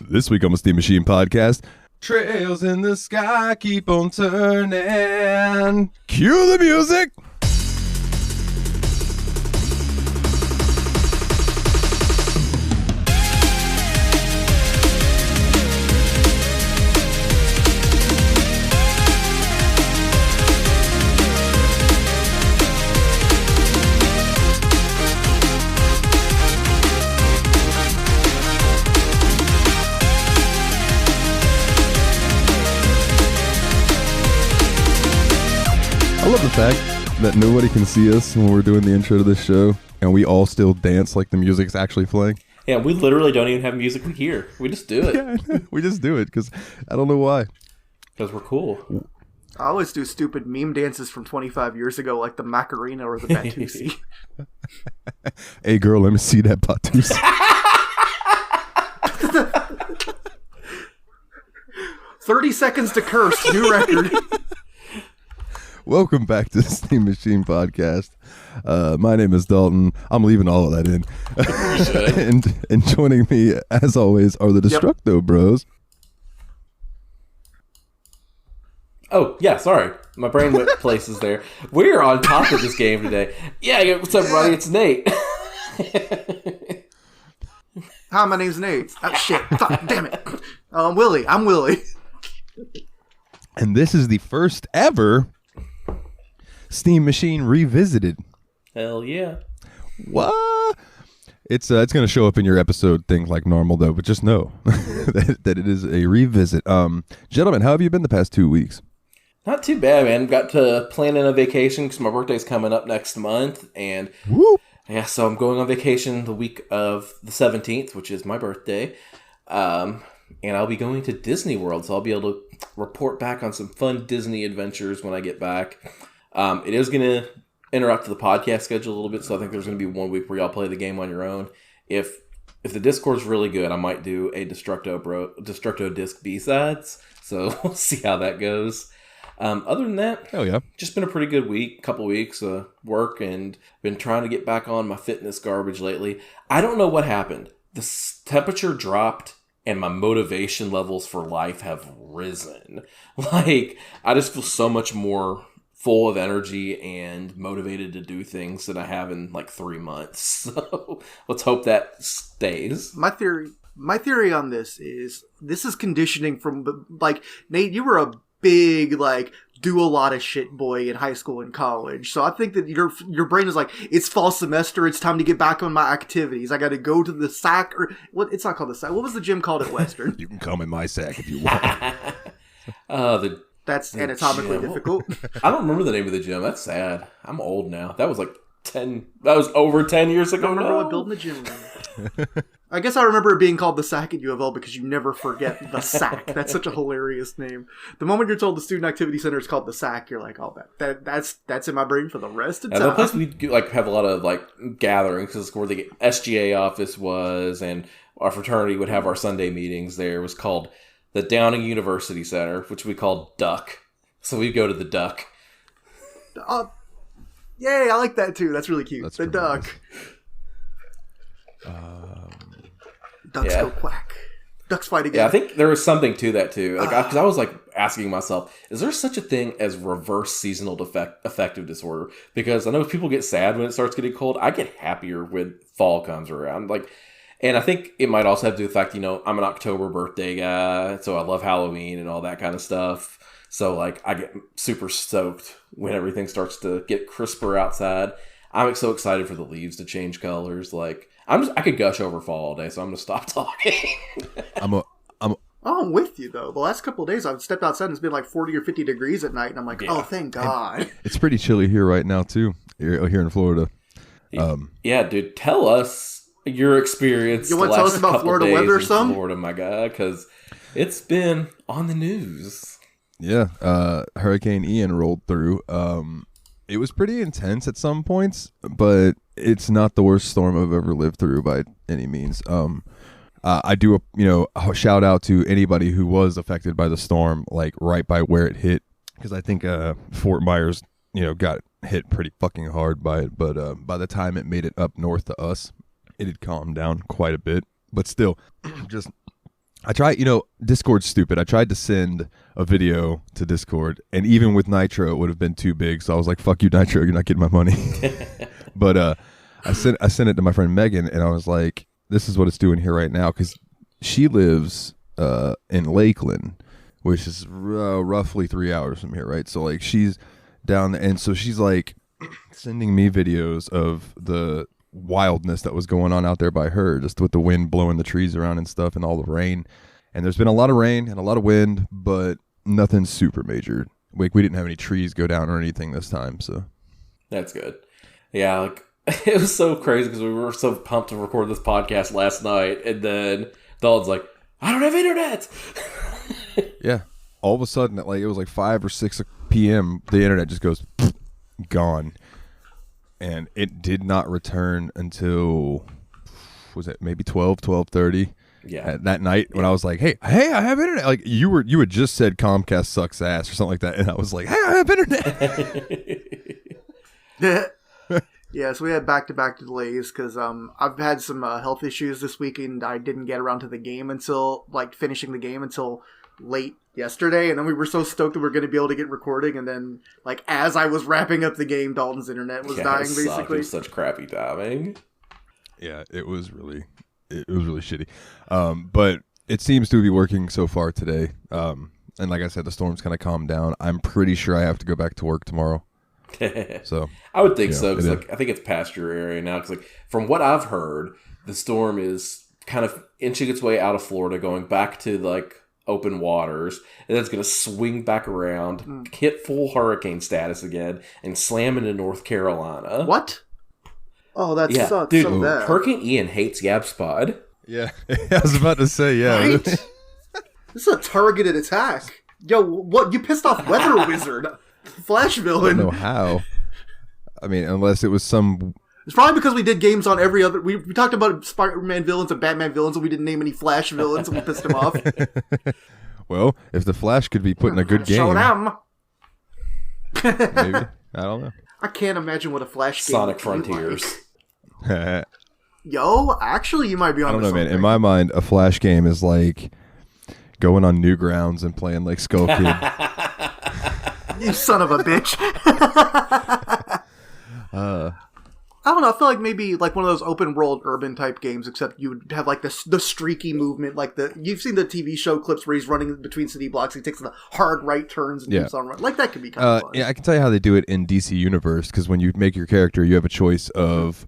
This week on the Steam Machine Podcast, trails in the sky keep on turning. Cue the music. I love the fact that nobody can see us when we're doing the intro to this show, and we all still dance like the music's actually playing. Yeah, we literally don't even have music here. We just do it. Yeah, we just do it because I don't know why. Because we're cool. I always do stupid meme dances from 25 years ago, like the Macarena or the Batusi. Hey, girl, let me see that Batusi. 30 seconds to curse, new record. Welcome back to the Steam Machine Podcast. My name is Dalton. I'm leaving all of that in. and joining me, as always, are the Destructo Bros. Oh, yeah, sorry. My brain went places there. We're on top of this game today. Yeah, what's up, buddy? It's Nate. Hi, my name's Nate. Oh, shit. Fuck, damn it. I'm Willie. I'm Willie. And this is the first ever Steam Machine Revisited. Hell yeah. What? It's going to show up in your episode thing like normal, though, but just know that it is a revisit. Gentlemen, how have you been the past 2 weeks? Not too bad, man. Got to plan in a vacation because my birthday's coming up next month. And Whoop. yeah, so I'm going on vacation the week of the 17th, which is my birthday. And I'll be going to Disney World, so I'll be able to report back on some fun Disney adventures when I get back. It is going to interrupt the podcast schedule a little bit, so I think there's going to be 1 week where y'all play the game on your own. If the Discord's really good, I might do a Destructo Disc B-Sides, so we'll see how that goes. Other than that, hell yeah, just been a pretty good couple weeks of work, and been trying to get back on my fitness garbage lately. I don't know what happened. The temperature dropped, and my motivation levels for life have risen. Like, I just feel so much more full of energy and motivated to do things than I have in like 3 months. So let's hope that stays. My theory on this is conditioning from, like, Nate, you were a big, like, do a lot of shit boy in high school and college. So I think that your brain is like, it's fall semester, it's time to get back on my activities. I got to go to the sack, or what? It's not called the sack. What was the gym called at Western? You can come in my sack if you want. That's anatomically difficult. I don't remember the name of the gym. That's sad. I'm old now. That was over 10 years ago. I don't remember what building the gym was. I guess I remember it being called the sack at U of L because you never forget the sack. That's such a hilarious name. The moment you're told the student activity center is called the sack, you're like, oh, that's in my brain for the rest of time. The place we like have a lot of like gatherings, because it's where the SGA office was, and our fraternity would have our Sunday meetings there. It was called the Downing University Center, which we called Duck. So we'd go to the Duck. Yay, I like that too. That's really cute. That's the Duck. Ducks go quack. Ducks fight again. Yeah, I think there was something to that too. Like, because I was like asking myself, is there such a thing as reverse seasonal affective disorder? Because I know people get sad when it starts getting cold. I get happier when fall comes around. Like, and I think it might also have to do with the fact, I'm an October birthday guy, so I love Halloween and all that kind of stuff. So, like, I get super stoked when everything starts to get crisper outside. I'm so excited for the leaves to change colors. Like, I could gush over fall all day, so I'm going to stop talking. I'm with you, though. The last couple of days, I've stepped outside and it's been like 40 or 50 degrees at night, and I'm like, oh, thank God. It's pretty chilly here right now, too, here in Florida. Yeah, dude, tell us your experience. You want to tell us about Florida weather or something? Florida, my guy, because it's been on the news. Yeah, Hurricane Ian rolled through. It was pretty intense at some points, but it's not the worst storm I've ever lived through by any means. I do a shout out to anybody who was affected by the storm, like right by where it hit, because I think Fort Myers, got hit pretty fucking hard by it. But by the time it made it up north to us, it had calmed down quite a bit. But still, just I tried, Discord's stupid. I tried to send a video to Discord, and even with Nitro, it would have been too big. So I was like, "Fuck you, Nitro! You're not getting my money." But I sent it to my friend Megan, and I was like, "This is what it's doing here right now," because she lives in Lakeland, which is roughly 3 hours from here, right? So like she's down there, and so she's like sending me videos of the wildness that was going on out there by her, just with the wind blowing the trees around and stuff, and all the rain. And there's been a lot of rain and a lot of wind, but nothing super major. We didn't have any trees go down or anything this time, so that's good. Yeah, like it was so crazy because we were so pumped to record this podcast last night, and then Dalton's like, "I don't have internet." Yeah, all of a sudden, it was like 5 or 6 p.m. The internet just goes gone. And it did not return until, was it maybe 12:30? Yeah. That night when I was like, hey, I have internet. Like you had just said Comcast sucks ass or something like that, and I was like, hey, I have internet. Yeah, so we had back-to-back delays because I've had some health issues this weekend. I didn't get around to the game until finishing the game until late yesterday, and then we were so stoked that we were going to be able to get recording, and then as I was wrapping up the game, Dalton's internet was dying. Basically, it was such crappy timing. Yeah, it was really shitty. But it seems to be working so far today. And like I said, the storm's kind of calmed down. I'm pretty sure I have to go back to work tomorrow. So I would think so, because I think it's past your area now. Because from what I've heard, the storm is kind of inching its way out of Florida, going back to open waters, and then it's going to swing back around, hit full hurricane status again, and slam into North Carolina. What? Oh, that sucks. Dude, so bad. Hurricane Ian hates YabSpod. Yeah, I was about to say, yeah. Right? This is a targeted attack. Yo, what? You pissed off Weather Wizard, Flash villain. I don't know how. I mean, unless it was some... It's probably because we did games on every other... We talked about Spider-Man villains and Batman villains, and we didn't name any Flash villains, and we pissed him off. Well, if the Flash could be put in a good game... Show them! Maybe. I don't know. I can't imagine what a Flash game Sonic would be Frontiers. like. Yo, actually, you might be on I don't know, something. man. In my mind, a Flash game is like going on Newgrounds and playing Skull Kid. You son of a bitch. I don't know. I feel like maybe one of those open world urban type games, except you would have the streaky movement, you've seen the TV show clips where he's running between city blocks. He takes the hard right turns and keeps on running. That could be kind of fun. Yeah, I can tell you how they do it in DC Universe, because when you make your character, you have a choice of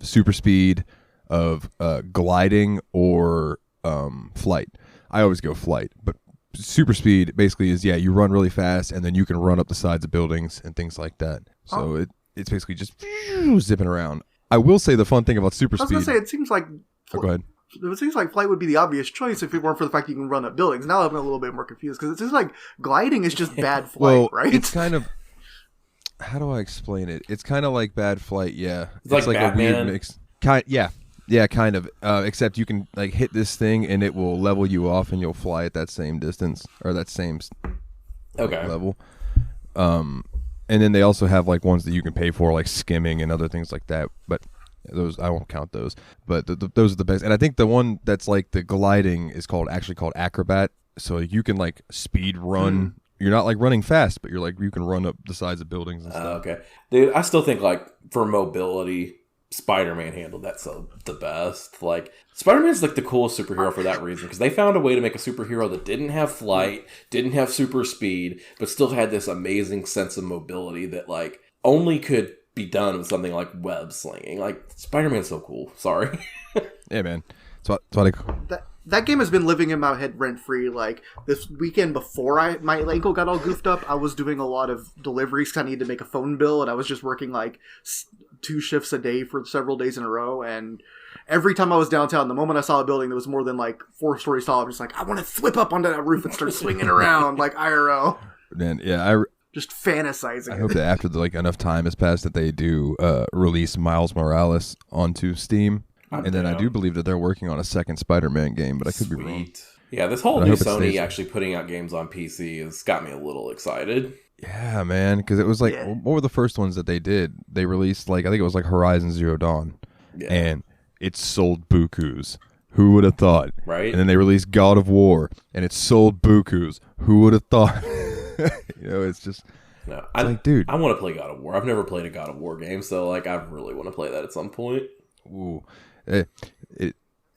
super speed, of gliding, or flight. I always go flight, but super speed basically is you run really fast, and then you can run up the sides of buildings and things like that. So it's basically just zipping around. I will say the fun thing about super speed... I was going to say, it seems like... Oh, go ahead. It seems like flight would be the obvious choice if it weren't for the fact you can run up buildings. Now I'm a little bit more confused, because it seems like gliding is just bad flight, right? It's kind of... How do I explain it? It's kind of like bad flight, yeah. It's like Batman. A weird mix. Yeah, kind of. Except you can hit this thing, and it will level you off, and you'll fly at that same distance, or that same level. And then they also have ones that you can pay for, like skimming and other things like that. But those, I won't count those. But those are the best. And I think the one that's the gliding is actually called Acrobat. So you can speed run. You're not running fast, but you're you can run up the sides of buildings and stuff. Okay, dude, I still think for mobility, Spider-Man handled that the best. Spider-Man's the coolest superhero for that reason, because they found a way to make a superhero that didn't have flight, didn't have super speed, but still had this amazing sense of mobility that only could be done with something like web slinging. Spider-Man's so cool. Sorry. Yeah, man. That's what That game has been living in my head rent-free. This weekend before my ankle got all goofed up, I was doing a lot of deliveries because I needed to make a phone bill, and I was just working 2 shifts a day for several days in a row, and every time I was downtown, the moment I saw a building that was more than 4 stories tall, I was just I want to flip up onto that roof and start swinging around IRL. Man, yeah, just fantasizing. I hope that after enough time has passed that they do release Miles Morales onto Steam. And then I do believe that they're working on a second Spider-Man game, but I could be wrong. Yeah, this whole new Sony actually putting out games on PC has got me a little excited. Yeah, man, because it was what were the first ones that they did? They released I think it was Horizon Zero Dawn, and it sold bukus. Who would have thought? Right. And then they released God of War, and it sold bukus. Who would have thought? It's just... No, dude. I want to play God of War. I've never played a God of War game, so I really want to play that at some point. Ooh. And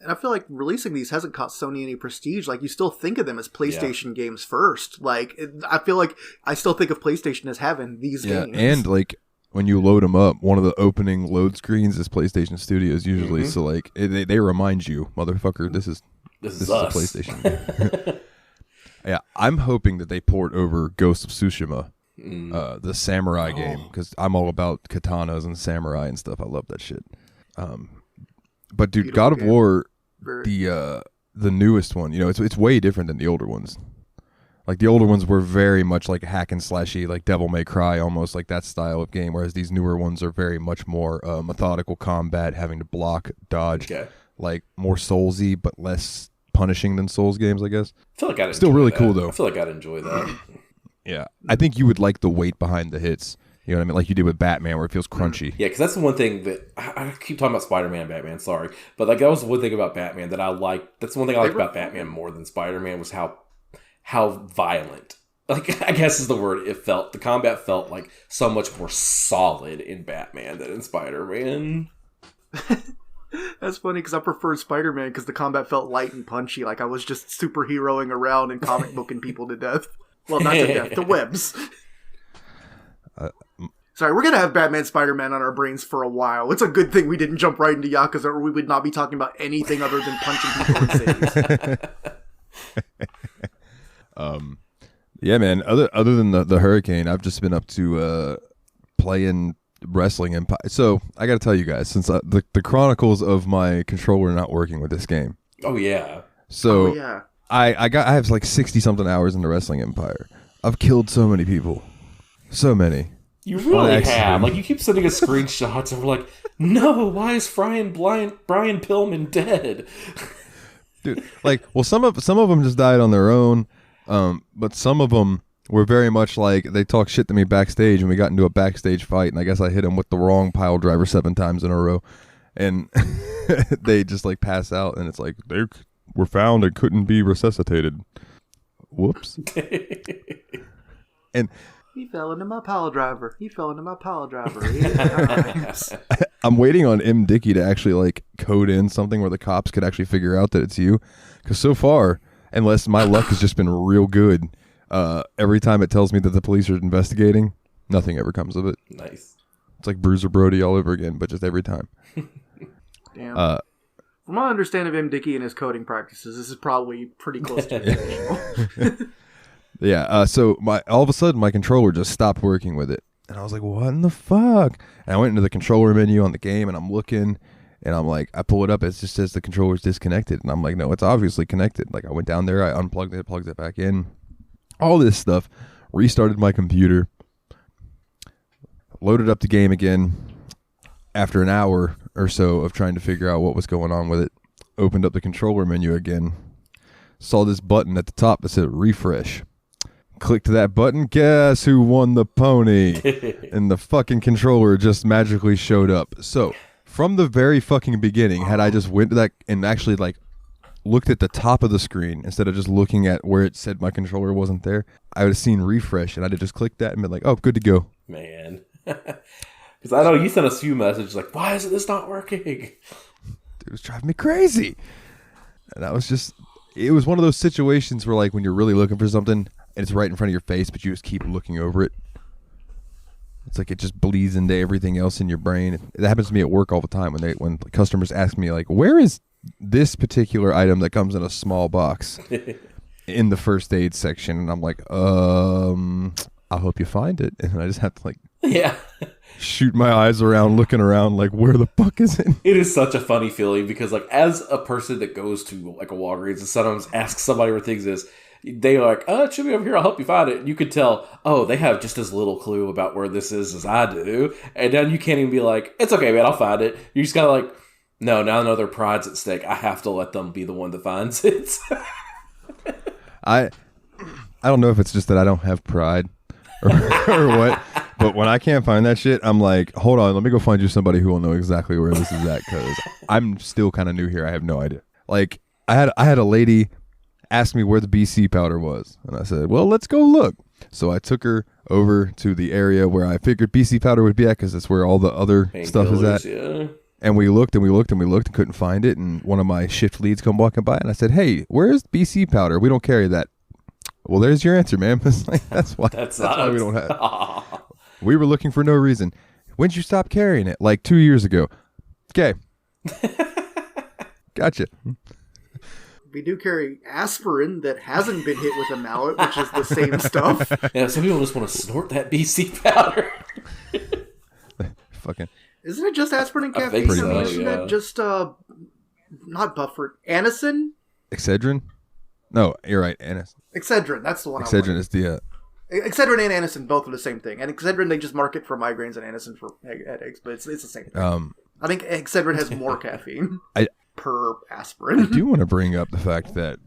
I feel like releasing these hasn't cost Sony any prestige. Like, you still think of them as PlayStation games first. Like, I feel like I still think of PlayStation as having these games. And, like, when you load them up, one of the opening load screens is PlayStation Studios usually. So, like, they remind you, motherfucker, this is us. A PlayStation. Yeah, I'm hoping that they port over Ghost of Tsushima. The samurai game, because I'm all about katanas and samurai and stuff. I love that shit. But dude, God of War, the newest one, it's way different than the older ones. Like, the older ones were very much like hack and slashy, like Devil May Cry, almost like that style of game. Whereas these newer ones are very much more methodical combat, having to block, dodge, like more Soulsy, but less punishing than Souls games, I guess. I feel like I'd still really cool though. I feel like I'd enjoy that. Yeah, I think you would like the weight behind the hits. You know what I mean? Like you did with Batman, where it feels crunchy. Yeah, because that's the one thing that I keep talking about Spider-Man and Batman. Sorry, but like that was the one thing about Batman that I like. That's the one thing I liked about Batman more than Spider-Man was how violent. Like, I guess is the word. It felt the combat felt like so much more solid in Batman than in Spider-Man. That's funny because I preferred Spider-Man because the combat felt light and punchy. Like I was just superheroing around and comic booking people to death. Well, not to death, to webs. Sorry, we're going to have Batman Spider-Man on our brains for a while. It's a good thing we didn't jump right into Yakuza, or we would not be talking about anything other than punching people in cities. Yeah, man. Other than the hurricane, I've just been up to playing wrestling Empire. So I got to tell you guys, since the chronicles of my controller not working with this game. Oh yeah. So I have like 60 something hours in the Wrestling Empire. I've killed so many people, so many. You really have. Like, you keep sending us screenshots, and we're like, no, why is Brian Pillman dead? Dude, like, well, some of them just died on their own, but some of them were very much like they talked shit to me backstage, and we got into a backstage fight, and I guess I hit them with the wrong pile driver 7 times in a row, and they just like pass out, and it's like they were found and couldn't be resuscitated. Whoops. And he fell into my pile driver. 8 times. I'm waiting on M. Dickey to actually like code in something where the cops could actually figure out that it's you. Because so far, unless my luck has just been real good, every time it tells me that the police are investigating, nothing ever comes of it. Nice. It's like Bruiser Brody all over again, but just every time. Damn. From my understanding of M. Dickey and his coding practices, this is probably pretty close to the original. Yeah, so all of a sudden my controller just stopped working with it. And I was like, what in the fuck? And I went into the controller menu on the game, and I'm looking, and I'm like, I pull it up, it just says the controller's disconnected. And I'm like, no, it's obviously connected. Like, I went down there, I unplugged it, plugged it back in. All this stuff. Restarted my computer. Loaded up the game again. After an hour or so of trying to figure out what was going on with it. Opened up the controller menu again. Saw this button at the top that said refresh. Clicked that button, guess who won the pony? And the fucking controller just magically showed up. So, from the very fucking beginning, had I just went to that and actually like looked at the top of the screen instead of just looking at where it said my controller wasn't there, I would have seen refresh, and I'd have just clicked that and been like, oh, good to go. Man. Because I know you sent us a few messages like, why is this not working? Dude, it was driving me crazy. And that was just... It was one of those situations where, like, when you're really looking for something and it's right in front of your face, but you just keep looking over it. It's like it just bleeds into everything else in your brain. It happens to me at work all the time when customers ask me, like, where is this particular item that comes in a small box in the first aid section? And I'm like, I'll help you find it. And I just have to, like, shoot my eyes around, looking around, like, where the fuck is it? It is such a funny feeling because, like, as a person that goes to, like, a Walgreens and sometimes asks somebody where things is, they are like, oh, it should be over here, I'll help you find it. And you could tell, oh, they have just as little clue about where this is as I do. And then you can't even be like, it's okay, man, I'll find it. You just gotta like, no, now I know their pride's at stake. I have to let them be the one that finds it. I don't know if it's just that I don't have pride or what, but when I can't find that shit, I'm like, hold on, let me go find you somebody who will know exactly where this is at, because I'm still kind of new here. I have no idea. Like I had a lady ask me where the BC powder was, and I said, well, let's go look. So I took her over to the area where I figured BC powder would be at, because that's where all the other stuff is at. Yeah. And we looked and we looked and we looked and couldn't find it. And one of my shift leads come walking by, and I said, hey, where's BC powder? We don't carry that. Well, there's your answer, ma'am. It's like, that's why we don't have. We were looking for no reason. When'd you stop carrying it? Like 2 years ago. Okay. Gotcha. We do carry aspirin that hasn't been hit with a mallet, which is the same stuff. Yeah, some people just want to snort that BC powder. Fucking. Isn't it just aspirin and caffeine? I think so, Isn't that just, not Bufford, Anacin? Excedrin? No, you're right. Excedrin, that's the one. Excedrin is the... Excedrin and Anacin both are the same thing. And Excedrin, they just market for migraines, and Anacin for headaches, but it's the same thing. I think Excedrin has more caffeine per aspirin. I do want to bring up the fact that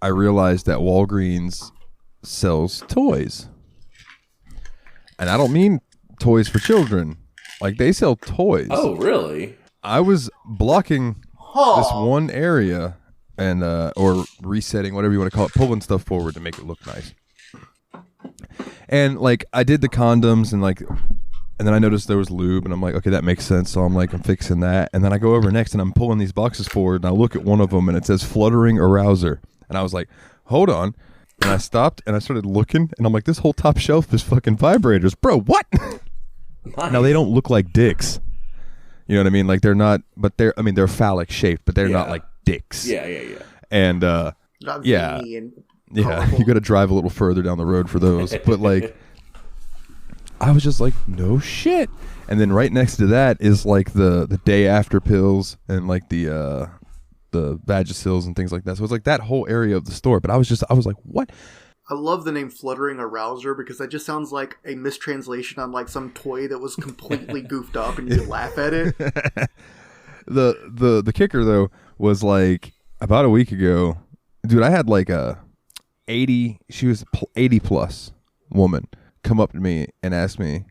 I realized that Walgreens sells toys. And I don't mean toys for children. Like, they sell toys. Oh, really? I was blocking this one area and or resetting, whatever you want to call it, pulling stuff forward to make it look nice. And like I did the condoms and then I noticed there was lube, and I'm like, okay, that makes sense. So I'm fixing that. And then I go over next and I'm pulling these boxes forward, and I look at one of them and it says fluttering arouser. And I was like, hold on. And I stopped and I started looking, and I'm like, this whole top shelf is fucking vibrators. Bro, what? Nice. Now they don't look like dicks. You know what I mean? Like they're not, but they're phallic shaped, but they're not like dicks. Yeah. And Not yeah. veiny and Yeah, colorful. you got to drive a little further down the road for those. But like, I was just like, no shit. And then right next to that is like the day after pills and like the Vagisil and things like that. So it's like that whole area of the store. But I was like, what? I love the name Fluttering Arouser because that just sounds like a mistranslation on like some toy that was completely goofed up and you laugh at it. The kicker though was like about a week ago, dude, I had like a 80 plus woman come up to me and ask me,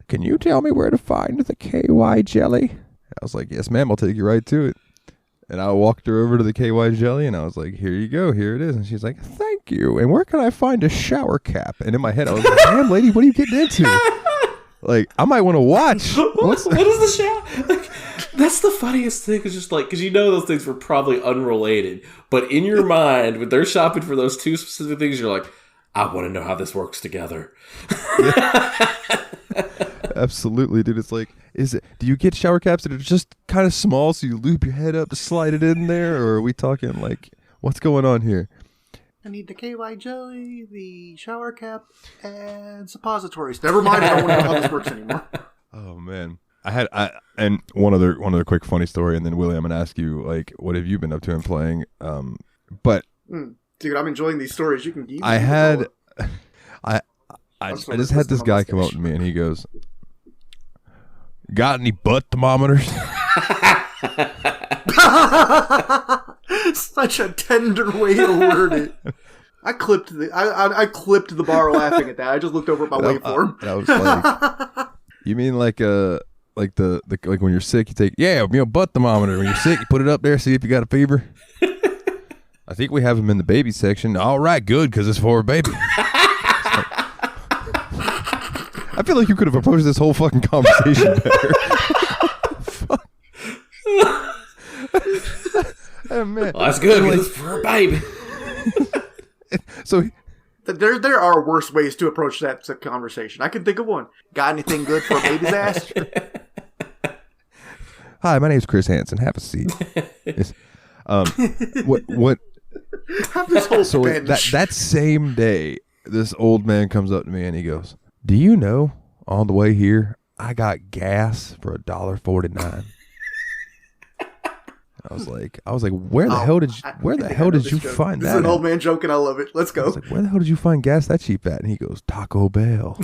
can you tell me where to find the KY jelly? I was like, yes ma'am, I'll take you right to it. And I walked her over to the KY jelly, and I was like, here you go, here it is. And she's like, thank you. And where can I find a shower cap? And in my head I was like, damn lady, what are you getting into? Like, I might want to watch. What is the shower? Like, that's the funniest thing. Is just like, because you know those things were probably unrelated, but in your mind, when they're shopping for those two specific things, you're like, I want to know how this works together. Absolutely, dude. It's like, do you get shower caps that are just kind of small so you loop your head up to slide it in there? Or are we talking like, what's going on here? I need the KY jelly, the shower cap, and suppositories. Never mind, I don't want to know how this works anymore. Oh man. And one other quick funny story, and then Willie, I'm gonna ask you, like, what have you been up to and playing? But dude, I'm enjoying these stories. You can give me. I just had this guy come up to me and he goes, got any butt thermometers? Such a tender way to word it. I clipped the bar laughing at that. I just looked over at my waveform. And I was like, you mean like when you're sick, you take butt thermometer. When you're sick, you put it up there, see if you got a fever. I think we have them in the baby section. All right, good, because it's for a baby. I feel like you could have approached this whole fucking conversation better. Oh, man. Well, that's good, because it's for a baby. So there are worse ways to approach that conversation. I can think of one. Got anything good for a baby's ass? Hi, my name's Chris Hansen. Have a seat. What? Have this whole So bench. that same day, this old man comes up to me and he goes, do you know, on the way here, I got gas for $1.49. I was like, where the hell did you find This that? is an old man joke, and I love it. Let's I go. was like, where the hell did you find gas that cheap at? And he goes, Taco Bell.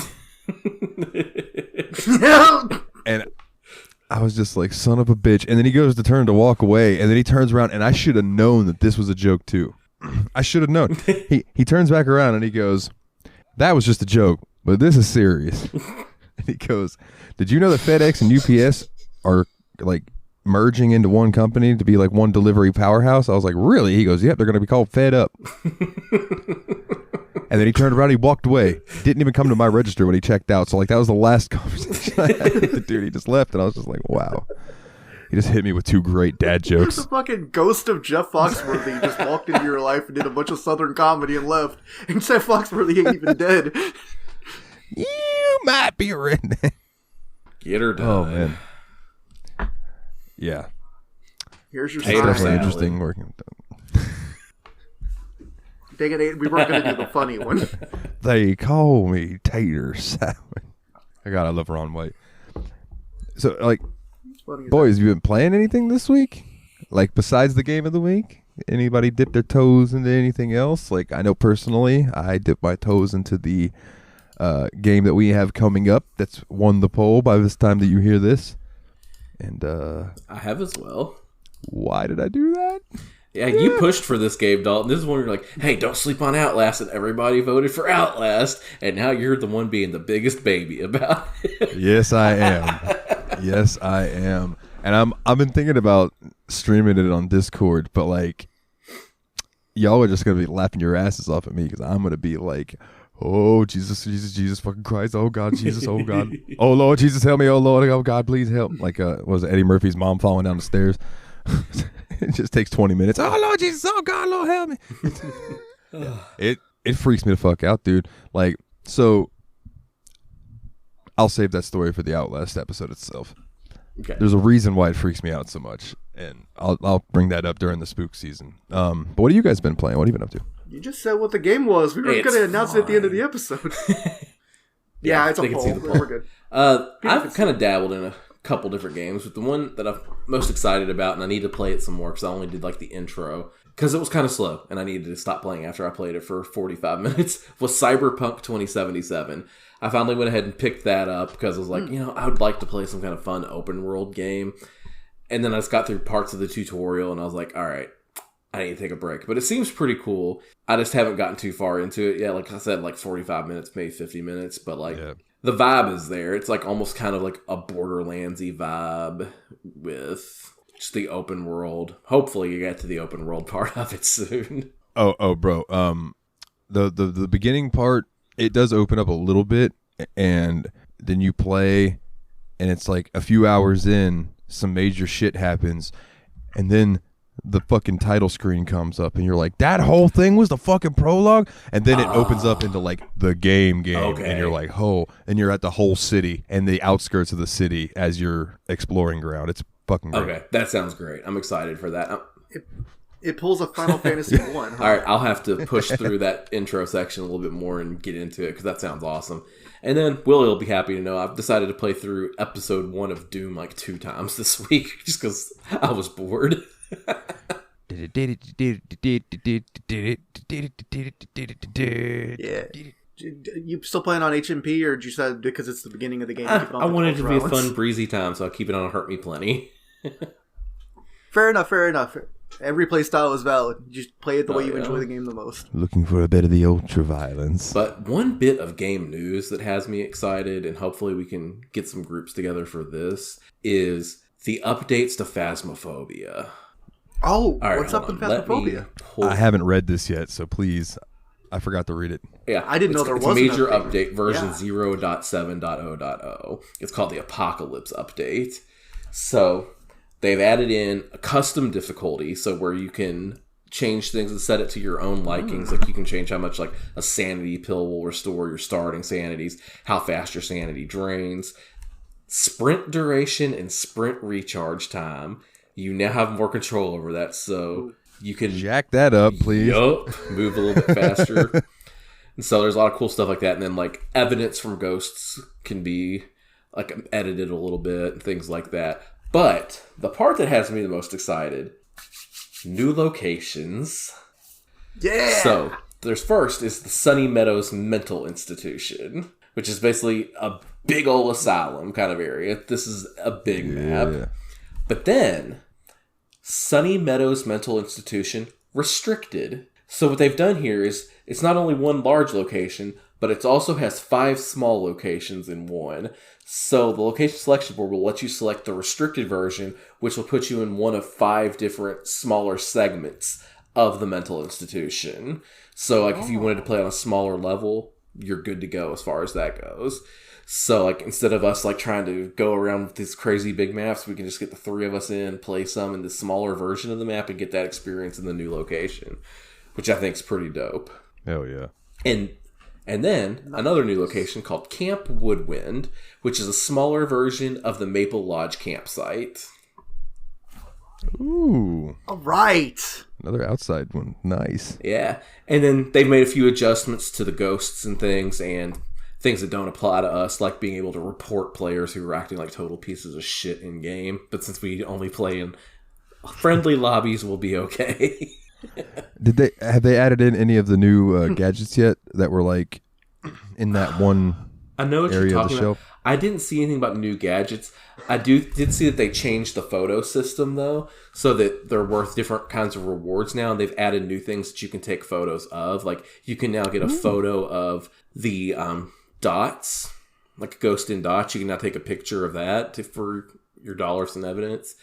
And I was just like, son of a bitch. And then he goes to turn to walk away, and then he turns around, and I should have known that this was a joke too. I should have known. He turns back around and he goes, that was just a joke, but this is serious. And he goes, did you know that FedEx and UPS are like merging into one company to be like one delivery powerhouse. I was like, really? He goes, yep, they're going to be called Fed Up. And then he turned around, he walked away. Didn't even come to my register when he checked out. So like that was the last conversation I had with the dude. He just left, and I was just like, wow. He just hit me with two great dad jokes. The fucking ghost of Jeff Foxworthy just walked into your life and did a bunch of Southern comedy and left. And Jeff Foxworthy ain't even dead. You might be a redneck. Get her done. Oh, man. Yeah. Here's your Tater sign. Definitely salad. interesting working. Dang it, we weren't going to do the funny one. They call me Tater Salad. I love Ron White. So, like, Funny as boys, you been playing anything this week? Like, besides the game of the week? Anybody dip their toes into anything else? Like, I know personally, I dipped my toes into the game that we have coming up that's won the poll by this time that you hear this. And I have as well. why did I do that? Yeah, you pushed for this game, Dalton. This is when you're like, hey, don't sleep on Outlast, and everybody voted for Outlast, and now you're the one being the biggest baby about it. Yes, I am. Yes, I am. And I've been thinking about streaming it on Discord, but like, y'all are just gonna be laughing your asses off at me because I'm gonna be like, oh Jesus, Jesus, Jesus, fucking Christ, oh God, Jesus, oh God, oh Lord, Jesus, help me, oh Lord, oh God, please help. Like, was it Eddie Murphy's mom falling down the stairs? It just takes 20 minutes. Oh Lord Jesus, oh God, Lord help me. It freaks me the fuck out, dude. Like, so I'll save that story for the Outlast episode itself. Okay. There's a reason why it freaks me out so much, and I'll bring that up during the spook season. But what have you guys been playing? What have you been up to? You just said what the game was. We were Hey, going to it's announce it at the end of fine. the episode. Yeah, it's a they can see the poll. poll. We're good. I've kind of dabbled in a couple different games, but the one that I'm most excited about, and I need to play it some more because I only did like the intro because it was kind of slow, and I needed to stop playing after I played it for 45 minutes, was Cyberpunk 2077. I finally went ahead and picked that up because I was like, I would like to play some kind of fun open world game. And then I just got through parts of the tutorial, and I was like, all right, I need to take a break. But it seems pretty cool. I just haven't gotten too far into it yet. Like I said, like 45 minutes, maybe 50 minutes. But like the vibe is there. It's like almost kind of like a Borderlands-y vibe with just the open world. Hopefully you get to the open world part of it soon. Oh, bro. The beginning part, it does open up a little bit, and then you play, and it's like a few hours in, some major shit happens, and then the fucking title screen comes up, and you're like, that whole thing was the fucking prologue? And then it opens up into like the game, Okay. and you're like, oh, and you're at the whole city and the outskirts of the city as your exploring ground. It's fucking great. Okay, that sounds great. I'm excited for that. It pulls a Final Fantasy 1. Huh? All right, I'll have to push through that intro section a little bit more and get into it because that sounds awesome. And then Willie will be happy to know I've decided to play through episode 1 of Doom like 2 times this week just because I was bored. Yeah. You still playing on HMP, or did you decide because it's the beginning of the game? to keep it on I the wanted it to be a controllers? fun, breezy time, so I'll keep it on Hurt Me Plenty. Fair enough. Every play style is valid. You just play it the way you yeah. enjoy the game the most. Looking for a bit of the ultra violence. But one bit of game news that has me excited, and hopefully we can get some groups together for this, is the updates to Phasmophobia. Oh, All right, what's up hold with on. Let me Phasmophobia? pull- I haven't read this yet, so please, I forgot to read it. Yeah, I didn't know there it's was a an major update. update, version Yeah. 0.7.0.0. It's called the Apocalypse Update. So they've added in a custom difficulty, so where you can change things and set it to your own likings. Like you can change how much like a sanity pill will restore your starting sanities, how fast your sanity drains, sprint duration, and sprint recharge time. You now have more control over that, so you can Jack that up, please. move a little bit faster. And so there's a lot of cool stuff like that. And then like evidence from ghosts can be like edited a little bit and things like that. But the part that has me the most excited, new locations. Yeah. So there's first is the Sunny Meadows Mental Institution, which is basically a big old asylum kind of area. This is a big map. But then Sunny Meadows Mental Institution restricted. So what they've done here is it's not only one large location, but it also has 5 small locations in one. So the location selection board will let you select the restricted version, which will put you in one of 5 different smaller segments of the mental institution. So like if you wanted to play on a smaller level, you're good to go as far as that goes. So like instead of us like trying to go around with these crazy big maps, we can just get the 3 of us in, play some in the smaller version of the map, and get that experience in the new location, which I think is pretty dope. Hell yeah. And then another new location called Camp Woodwind, which is a smaller version of the Maple Lodge campsite. Ooh. All right. Another outside one. Nice. Yeah. And then they've made a few adjustments to the ghosts and things that don't apply to us, like being able to report players who are acting like total pieces of shit in game. But since we only play in friendly lobbies, we'll be okay. Have they added in any of the new gadgets yet that were like in that one I know what area you're of the talking show? about. I didn't see anything about new gadgets. I did see that they changed the photo system though, so that they're worth different kinds of rewards now. And they've added new things that you can take photos of. Like you can now get a photo of the dots, like a ghost in dots. You can now take a picture of that for your dollars and evidence,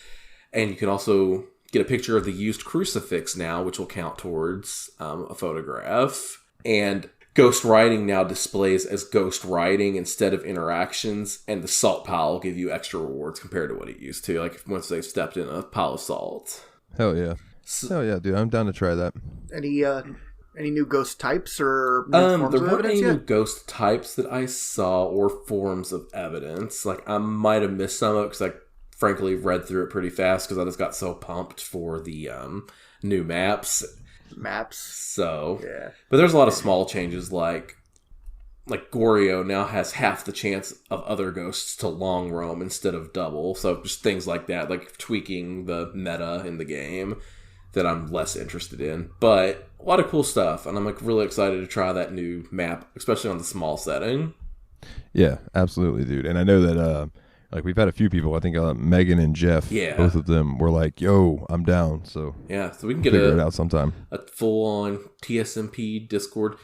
and you can also get a picture of the used crucifix now, which will count towards a photograph. And ghost writing now displays as ghost writing instead of interactions, and the salt pile will give you extra rewards compared to what it used to, like once they've stepped in a pile of salt. Hell yeah. Hell yeah, dude. I'm down to try that. Any new ghost types or new forms there of weren't any evidence new yet? ghost types that I saw or forms of evidence. Like I might have missed some of it because I frankly read through it pretty fast because I just got so pumped for the new maps. So, Yeah. But there's a lot of small changes, like Goryo now has half the chance of other ghosts to long roam instead of double. So just things like that, like tweaking the meta in the game that I'm less interested in. But a lot of cool stuff, and I'm like really excited to try that new map, especially on the small setting. Yeah, absolutely, dude. And I know that like we've had a few people, I think Megan and Jeff, both of them were like, yo, I'm down. So yeah, so we can get figure it out sometime. A full-on TSMP Discord.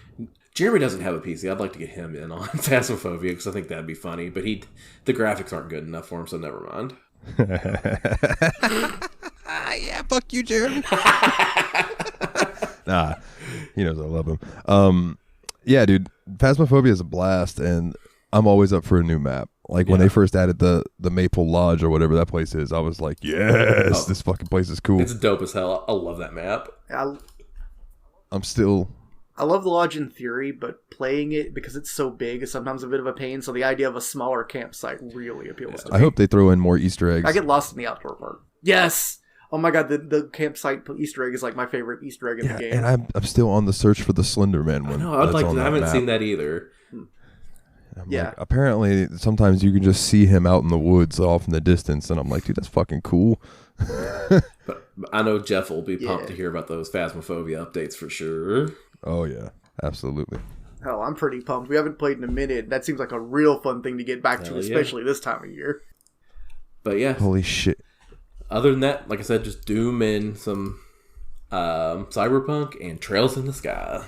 Jeremy doesn't have a PC. I'd like to get him in on Phasmophobia because I think that'd be funny. But the graphics aren't good enough for him, so never mind. Yeah, fuck you, Jeremy. Nah, he knows I love him. Yeah, dude, Phasmophobia is a blast, and I'm always up for a new map. Like when they first added the Maple Lodge or whatever that place is, I was like, yes, this fucking place is cool. It's dope as hell. I love that map. I love the lodge in theory, but playing it because it's so big is sometimes a bit of a pain. So the idea of a smaller campsite really appeals to me. I hope they throw in more Easter eggs. I get lost in the outdoor part. Yes. Oh my god, the campsite Easter egg is like my favorite Easter egg in the game. And I'm still on the search for the Slender Man one. No, I haven't seen that either. Like, apparently, sometimes you can just see him out in the woods off in the distance, and I'm like, dude, that's fucking cool. But I know Jeff will be pumped to hear about those Phasmophobia updates for sure. Oh, yeah. Absolutely. Hell, I'm pretty pumped. We haven't played in a minute. That seems like a real fun thing to get back to, especially this time of year. But yeah. Holy shit. Other than that, like I said, just Doom and some Cyberpunk and Trails in the Sky.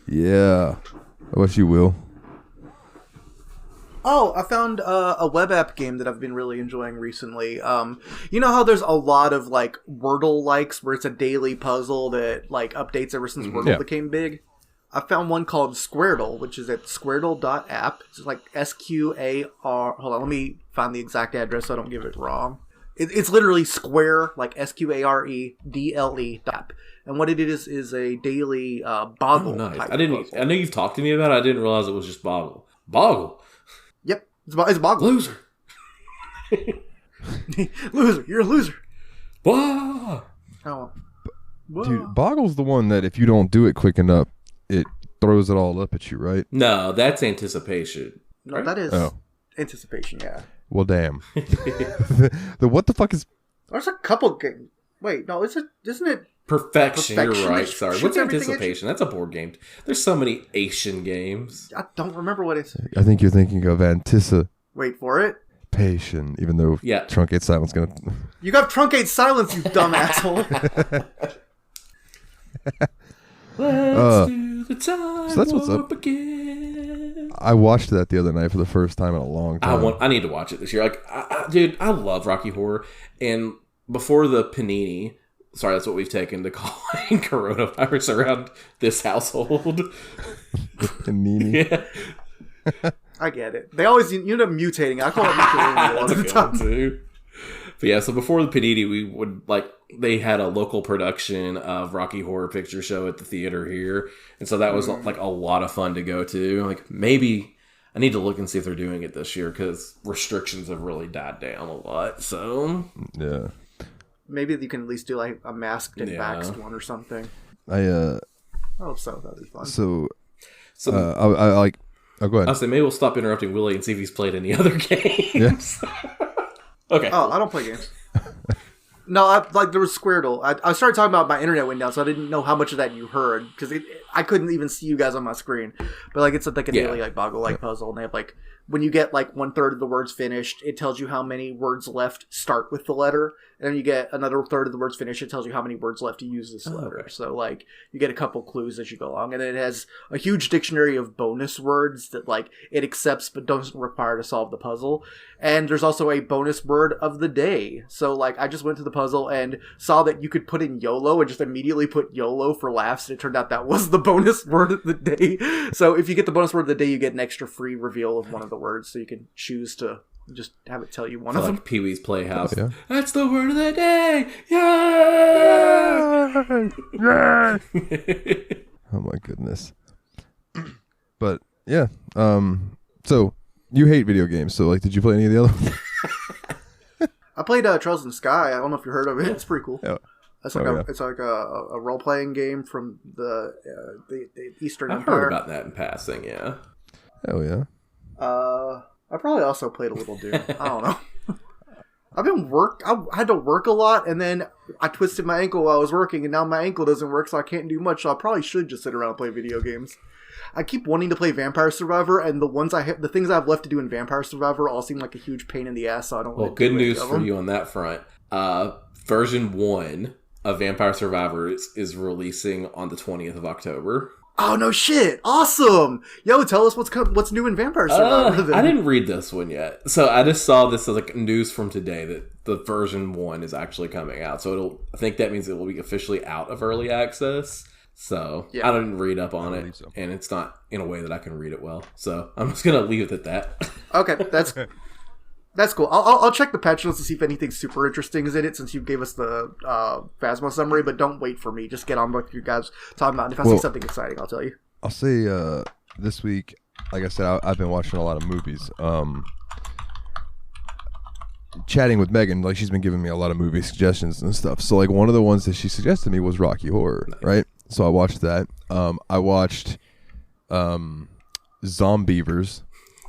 Yeah. How about you, Will? Oh, I found a web app game that I've been really enjoying recently. You know how there's a lot of like Wordle likes where it's a daily puzzle that like updates ever since Wordle became big? I found one called Squaredle, which is at squaredle.app. It's like SQAR. Hold on, let me find the exact address so I don't give it wrong. It's literally square, like SQAREDLE app. And what it is a daily Boggle type puzzle. I know you've talked to me about it. I didn't realize it was just Boggle. Boggle. Yep, it's Boggle. Loser. Loser, you're a loser. Whoa. Oh. Dude, Boggle's the one that if you don't do it quick enough, it throws it all up at you, right? No, that's Anticipation. No, right? that is Anticipation, yeah. Well, damn. What the fuck is... There's a couple games. Wait, no, isn't it... Perfection, you're right. Shoots Sorry. What's everything Anticipation? That's a board game. There's so many Asian games. I don't remember what it's... I think you're thinking of Anticipation, Wait for it. even though Truncate Silence gonna... You got Truncate Silence, you dumb asshole. Let's do the time so that's what's up. again. I watched that the other night for the first time in a long time. I need to watch it this year. Like, dude, I love Rocky Horror. And before the panini, sorry, that's what we've taken to calling coronavirus around this household. Panini. Yeah. I get it. They always end up mutating. I call it mutating all the time. Too. But yeah, so before the panini, we would they had a local production of Rocky Horror Picture Show at the theater here, and so that was like a lot of fun to go to. Like, maybe I need to look and see if they're doing it this year because restrictions have really died down a lot. So yeah, maybe you can at least do like a masked and waxed one or something. I hope so. That'd be fun. So I like. Oh, go ahead. I'll say maybe we'll stop interrupting Willie and see if he's played any other games. Yeah. Okay. Oh, I don't play games. No, there was Squirtle. I started talking about my internet went down, so I didn't know how much of that you heard because I couldn't even see you guys on my screen. But like it's like a daily like boggle like puzzle, and they have like when you get like 1/3 of the words finished, it tells you how many words left start with the letter, and then you get another third of the words finished, it tells you how many words left to use this letter. Okay. So like you get a couple clues as you go along, and then it has a huge dictionary of bonus words that like it accepts but doesn't require to solve the puzzle. And there's also a bonus word of the day. So like I just went to the puzzle and saw that you could put in YOLO and just immediately put YOLO for laughs, and it turned out that was the bonus word of the day. So if you get the bonus word of the day, you get an extra free reveal of one of the words, so you can choose to just have it tell you one of them. Like Pee-wee's Playhouse. Oh, yeah. That's the word of the day! Yay! Yay! Oh my goodness. But yeah, so you hate video games, so like did you play any of the other ones? I played Trails in the Sky. I don't know if you heard of it. It's pretty cool. Yeah. It's like it's like a role playing game from the Eastern I've Empire. heard about that in passing, yeah. Hell yeah. I probably also played a little Doom. I don't know. I had to work a lot, and then I twisted my ankle while I was working, and now my ankle doesn't work, so I can't do much. So I probably should just sit around and play video games. I keep wanting to play Vampire Survivor, and the things I have left to do in Vampire Survivor all seem like a huge pain in the ass. So I don't. Well, good news for you on that front. Version 1 of Vampire Survivor is releasing on the 20th of October. Oh no shit! Awesome! Yo, tell us what's new in Vampire Survivor. Then. I didn't read this one yet, so I just saw this as like news from today that the version 1 is actually coming out. So I think that means it will be officially out of early access. So I didn't read up on it, and it's not in a way that I can read it well. So I'm just gonna leave it at that. Okay, that's cool. I'll check the patch notes to see if anything super interesting is in it, since you gave us the Phasma summary, but don't wait for me. Just get on with you guys talking about it. If I see something exciting, I'll tell you. I'll say this week, like I said, I've been watching a lot of movies. Chatting with Megan, like she's been giving me a lot of movie suggestions and stuff. So like one of the ones that she suggested me was Rocky Horror, right? So I watched that. I watched Zombievers.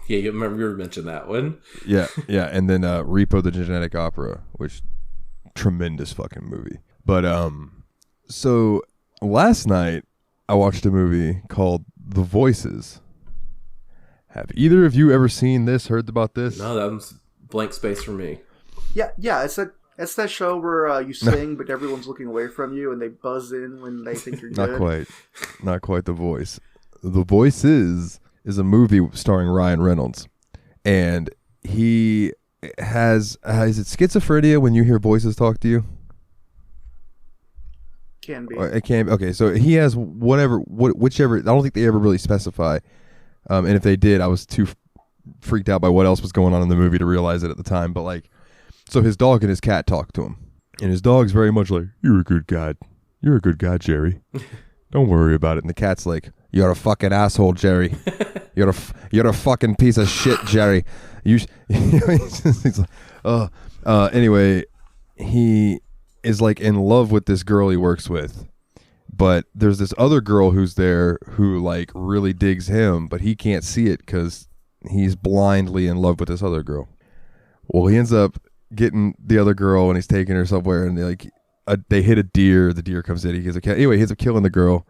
Yeah, you remember you mentioned that one. Yeah, and then Repo the Genetic Opera, which tremendous fucking movie. But so last night I watched a movie called The Voices. Have either of you ever seen this? Heard about this? No, that was blank space for me. Yeah, it's that show where you sing, but everyone's looking away from you, and they buzz in when they think you're good. Not quite The Voice. The Voices is a movie starring Ryan Reynolds, and he has is it schizophrenia when you hear voices talk to you? Can be. It can. Okay, so he has whichever. I don't think they ever really specify, and if they did, I was too freaked out by what else was going on in the movie to realize it at the time. But like, so his dog and his cat talk to him, and his dog's very much like, "You're a good guy. You're a good guy, Jerry. Don't worry about it." And the cat's like, "You're a fucking asshole, Jerry. You're a fucking piece of shit, Jerry." He's like, anyway, he is like in love with this girl he works with, but there's this other girl who's there who like really digs him, but he can't see it because he's blindly in love with this other girl. Well, he ends up getting the other girl, and he's taking her somewhere, and they hit a deer. The deer comes in. He gets a cat. Anyway, he ends up killing the girl.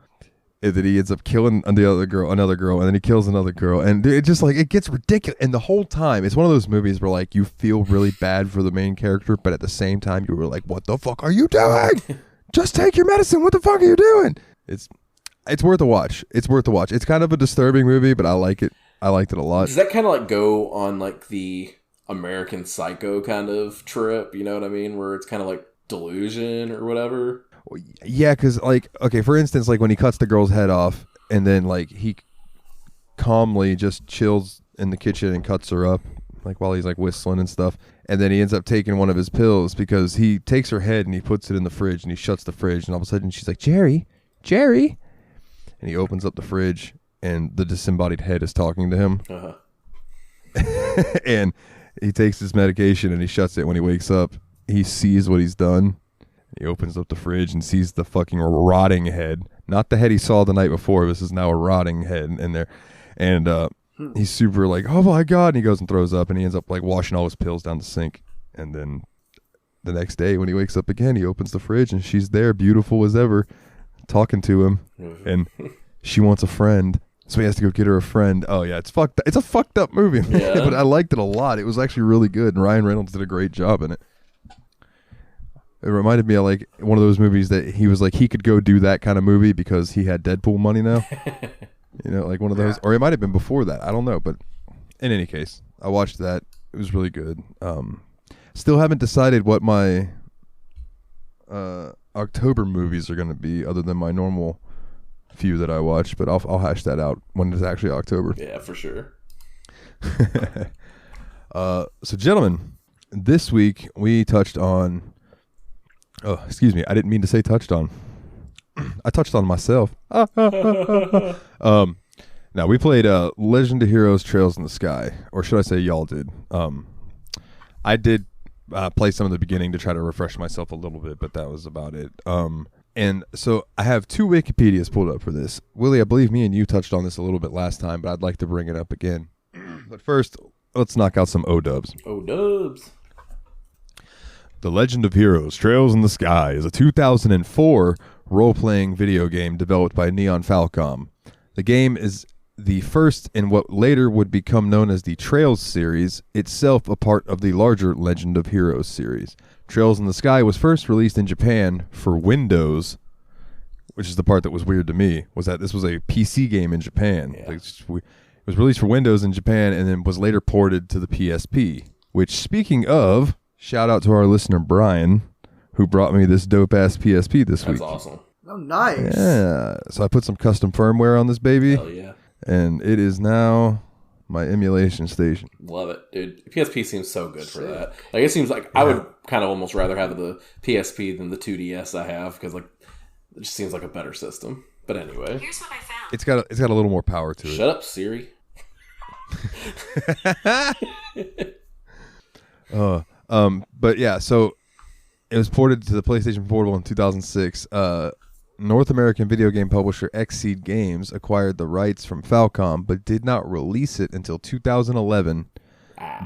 And then he ends up killing another girl, and then he kills another girl, and it just like it gets ridiculous. And the whole time, it's one of those movies where like you feel really bad for the main character, but at the same time, you were like, "What the fuck are you doing? Just take your medicine. What the fuck are you doing?" It's worth a watch. It's worth a watch. It's kind of a disturbing movie, but I like it. I liked it a lot. Does that kind of like go on like the American Psycho kind of trip? You know what I mean? Where it's kind of like delusion or whatever. Yeah, because like, okay, for instance, like when he cuts the girl's head off, and then like he calmly just chills in the kitchen and cuts her up, like while he's like whistling and stuff, and then he ends up taking one of his pills because he takes her head and he puts it in the fridge and he shuts the fridge, and all of a sudden she's like, Jerry, and he opens up the fridge and the disembodied head is talking to him. And he takes his medication and he shuts it. When he wakes up, he sees what he's done. He opens up the fridge and sees the fucking rotting head. Not the head he saw the night before. This is now a rotting head in there. And he's super like, oh my God. And he goes and throws up, and he ends up like washing all his pills down the sink. And then the next day when he wakes up again, he opens the fridge and she's there, beautiful as ever, talking to him. And she wants a friend. So he has to go get her a friend. Oh yeah, it's fucked. It's a fucked up movie, man. But I liked it a lot. It was actually really good, and Ryan Reynolds did a great job in it. It reminded me of like one of those movies that he was like he could go do that kind of movie because he had Deadpool money now. You know, like one of those, or it might have been before that. I don't know, but in any case, I watched that. It was really good. Still haven't decided what my October movies are going to be, other than my normal few that I watch, but I'll hash that out when it's actually October. Yeah, for sure. So gentlemen, this week we touched on I didn't mean to say touched on. I touched on myself. Now we played Legend of Heroes Trails in the Sky, or should I say y'all did. I did play some of the beginning to try to refresh myself a little bit, but that was about it. And so I have 2 Wikipedias pulled up for this. Willie, I believe me and you touched on this a little bit last time, but I'd like to bring it up again. But first, let's knock out some O-dubs. O-dubs. The Legend of Heroes Trails in the Sky is a 2004 role-playing video game developed by Neon Falcom. The game is the first in what later would become known as the Trails series, itself a part of the larger Legend of Heroes series. Trails in the Sky was first released in Japan for Windows, which is the part that was weird to me, was that this was a PC game in Japan. Yeah. Like, it was released for Windows in Japan and then was later ported to the PSP, which, speaking of, shout out to our listener Brian, who brought me this dope-ass PSP this week. That's awesome. Oh, nice. Yeah. So I put some custom firmware on this baby. Hell yeah. And it is now my emulation station. Love it, dude. PSP seems so good for that. Like, it seems like I would kind of almost rather have the PSP than the 2DS I have, because like it just seems like a better system. But anyway, Here's what I found. It's got a little more power to it. Shut up, Siri. But yeah, so it was ported to the PlayStation Portable in 2006. North American video game publisher Xseed Games acquired the rights from Falcom, but did not release it until 2011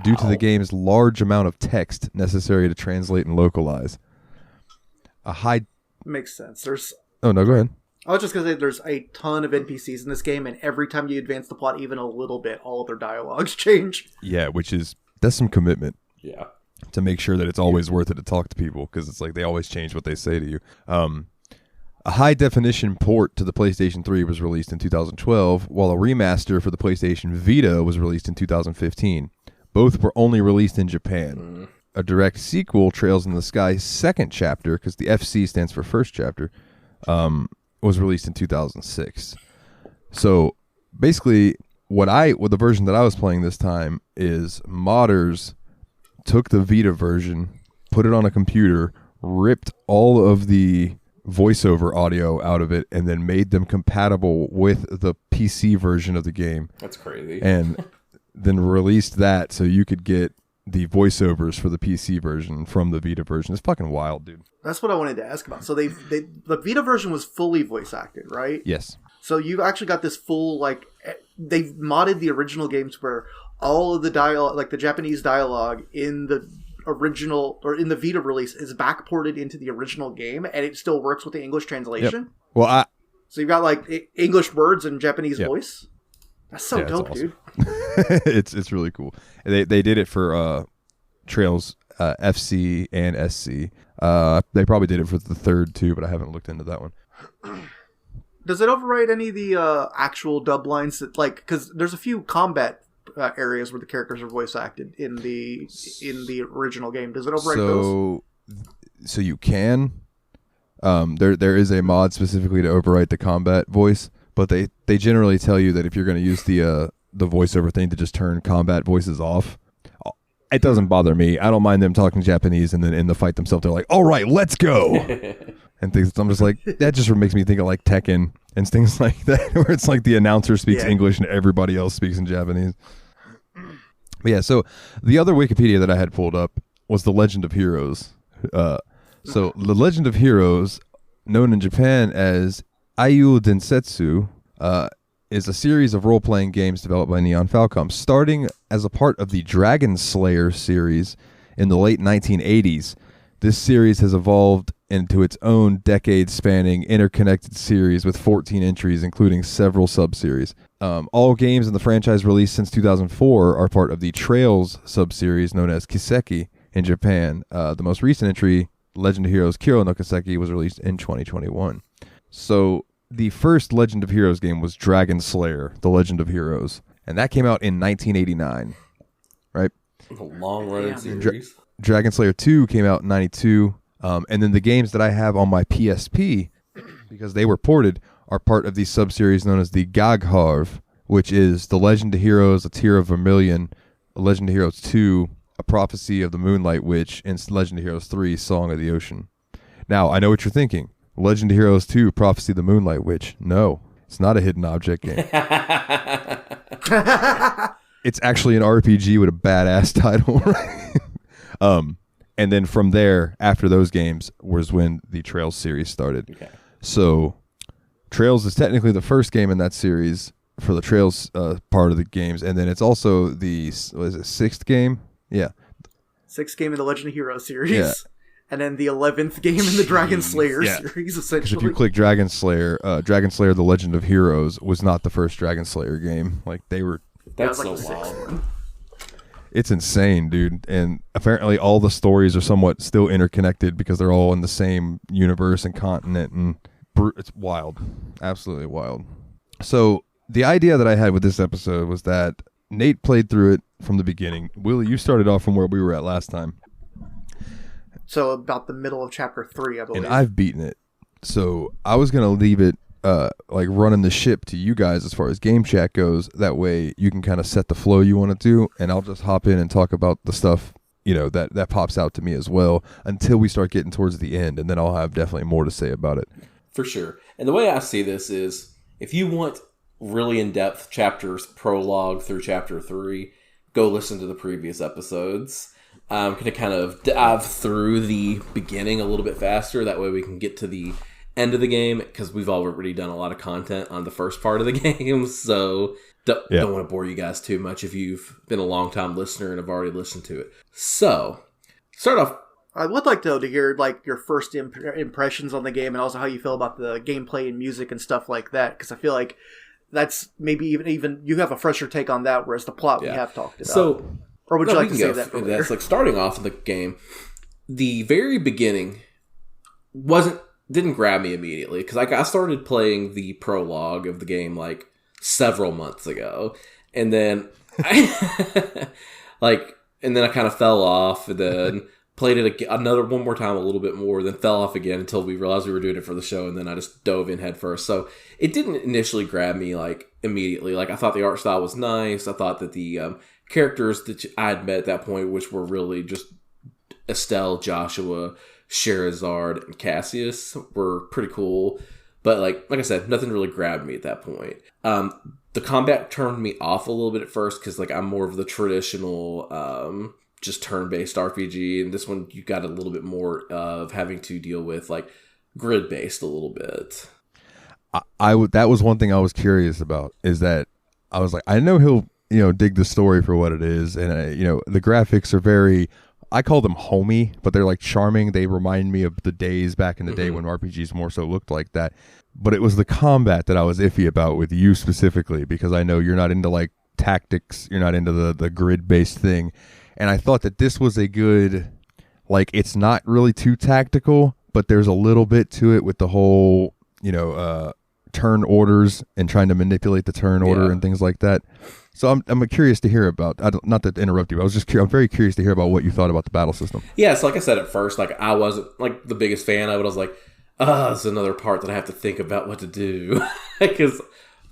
due to the game's large amount of text necessary to translate and localize. Makes sense. There's. Oh no, go ahead. I was just gonna say there's a ton of NPCs in this game, and every time you advance the plot even a little bit, all of their dialogues change. Yeah, that's some commitment. Yeah. To make sure that it's always worth it to talk to people, because it's like they always change what they say to you. A high-definition port to the PlayStation 3 was released in 2012, while a remaster for the PlayStation Vita was released in 2015. Both were only released in Japan. A direct sequel, Trails in the Sky Second Chapter, because the FC stands for First Chapter, was released in 2006. So basically, what the version that I was playing this time is modders took the Vita version, put it on a computer, ripped all of the voiceover audio out of it, and then made them compatible with the PC version of the game. That's crazy. And then released that so you could get the voiceovers for the PC version from the Vita version. It's fucking wild, dude. That's what I wanted to ask about. So the Vita version was fully voice acted, right? Yes. So you've actually got this full, like, they've modded the original games where all of the dialogue, like the Japanese dialogue in the original, or in the Vita release, is backported into the original game, and it still works with the English translation. Yep. Well, so you've got, like, English words and Japanese voice. That's so dope, awesome. dude. It's really cool. They did it for Trails FC and SC. They probably did it for the third too, but I haven't looked into that one. Does it override any of the actual dub lines that, like, because there's a few combat areas where the characters are voice acted in the original game? Does it override those? So you can. There is a mod specifically to overwrite the combat voice, but they generally tell you that if you're going to use the voiceover thing to just turn combat voices off. It doesn't bother me. I don't mind them talking Japanese, and then in the fight themselves, they're like, "All right, let's go," and things. I'm just like, that just makes me think of like Tekken and things like that, where it's like the announcer speaks English and everybody else speaks in Japanese. But yeah, so the other Wikipedia that I had pulled up was the Legend of Heroes. So the Legend of Heroes, known in Japan as Ayu Densetsu, is a series of role-playing games developed by Neon Falcom, starting as a part of the Dragon Slayer series in the late 1980s. This series has evolved into its own decade-spanning interconnected series with 14 entries, including several sub-series. All games in the franchise released since 2004 are part of the Trails sub-series known as Kiseki in Japan. The most recent entry, Legend of Heroes Kiro no Kiseki, was released in 2021. So the first Legend of Heroes game was Dragon Slayer, The Legend of Heroes, and that came out in 1989, right? A long-running series. Dragon Slayer 2 came out in 92, and then the games that I have on my PSP, because they were ported, are part of the sub-series known as the Gagharv, which is The Legend of Heroes, A Tear of Vermilion, Legend of Heroes 2, A Prophecy of the Moonlight Witch, and Legend of Heroes 3, Song of the Ocean. Now, I know what you're thinking. Legend of Heroes 2, Prophecy of the Moonlight Witch. No, it's not a hidden object game. It's actually an RPG with a badass title. And then from there, after those games, was when the Trails series started. Okay. So Trails is technically the first game in that series for the Trails part of the games, and then it's also the sixth game? Yeah. Sixth game in the Legend of Heroes series. Yeah. And then the 11th game in the Dragon Slayer series, essentially. Because if you click Dragon Slayer, The Legend of Heroes was not the first Dragon Slayer game. Like, they were... That's so wild. It's insane, dude. And apparently all the stories are somewhat still interconnected because they're all in the same universe and continent. And it's wild. Absolutely wild. So the idea that I had with this episode was that Nate played through it from the beginning. Willie, you started off from where we were at last time. So about the middle of chapter 3, I believe. And I've beaten it. So I was going to leave it like running the ship to you guys as far as game chat goes. That way you can kind of set the flow you want to do, and I'll just hop in and talk about the stuff, that pops out to me as well until we start getting towards the end, and then I'll have definitely more to say about it. For sure. And the way I see this is, if you want really in-depth chapters, prologue through chapter 3, go listen to the previous episodes. I'm going to kind of dive through the beginning a little bit faster. That way we can get to the end of the game, because we've already done a lot of content on the first part of the game. So don't want to bore you guys too much if you've been a long-time listener and have already listened to it. So, start off. I would like to hear like your first impressions on the game, and also how you feel about the gameplay and music and stuff like that, because I feel like that's maybe even you have a fresher take on that, whereas the plot we have talked about. So, or would you like to say that for later? That's like starting off in the game. The very beginning didn't grab me immediately, because I started playing the prologue of the game like several months ago, and then I kind of fell off, and then played it one more time a little bit more, then fell off again until we realized we were doing it for the show, and then I just dove in head first. So it didn't initially grab me like immediately. Like, I thought the art style was nice. I thought that the characters that I had met at that point, which were really just Estelle, Joshua, Sherazard, and Cassius, were pretty cool. But like I said, nothing really grabbed me at that point. The combat turned me off a little bit at first, because like I'm more of the traditional just turn-based RPG, and this one you got a little bit more of having to deal with like grid-based a little bit. That was one thing I was curious about, is that I was like, I know he'll dig the story for what it is, and the graphics are very, I call them homey, but they're like charming. They remind me of the days back in the day when RPGs more so looked like that. But it was the combat that I was iffy about with you specifically, because I know you're not into like tactics, you're not into the grid-based thing. And I thought that this was a good, like, it's not really too tactical, but there's a little bit to it with the whole, turn orders and trying to manipulate the turn order and things like that. So I'm curious to hear about. Not to interrupt you, I'm very curious to hear about what you thought about the battle system. Yeah, so like I said at first, like I wasn't like the biggest fan of it. I was like, it's another part that I have to think about what to do because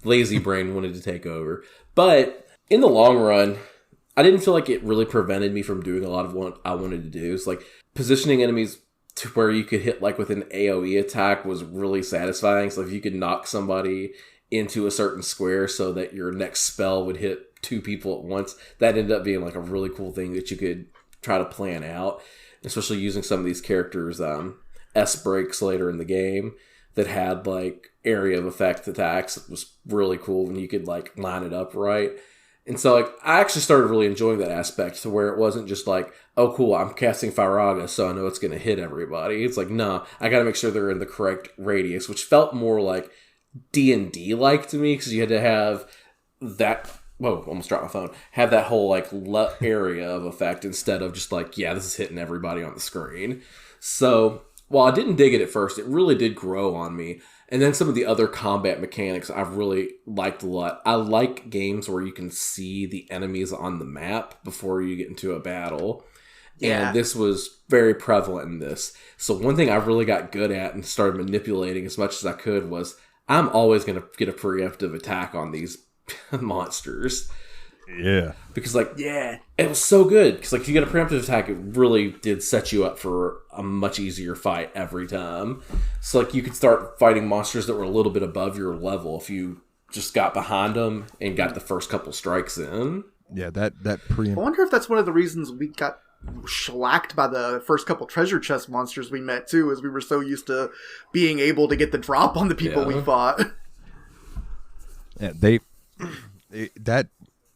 lazy brain wanted to take over. But in the long run, I didn't feel like it really prevented me from doing a lot of what I wanted to do. So like positioning enemies to where you could hit like with an AoE attack was really satisfying. So if you could knock somebody into a certain square so that your next spell would hit 2 people at once, that ended up being like a really cool thing that you could try to plan out, especially using some of these characters S breaks later in the game that had like area of effect attacks. It was really cool when you could like line it up right. And so like I actually started really enjoying that aspect to where it wasn't just like, oh cool, I'm casting Firaga so I know it's going to hit everybody. It's like, no, I got to make sure they're in the correct radius, which felt more like D&D like to me because you had to have that, whoa, almost dropped my phone, have that whole like area of effect instead of just like, yeah, this is hitting everybody on the screen. So while I didn't dig it at first, it really did grow on me. And then some of the other combat mechanics I've really liked a lot. I like games where you can see the enemies on the map before you get into a battle. Yeah. And this was very prevalent in this. So one thing I really got good at and started manipulating as much as I could was I'm always going to get a preemptive attack on these monsters. Yeah. Because, like, it was so good. Because, like, if you get a preemptive attack, it really did set you up for a much easier fight every time. So, like, you could start fighting monsters that were a little bit above your level if you just got behind them and got the first couple strikes in. Yeah, that preemptive... I wonder if that's one of the reasons we got shellacked by the first couple treasure chest monsters we met, too, as we were so used to being able to get the drop on the people we fought. Yeah, that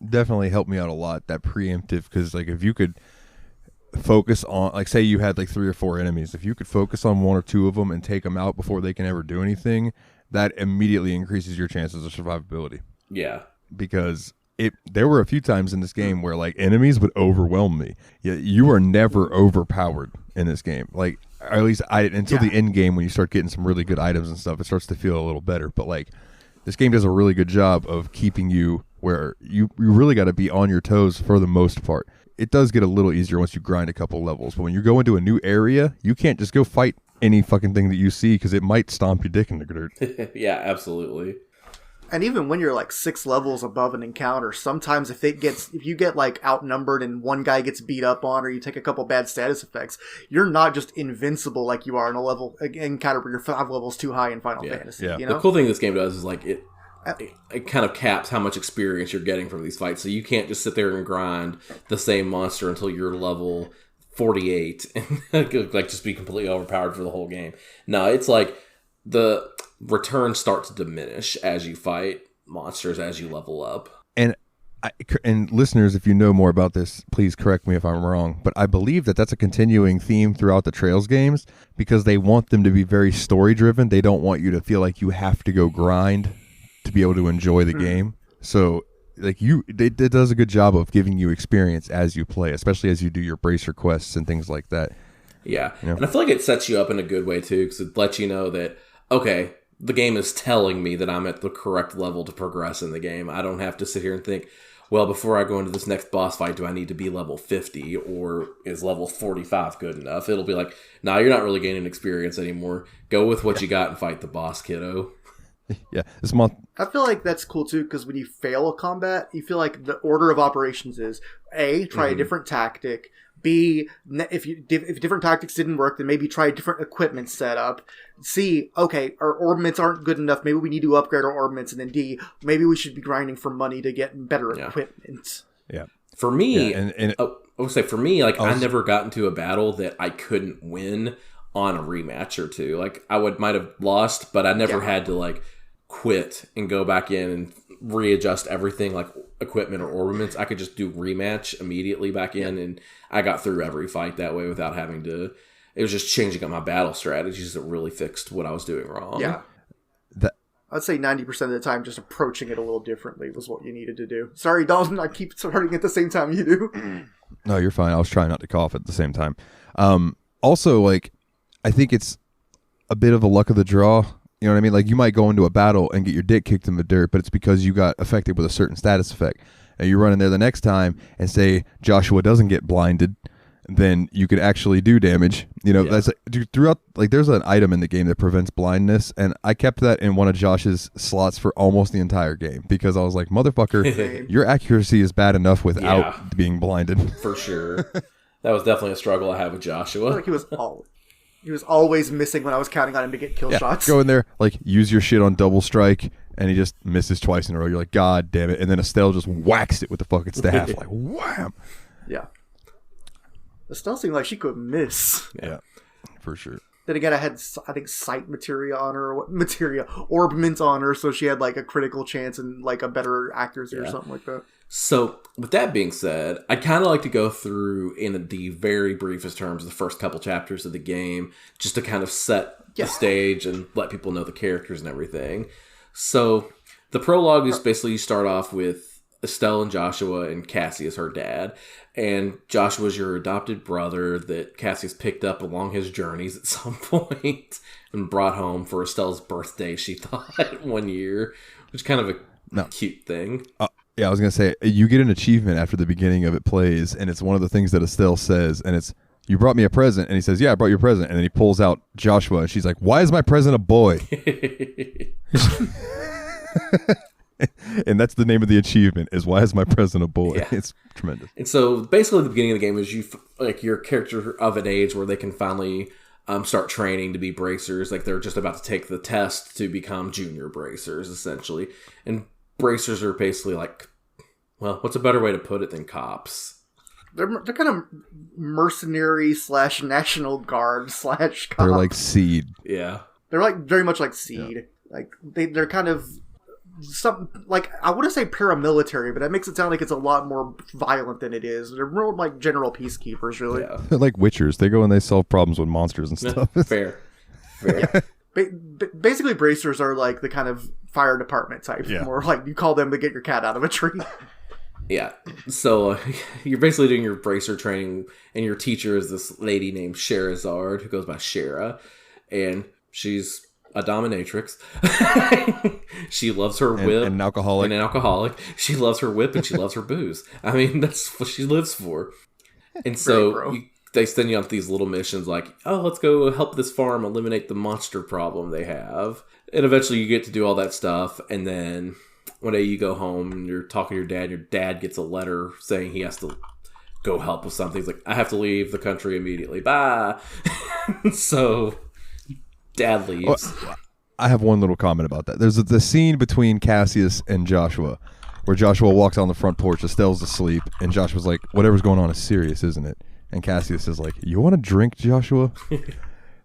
definitely helped me out a lot, that preemptive, because like if you could focus on, like say you had like 3 or 4 enemies, if you could focus on 1 or 2 of them and take them out before they can ever do anything, that immediately increases your chances of survivability. Yeah. Because there were a few times in this game where like enemies would overwhelm me. Yeah, you are never overpowered in this game. Like, or at least until the end game, when you start getting some really good items and stuff, it starts to feel a little better. But like, this game does a really good job of keeping you where you really got to be on your toes for the most part. It does get a little easier once you grind a couple levels, but when you go into a new area, you can't just go fight any fucking thing that you see because it might stomp your dick in the dirt. Yeah, absolutely. And even when you're like 6 levels above an encounter, sometimes if you get like outnumbered and one guy gets beat up on, or you take a couple bad status effects, you're not just invincible like you are in a level encounter where you're 5 levels too high in Final Fantasy. Yeah. You know? The cool thing this game does is like it kind of caps how much experience you're getting from these fights. So you can't just sit there and grind the same monster until you're level 48 and like just be completely overpowered for the whole game. No, it's like the returns start to diminish as you fight monsters as you level up. And listeners, if you know more about this, please correct me if I'm wrong, but I believe that that's a continuing theme throughout the Trails games because they want them to be very story driven. They don't want you to feel like you have to go grind to be able to enjoy the game. So like it does a good job of giving you experience as you play, especially as you do your bracer quests and things like that. Yeah. You know? And I feel like it sets you up in a good way too, because it lets you know that, okay, the game is telling me that I'm at the correct level to progress in the game. I don't have to sit here and think, well, before I go into this next boss fight, do I need to be level 50 or is level 45 good enough? It'll be like, nah, you're not really gaining experience anymore. Go with what you got and fight the boss, kiddo. Yeah, this month. I feel like that's cool too, because when you fail a combat, you feel like the order of operations is A, try a different tactic. B, if different tactics didn't work, then maybe try a different equipment setup. C, okay, our orbments aren't good enough. Maybe we need to upgrade our orbments. And then D, maybe we should be grinding for money to get better equipment. Yeah. For me, I would say for me, like I never got into a battle that I couldn't win on a rematch or two. Like I might have lost, but I never had to like quit and go back in and readjust everything like equipment or ornaments. I could just do rematch immediately back in, and I got through every fight that way without having to. It was just changing up my battle strategies that really fixed what I was doing wrong. Yeah. I'd say 90% of the time just approaching it a little differently was what you needed to do. Sorry, Dalton, I keep starting at the same time you do. No, you're fine. I was trying not to cough at the same time. Also, like, I think it's a bit of a luck of the draw. You know what I mean? Like, you might go into a battle and get your dick kicked in the dirt, but it's because you got affected with a certain status effect. And you run in there the next time and say Joshua doesn't get blinded, then you could actually do damage. You know, that's throughout. Like, there's an item in the game that prevents blindness, and I kept that in one of Josh's slots for almost the entire game because I was like, motherfucker, your accuracy is bad enough without being blinded. For sure. That was definitely a struggle I had with Joshua. I feel like he was always missing when I was counting on him to get kill shots. Go in there, like, use your shit on double strike, and he just misses twice in a row. You're like, God damn it. And then Estelle just whacks it with the fucking staff. Like, wham. Yeah. Estelle seemed like she could miss. Yeah, for sure. Then again, I had, I think, sight materia on her, or what materia, orbment on her, so she had like a critical chance and like a better accuracy or something like that. So, with that being said, I'd kind of like to go through in the very briefest terms the first couple chapters of the game, just to kind of set the stage and let people know the characters and everything. So, the prologue is basically you start off with Estelle and Joshua and Cassius, her dad. And Joshua's your adopted brother that Cassius picked up along his journeys at some point and brought home for Estelle's birthday, she thought, one year, which is kind of a cute thing. Yeah, I was going to say, you get an achievement after the beginning of it plays, and it's one of the things that Estelle says, and it's, you brought me a present, and he says, yeah, I brought you a present, and then he pulls out Joshua, and she's like, why is my present a boy? And that's the name of the achievement, is why is my present a boy? Yeah. It's tremendous. And so basically the beginning of the game is your character of an age where they can finally start training to be bracers. Like, they're just about to take the test to become junior bracers, essentially. And bracers are basically like, well, what's a better way to put it than cops? They're kind of mercenary / National Guard / cops. They're like Seed. Yeah. They're like very much like Seed. Yeah. Like they're kind of something like, I want to say paramilitary, but that makes it sound like it's a lot more violent than it is. They're more like general peacekeepers, really. Yeah. They're like Witchers. They go and they solve problems with monsters and stuff. Fair. Yeah. Basically, bracers are like the kind of fire department type. Yeah. More like you call them to get your cat out of a tree. Yeah. So you're basically doing your bracer training, and your teacher is this lady named Sherazard, who goes by Shara, and she's a dominatrix. She loves her whip. And an alcoholic. And an alcoholic. She loves her whip and she loves her booze. I mean, that's what she lives for. And so they send you on these little missions like, oh, let's go help this farm eliminate the monster problem they have. And eventually you get to do all that stuff. And then one day you go home and you're talking to your dad. Your dad gets a letter saying he has to go help with something. He's like, I have to leave the country immediately. Bye. So dad leaves. Well, I have one little comment about that. There's the scene between Cassius and Joshua where Joshua walks on the front porch, Estelle's asleep, and Joshua's like, whatever's going on is serious, isn't it? And Cassius is like, you want to drink, Joshua?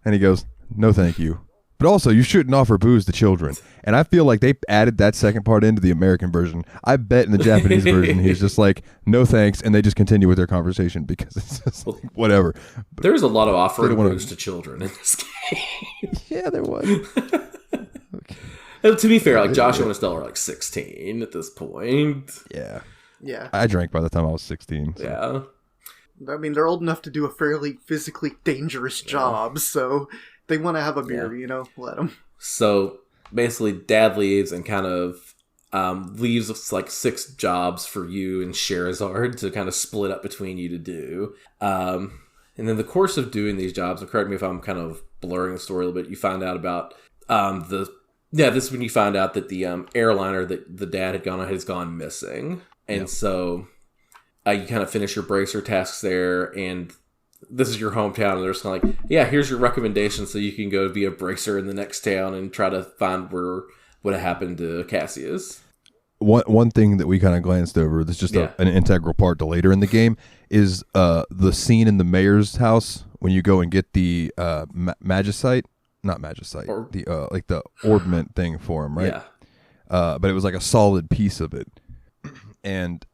And he goes, no thank you. But also, you shouldn't offer booze to children. And I feel like they added that second part into the American version. I bet in the Japanese version, he's just like, no thanks, and they just continue with their conversation because it's just like, whatever. But there's a lot of offering booze to children in this game. Yeah, there was. To be fair, like Joshua and Estelle are like 16 at this point. Yeah. Yeah. I drank by the time I was 16. So. Yeah. I mean, they're old enough to do a fairly physically dangerous job, so they want to have a beer, you know, let them. So basically, Dad leaves and kind of leaves like 6 jobs for you and Sherazard to kind of split up between you to do. And then the course of doing these jobs, and correct me if I'm kind of blurring the story a little bit, you find out about this is when you find out that the airliner that the dad had gone on has gone missing. And so you kind of finish your bracer tasks there, and this is your hometown, and they're just kind of like, yeah, here's your recommendation so you can go be a bracer in the next town and try to find what happened to Cassius. One thing that we kind of glanced over that's just an integral part to later in the game is the scene in the mayor's house when you go and get the magicite. Not magicite, the like the ornament thing for him, right? Yeah. But it was like a solid piece of it, and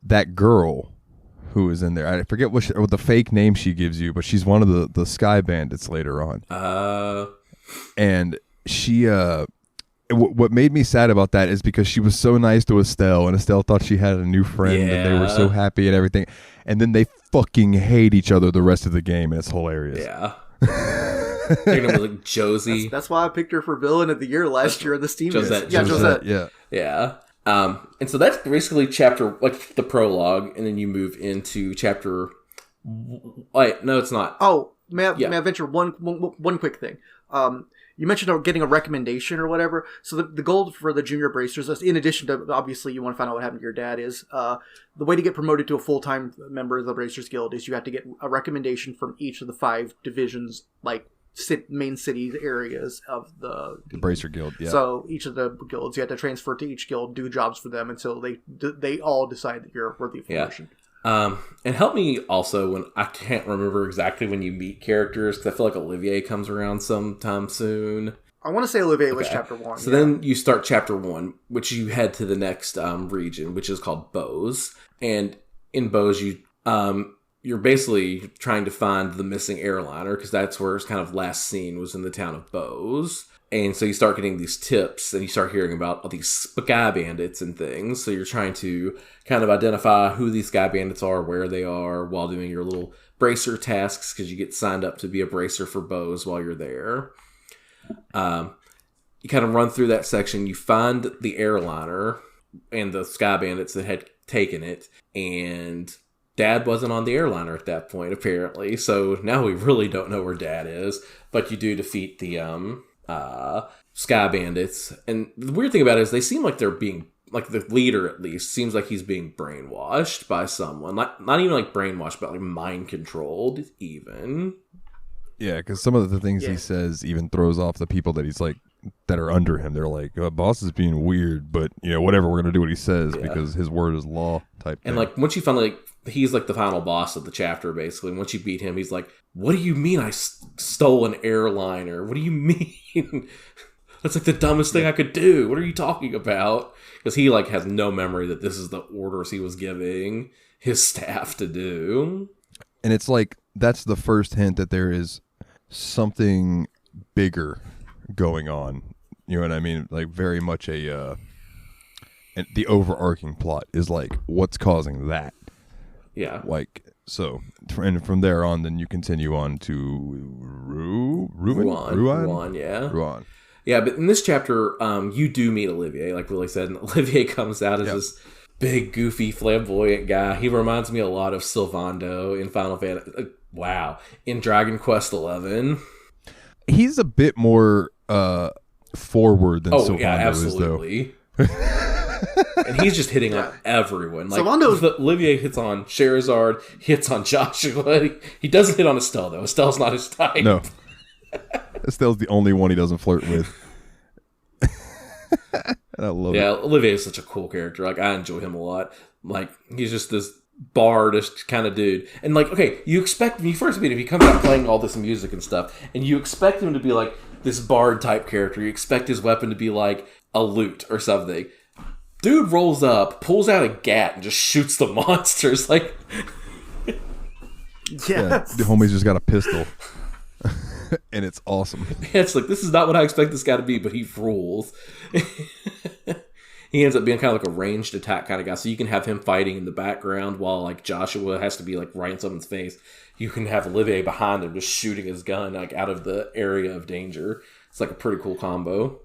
that girl who is in there, I forget what the fake name she gives you, but she's one of the Sky Bandits later on. And she, what made me sad about that is because she was so nice to Estelle, and Estelle thought she had a new friend, and they were so happy and everything, and then they fucking hate each other the rest of the game, and it's hilarious. Yeah. They're gonna be like Josie. That's why I picked her for villain of the year last year in the Steam. Josette. Yeah, Josette. Yeah. And so that's basically chapter, like the prologue, and then you move into chapter. Wait, no, it's not. Oh, may I venture one quick thing? You mentioned getting a recommendation or whatever. So the goal for the junior bracers, in addition to obviously you want to find out what happened to your dad, is the way to get promoted to a full-time member of the Bracers Guild is you have to get a recommendation from each of the 5 divisions, like main cities areas of the Bracer Guild. Yeah. So each of the guilds, you have to transfer to each guild, do jobs for them until they all decide that you're worthy of promotion. And help me also when I can't remember exactly when you meet characters, because I feel like Olivier comes around sometime soon. I want to say Olivier was chapter 1. So then you start chapter 1, which you head to the next region, which is called Bose. And in Bose, you're basically trying to find the missing airliner, because that's where it's kind of last seen was in the town of Bose. And so you start getting these tips, and you start hearing about all these sky bandits and things. So you're trying to kind of identify who these sky bandits are, where they are, while doing your little bracer tasks, because you get signed up to be a bracer for Bose while you're there. You kind of run through that section. You find the airliner and the sky bandits that had taken it, and Dad wasn't on the airliner at that point, apparently. So now we really don't know where Dad is, but you do defeat the sky bandits. And the weird thing about it is they seem like they're being, like the leader at least seems like he's being brainwashed by someone, not even like brainwashed, but like mind controlled even. Yeah, because some of the things he says even throws off the people that he's like, that are under him. They're like, boss is being weird, but whatever, we're gonna do what he says because his word is law type thing. And like once you finally, he's like the final boss of the chapter basically. And once you beat him, he's like, what do you mean I stole an airliner? What do you mean? That's like the dumbest thing I could do. What are you talking about? Because he like has no memory that this is the orders he was giving his staff to do. And it's like, that's the first hint that there is something bigger going on. You know what I mean? Like very much and the overarching plot is like, what's causing that? Yeah. Like, so, and from there on, then you continue on to Ruan, yeah. Ruan. Yeah, but in this chapter, you do meet Olivier, like Willie said, and Olivier comes out as this big, goofy, flamboyant guy. He reminds me a lot of Sylvando in Final Fantasy. In Dragon Quest XI. He's a bit more forward than Sylvando absolutely. is, though. And he's just hitting on everyone. Like Sylvando's... Olivier hits on Sherazard, hits on Joshua. He doesn't hit on Estelle, though. Estelle's not his type. No. Estelle's the only one he doesn't flirt with. And I love it. Yeah, Olivier is such a cool character. Like, I enjoy him a lot. Like, he's just this bardish kind of dude. And like, okay, you expect, when you first meet him, he comes out playing all this music and stuff, and you expect him to be like this bard type character. You expect his weapon to be like a lute or something. Dude rolls up, pulls out a gat, and just shoots the monsters. Like, yeah, the homie's just got a pistol. And it's awesome. It's like, this is not what I expect this guy to be, but he rules. He ends up being kind of like a ranged attack kind of guy. So you can have him fighting in the background while like Joshua has to be like right in someone's face. You can have Olivier behind him just shooting his gun like out of the area of danger. It's like a pretty cool combo.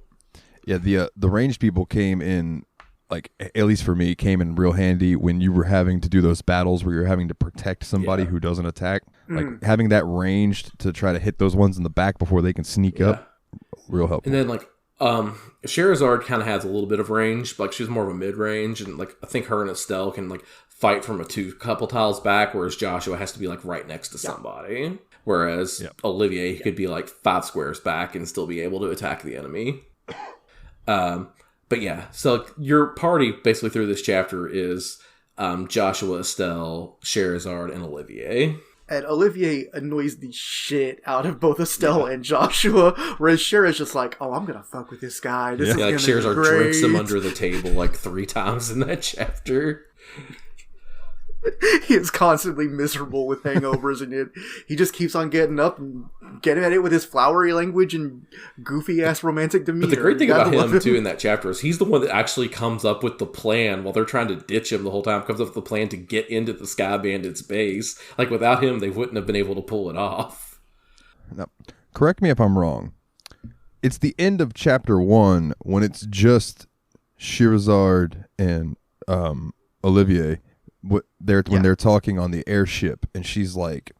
Yeah, the ranged people came in, like, at least for me, came in real handy when you were having to do those battles where you're having to protect somebody who doesn't attack. Like, having that ranged to try to hit those ones in the back before they can sneak up, real helpful. And then, like, Sherazard kind of has a little bit of range. Like, she's more of a mid-range, and, like, I think her and Estelle can, like, fight from a couple tiles back, whereas Joshua has to be, like, right next to somebody. Whereas Olivier could be, like, 5 squares back and still be able to attack the enemy. But yeah, so your party basically through this chapter is Joshua, Estelle, Sherazard, and Olivier. And Olivier annoys the shit out of both Estelle and Joshua, whereas Shera's just like, oh, I'm going to fuck with this guy. This is like Sherazard drinks him under the table like 3 times in that chapter. He is constantly miserable with hangovers, and he just keeps on getting up and getting at it with his flowery language and goofy-ass romantic demeanor. But the great thing about him, too, in that chapter is he's the one that actually comes up with the plan while they're trying to ditch him the whole time, comes up with the plan to get into the Sky Bandits base. Like, without him, they wouldn't have been able to pull it off. No. correct me if I'm wrong. It's the end of chapter 1 when it's just Scheherazade and Olivier. When they're talking on the airship, and she's like,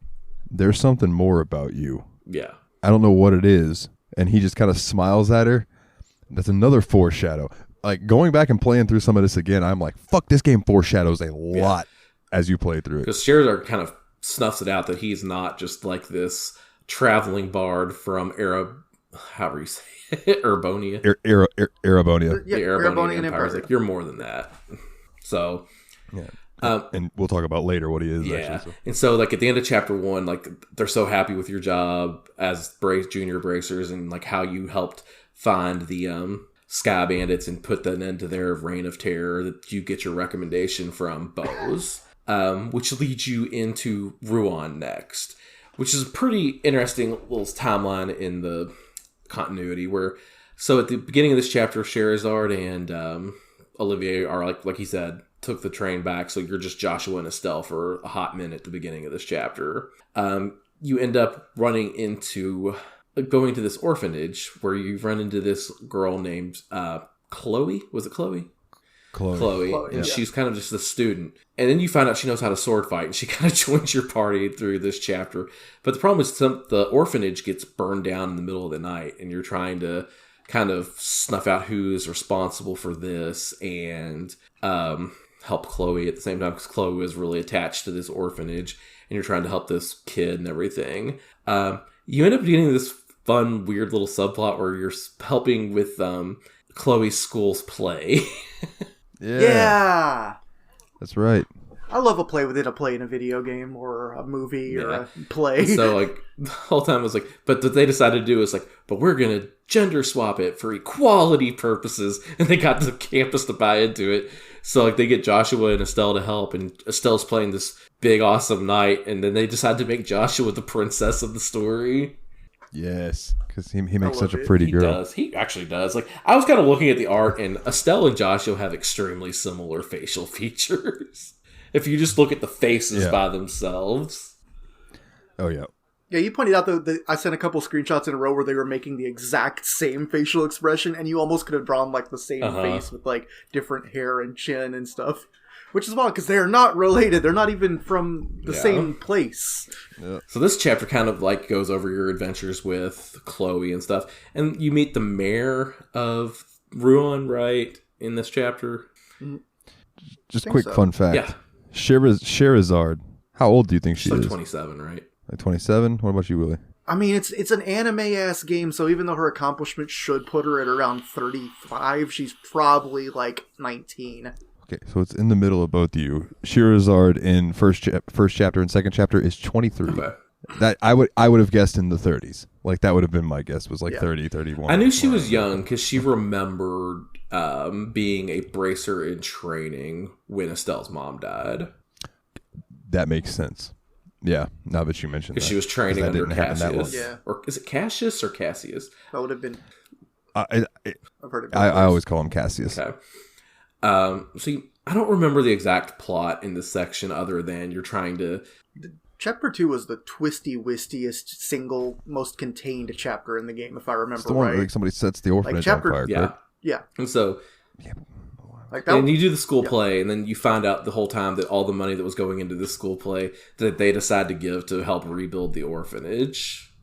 "There's something more about you." Yeah. I don't know what it is, and he just kind of smiles at her. That's another foreshadow. Like, going back and playing through some of this again, I'm like, fuck, this game foreshadows a lot as you play through it. Because Scheherazade kind of snuffs it out that he's not just like this traveling bard from however you say it, Erebonia. Erebonia. The Erebonian Empire. Like, you're more than that. So, and we'll talk about later what he is. Yeah, actually, and so like at the end of chapter 1, like they're so happy with your job as junior bracers, and like how you helped find the Sky Bandits and put an end to their reign of terror. That you get your recommendation from Bose, which leads you into Rouen next, which is a pretty interesting little timeline in the continuity. Where so at the beginning of this chapter, Scheherazade and Olivier are like he said, took the train back, so you're just Joshua and Estelle for a hot minute at the beginning of this chapter. You end up going to this orphanage where you run into this girl named Chloe. Was it Chloe? Chloe, and she's kind of just a student. And then you find out she knows how to sword fight, and she kind of joins your party through this chapter. But the problem is the orphanage gets burned down in the middle of the night, and you're trying to kind of snuff out who's responsible for this and help Chloe at the same time, because Chloe was really attached to this orphanage, and you're trying to help this kid and everything. You end up getting this fun, weird little subplot where you're helping with Chloe's school's play. Yeah. That's right. I love a play within a play in a video game or a movie or a play. So, like, the whole time I was like, but what they decided to do is like, but we're going to gender swap it for equality purposes. And they got the campus to buy into it. So, like, they get Joshua and Estelle to help, and Estelle's playing this big, awesome knight. And then they decide to make Joshua the princess of the story. Yes, because he makes such a pretty girl. He does. He actually does. Like, I was kind of looking at the art, and Estelle and Joshua have extremely similar facial features. If you just look at the faces by themselves. Oh, yeah. Yeah, you pointed out that I sent a couple screenshots in a row where they were making the exact same facial expression, and you almost could have drawn like the same face with like different hair and chin and stuff. Which is wild, because they are not related. They're not even from the same place. Yeah. So this chapter kind of like goes over your adventures with Chloe and stuff. And you meet the mayor of Rouen, right, in this chapter? Just quick fun fact. Yeah. Scheherazade, how old do you think she She's is? like 27, right? Like 27? What about you, Willie? I mean, it's an anime-ass game, so even though her accomplishment should put her at around 35, she's probably like 19. Okay, so it's in the middle of both of you. Scheherazade in first chapter and second chapter is 23. Okay. That I would have guessed in the 30s. Like, that would have been my guess, was like 30, 31. I knew she was young because she remembered being a bracer in training when Estelle's mom died. That makes sense. Yeah, now that you mentioned that. Because she was training under Cassius. Yeah. Or is it Cassius or Cassius? That would have been... I've heard it. I always call him Cassius. Okay. So I don't remember the exact plot in this section other than you're trying to... Chapter 2 was the twisty-wistiest, single, most contained chapter in the game, if I remember it's the one right. Where, like, somebody sets the orphanage on fire, yeah. right? Yeah. And so... Yeah. Like that, and you do the school play, and then you find out the whole time that all the money that was going into this school play that they decide to give to help rebuild the orphanage,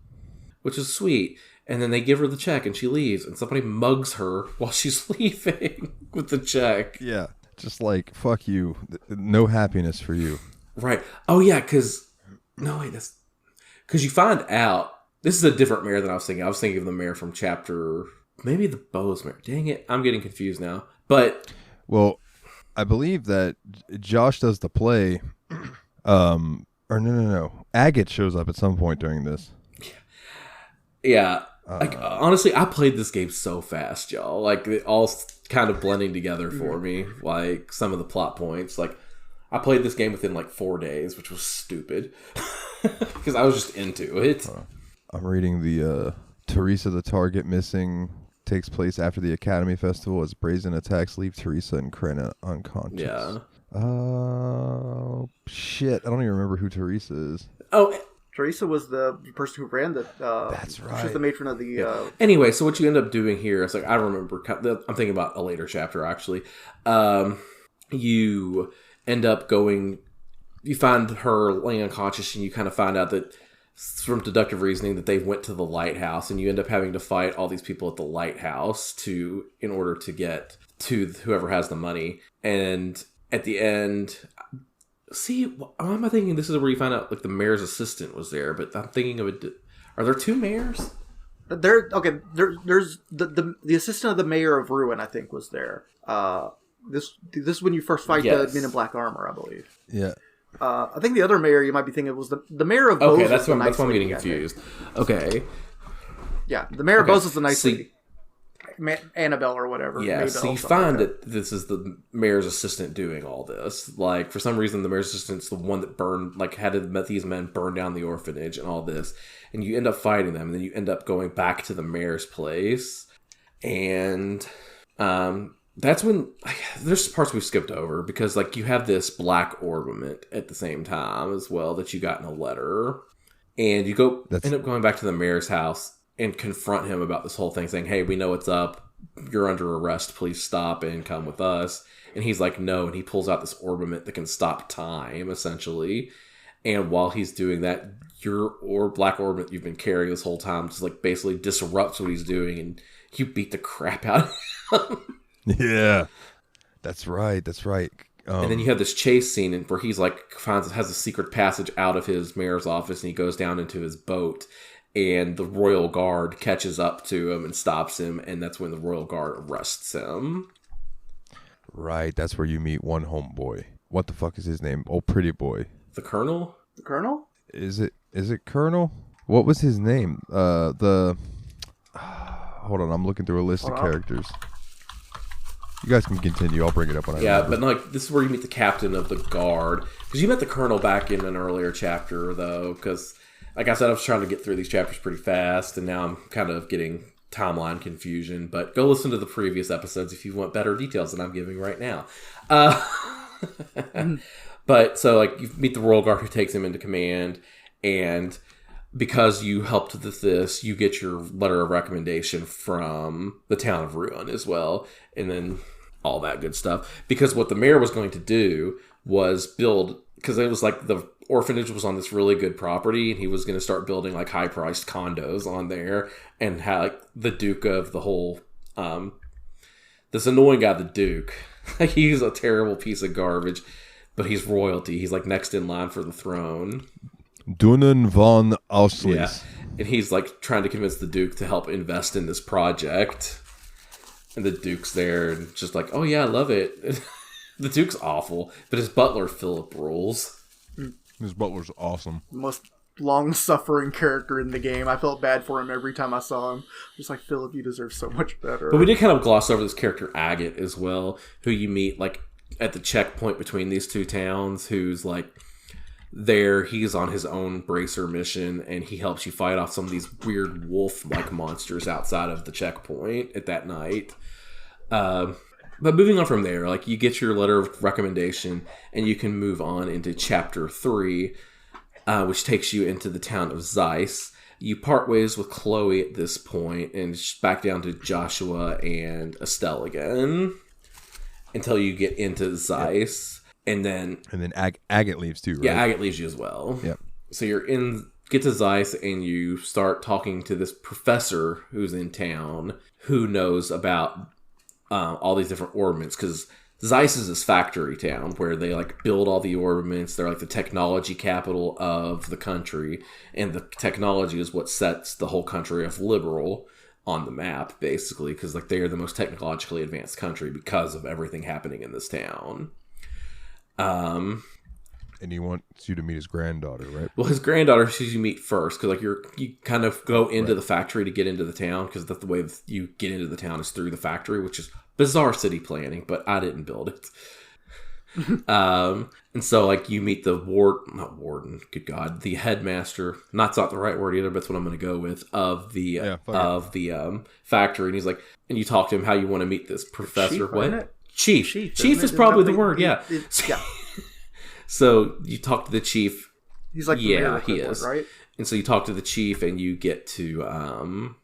which is sweet. And then they give her the check, and she leaves, and somebody mugs her while she's leaving with the check. Yeah, just like, fuck you. No happiness for you. Right. Oh, yeah, because... No, wait, that's... Because you find out... This is a different mayor than I was thinking. I was thinking of the mayor from chapter... Maybe the Bose mayor. Dang it, I'm getting confused now. But... Well, I believe that Josh does the play, or no. Agate shows up at some point during this. Yeah. Like, honestly, I played this game so fast, y'all. Like, it all kind of blending together for me. Like, some of the plot points. Like, I played this game within, like, 4 days, which was stupid. Because I was just into it. I'm reading the Teresa the Target missing... takes place after the Academy Festival as brazen attacks leave Teresa and Krenna unconscious. Yeah. Oh, shit. I don't even remember who Teresa is. Oh, Teresa was the person who ran the. That's right. She was the matron of the. Anyway, so what you end up doing here is like I remember. I'm thinking about a later chapter actually. You end up going. You find her laying unconscious, and you kind of find out that from deductive reasoning that they went to the lighthouse, and you end up having to fight all these people at the lighthouse in order to get to whoever has the money. And at the end, see, why am I thinking this is where you find out like the mayor's assistant was there? But I'm thinking of it. Are there two mayors? There's the assistant of the mayor of Ruin, I think, was there. This is when you first fight the men in black armor, I believe. Yeah. I think the other mayor you might be thinking was the mayor of Bose. Okay, that's why I'm getting confused. Okay. Yeah, the mayor of Bose is the nice lady. Annabelle or whatever. Yeah, Maybelle, so you find that this is the mayor's assistant doing all this. Like, for some reason, the mayor's assistant's the one that had these men burn down the orphanage and all this. And you end up fighting them, and then you end up going back to the mayor's place. And that's when there's parts we've skipped over because like you have this black ornament at the same time as well that you got in a letter, and you end up going back to the mayor's house and confront him about this whole thing, saying, "Hey, we know what's up. You're under arrest. Please stop and come with us." And he's like, "No," and he pulls out this ornament that can stop time, essentially. And while he's doing that, your black ornament you've been carrying this whole time just like basically disrupts what he's doing, and you beat the crap out of him. Yeah, that's right. And then you have this chase scene where he's like has a secret passage out of his mayor's office, and he goes down into his boat, and the royal guard catches up to him and stops him, and that's when the royal guard arrests him. Right, that's where you meet one homeboy. What the fuck is his name? Oh, pretty boy. The Colonel? The Colonel? Is it Colonel? What was his name? Hold on, I'm looking through a list of characters. You guys can continue. I'll bring it up when I remember. But like this is where you meet the captain of the guard, because you met the colonel back in an earlier chapter, though. Because, like I said, I was trying to get through these chapters pretty fast, and now I'm kind of getting timeline confusion. But go listen to the previous episodes if you want better details than I'm giving right now. But so like you meet the royal guard who takes him into command, and because you helped with this, you get your letter of recommendation from the town of Ruin as well, and then all that good stuff. Because what the mayor was going to do was build, because it was like the orphanage was on this really good property, and he was going to start building like high-priced condos on there, and have like, the Duke of the whole, this annoying guy, the Duke, he's a terrible piece of garbage, but he's royalty. He's like next in line for the throne. Dunen von Auslitz. Yeah, and he's like trying to convince the Duke to help invest in this project. And the Duke's there and just like, oh yeah, I love it. The Duke's awful, but his butler, Philip, rules. His butler's awesome. Most long-suffering character in the game. I felt bad for him every time I saw him. Just like, Philip, you deserve so much better. But we did kind of gloss over this character, Agate, as well, who you meet like at the checkpoint between these two towns, who's like, he's on his own bracer mission, and he helps you fight off some of these weird wolf-like monsters outside of the checkpoint at that night. But moving on from there, like you get your letter of recommendation, and you can move on into chapter 3, which takes you into the town of Zeiss. You part ways with Chloe at this point, and it's back down to Joshua and Estelle again, until you get into Zeiss. And then Agate leaves too, right? Yeah, Agate leaves you as well. Yep. So get to Zeiss, and you start talking to this professor who's in town who knows about all these different ornaments, because Zeiss is this factory town where they like build all the ornaments. They're like the technology capital of the country, and the technology is what sets the whole country of Liberal on the map, basically, because like they are the most technologically advanced country because of everything happening in this town. And he wants you to meet his granddaughter, right? Well, his granddaughter you meet first, because like you kind of go into the factory to get into the town, because that's the way you get into the town is through the factory, which is bizarre city planning, but I didn't build it. And so like you meet the the headmaster. Not the right word either, but that's what I'm going to go with of the factory, and he's like, and you talk to him how you want to meet this professor. Chief. Chief is probably the word, yeah. Yeah. So you talk to the chief. He's like he is, right? And so you talk to the chief, and you get to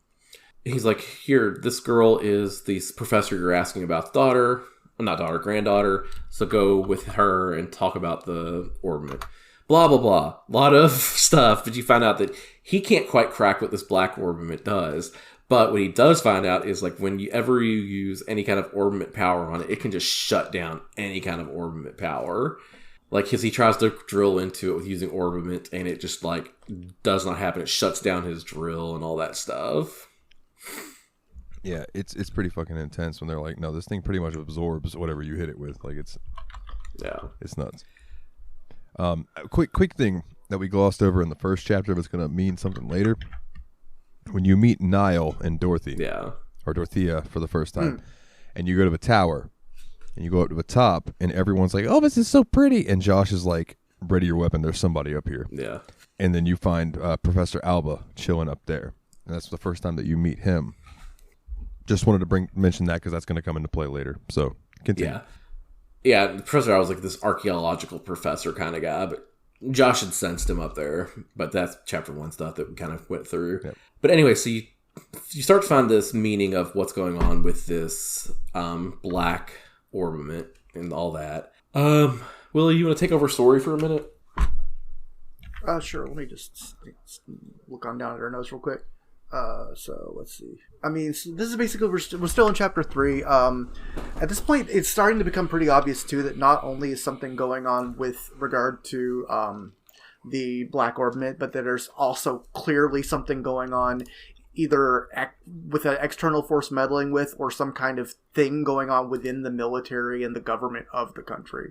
he's like, here, this girl is the professor you're asking about, granddaughter. So go with her and talk about the orbiment. Blah, blah, blah. A lot of stuff, but you find out that he can't quite crack what this black orbiment does. But what he does find out is, like, whenever you use any kind of orbiment power on it, it can just shut down any kind of orbiment power. Like, because he tries to drill into it with using orbiment, and it just, like, does not happen. It shuts down his drill and all that stuff. Yeah, it's pretty fucking intense when they're like, no, this thing pretty much absorbs whatever you hit it with. Like, it's nuts. Quick thing that we glossed over in the first chapter, but it's going to mean something later. When you meet Nile and Dorothy, or Dorothea for the first time, and you go to the tower, and you go up to the top, and everyone's like, oh, this is so pretty. And Josh is like, ready your weapon. There's somebody up here. Yeah. And then you find Professor Alba chilling up there. And that's the first time that you meet him. Just wanted to mention that because that's going to come into play later. So, continue. Yeah, Professor Alba's like this archaeological professor kind of guy, but Josh had sensed him up there. But that's chapter 1 stuff that we kind of went through. Yep. But anyway, so you start to find this meaning of what's going on with this black orbiment and all that. Willie, you want to take over story for a minute? Sure. Let me just look on down at our notes real quick. So let's see. I mean, so this is basically we're still in chapter 3. At this point, it's starting to become pretty obvious too that not only is something going on with regard to the black orbiment, but that there's also clearly something going on either with an external force meddling with, or some kind of thing going on within the military and the government of the country.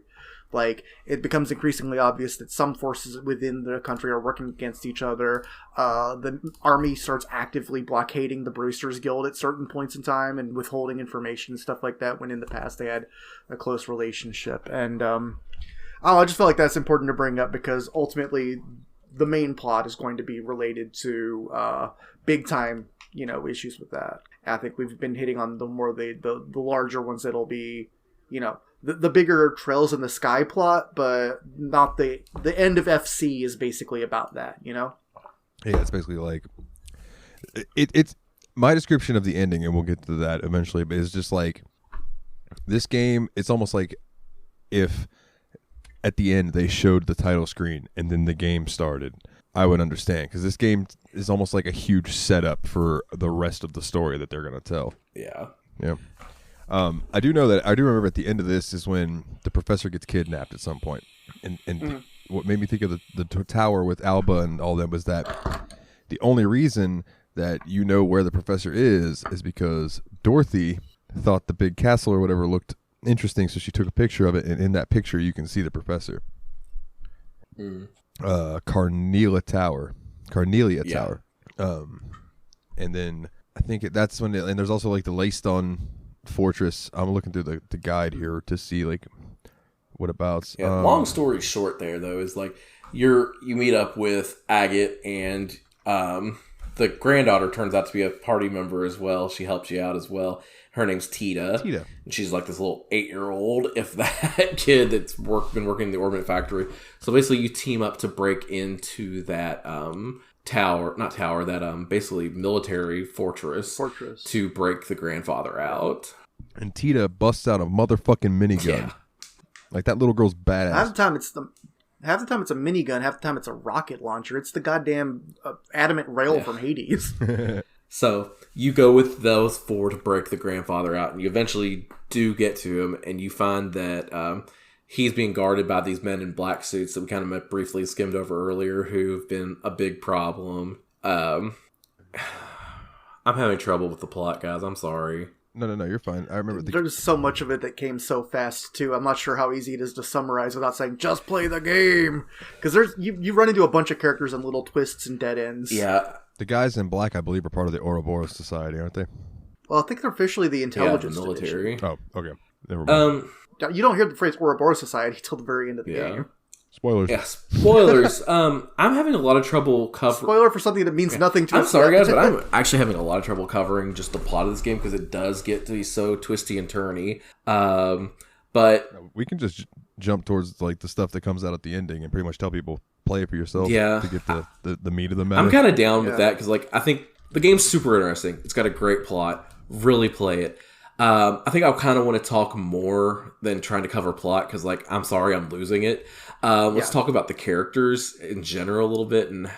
Like, it becomes increasingly obvious that some forces within the country are working against each other. The army starts actively blockading the Brewster's Guild at certain points in time and withholding information and stuff like that, when in the past they had a close relationship. And I just felt like that's important to bring up because ultimately the main plot is going to be related to big time, issues with that. I think we've been hitting on the larger ones that'll be, the bigger Trails in the Sky plot, but not the end of FC is basically about that, Yeah, it's basically like it's my description of the ending, and we'll get to that eventually, but it's just like this game, it's almost like if at the end they showed the title screen and then the game started, I would understand, because this game is almost like a huge setup for the rest of the story that they're going to tell. Yeah. I do remember at the end of this is when the professor gets kidnapped at some point. And what made me think of the tower with Alba and all them was that the only reason that you know where the professor is because Dorothy thought the big castle or whatever looked interesting, so she took a picture of it, and in that picture you can see the professor. Carnelia Tower. And then I think that's when and there's also like the Laystone Fortress. I'm looking through the guide here to see like what about. Long story short, there though is like you meet up with Agate, and the granddaughter turns out to be a party member as well. She helps you out as well. Her name's Tita. And she's like this little 8-year-old, if that, kid that's been working in the orbit factory. So basically you team up to break into that basically military fortress to break the grandfather out. And Tita busts out a motherfucking minigun. Yeah. Like, that little girl's badass. Half the time it's a minigun, half the time it's a rocket launcher. It's the goddamn adamant rail from Hades. So you go with those 4 to break the grandfather out, and you eventually do get to him, and you find that he's being guarded by these men in black suits that we kind of briefly skimmed over earlier, who've been a big problem. I'm having trouble with the plot, guys. I'm sorry. No, you're fine. I remember there's so much of it that came so fast too. I'm not sure how easy it is to summarize without saying just play the game, because there's you run into a bunch of characters and little twists and dead ends. Yeah. The guys in black, I believe, are part of the Ouroboros Society, aren't they? Well, I think they're officially the intelligence military. division. Oh, okay. Never mind. You don't hear the phrase Ouroboros Society till the very end of the game. Spoilers. Yeah, spoilers. I'm having a lot of trouble covering. Spoiler for something that means nothing to us. I'm sorry, guys, but I'm actually having a lot of trouble covering just the plot of this game because it does get to be so twisty and turny. But we can just jump towards like the stuff that comes out at the ending and pretty much tell people play it for yourself. Yeah. To get the meat of the matter. I'm kind of down with that because, like, I think the game's super interesting. It's got a great plot. Really play it. I think I kind of want to talk more than trying to cover plot because, like, I'm sorry, I'm losing it. Let's talk about the characters in general a little bit and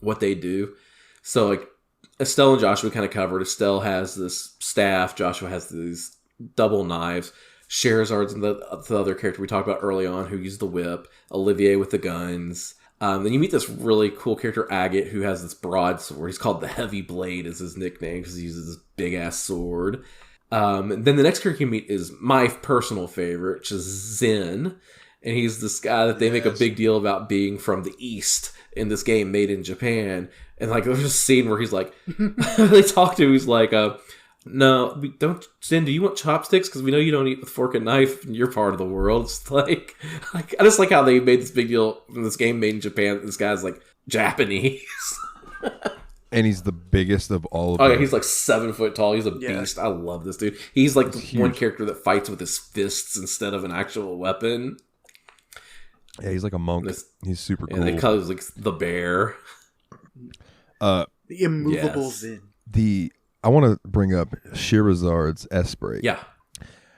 what they do. So, like, Estelle and Joshua kind of covered. Estelle has this staff. Joshua has these double knives. Scheherazad's the other character we talked about early on who used the whip. Olivier with the guns. Then you meet this really cool character, Agate, who has this broadsword. He's called the Heavy Blade is his nickname because he uses this big-ass sword. And then the next character you meet is my personal favorite, which is Zen. And he's this guy that they make a big deal about being from the East in this game made in Japan. And, like, there's a scene where he's like, they talk to him, he's like, no, we don't. Zen, do you want chopsticks? Because we know you don't eat with fork and knife in your part of the world. It's like I just like how they made this big deal in this game made in Japan. This guy's like Japanese, and he's the biggest of all of them. Oh them. yeah, he's like 7 foot tall. He's a beast. I love this dude. He's like the one character that fights with his fists instead of an actual weapon. Yeah, he's like a monk. He's super cool. And they call him like the bear. The immovable Zen. I want to bring up Scheherazad's S break. Yeah.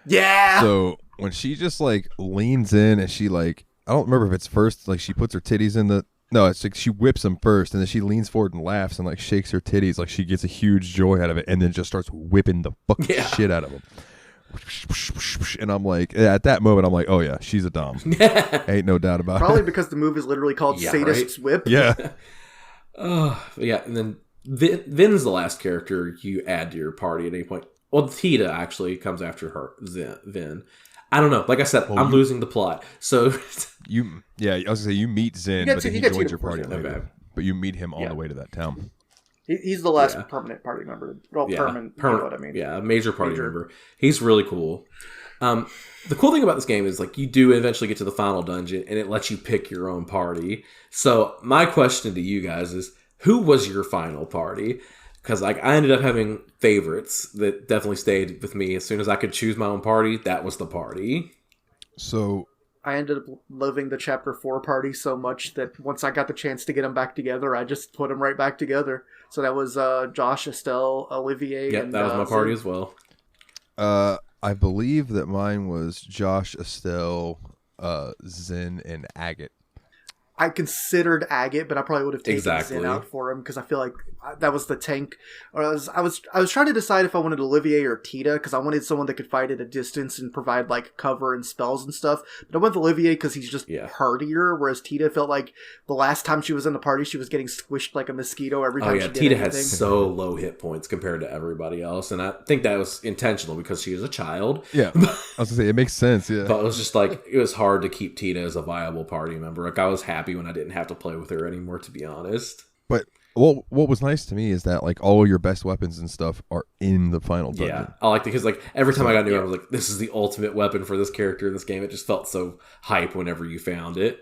Yeah. So when she just like leans in and she like, I don't remember if it's first, like she puts her titties in the, no, it's like she whips them first and then she leans forward and laughs and like shakes her titties like she gets a huge joy out of it and then just starts whipping the fucking shit out of them. And I'm like, at that moment, I'm like, oh yeah, she's a dom. Ain't no doubt about it. Probably because the movie is literally called Sadist's Whip. Yeah. Yeah, and then Vin's the last character you add to your party at any point. Well, Tita actually comes after her, Vin. I don't know. Like I said, I'm losing the plot. So I was gonna say you meet Zen, but then he joins your party later. But you meet him on the way to that town. He's the last permanent party member. Well, permanent, you know what I mean. Yeah, major party member. He's really cool. The cool thing about this game is like you do eventually get to the final dungeon and it lets you pick your own party. So my question to you guys is, who was your final party? Because like I ended up having favorites that definitely stayed with me. As soon as I could choose my own party, that was the party. So I ended up loving the Chapter 4 party so much that once I got the chance to get them back together, I just put them right back together. So that was Josh, Estelle, Olivier. Yep, that was my party as well. I believe that mine was Josh, Estelle, Zen, and Agate. I considered Agate, but I probably would have taken Zen out for him because I feel like that was the tank. I was trying to decide if I wanted Olivier or Tita because I wanted someone that could fight at a distance and provide like cover and spells and stuff. But I went with Olivier because he's just hardier, whereas Tita felt like the last time she was in the party, she was getting squished like a mosquito every time she did Tita anything. had so low hit points compared to everybody else, and I think that was intentional because she was a child. Yeah, I was gonna say it makes sense. Yeah, but it was just like it was hard to keep Tita as a viable party member. Like I was happy when I didn't have to play with her anymore, to be honest. But what was nice to me is that like all your best weapons and stuff are in the final dungeon. Yeah, I liked it because like every time I got new, I was like, "This is the ultimate weapon for this character in this game." It just felt so hype whenever you found it.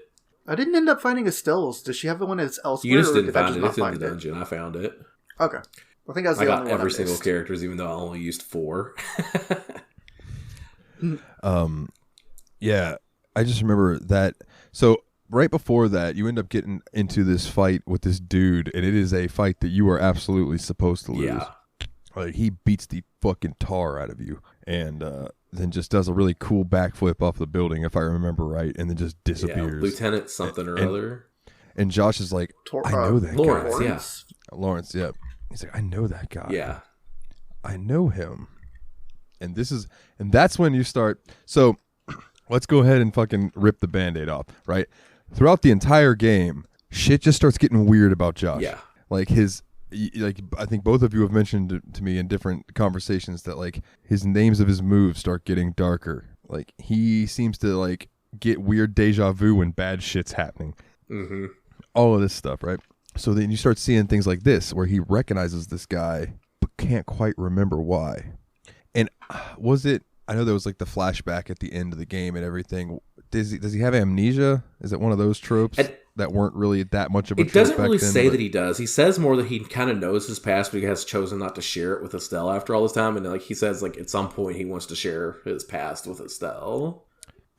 I didn't end up finding Estelle's. Does she have the one that's elsewhere? You just didn't find it. It's in the dungeon. I found it. Okay, I think I was the only one. I got every single characters, even though I only used 4. Yeah, I just remember that. So right before that, you end up getting into this fight with this dude, and it is a fight that you are absolutely supposed to lose. Yeah. Like, he beats the fucking tar out of you, and then just does a really cool backflip off the building, if I remember right, and then just disappears. Yeah, Lieutenant something or other. And Josh is like, I know that Lawrence, guy. Yeah. Lawrence, yeah. He's like, I know that guy. Yeah. I know him. And that's when you start. So let's go ahead and fucking rip the Band-Aid off, right? Throughout the entire game, shit just starts getting weird about Josh. Yeah. Like I think both of you have mentioned to me in different conversations that like his names of his moves start getting darker. Like he seems to like get weird deja vu when bad shit's happening. Mm-hmm. All of this stuff, right? So then you start seeing things like this where he recognizes this guy but can't quite remember why. And was it, I know there was like the flashback at the end of the game and everything. Does he have amnesia? Is it one of those tropes that weren't really that much of a trope? It doesn't really then, say that he does. He says more that he kind of knows his past, but he has chosen not to share it with Estelle after all this time. And like he says, like at some point he wants to share his past with Estelle.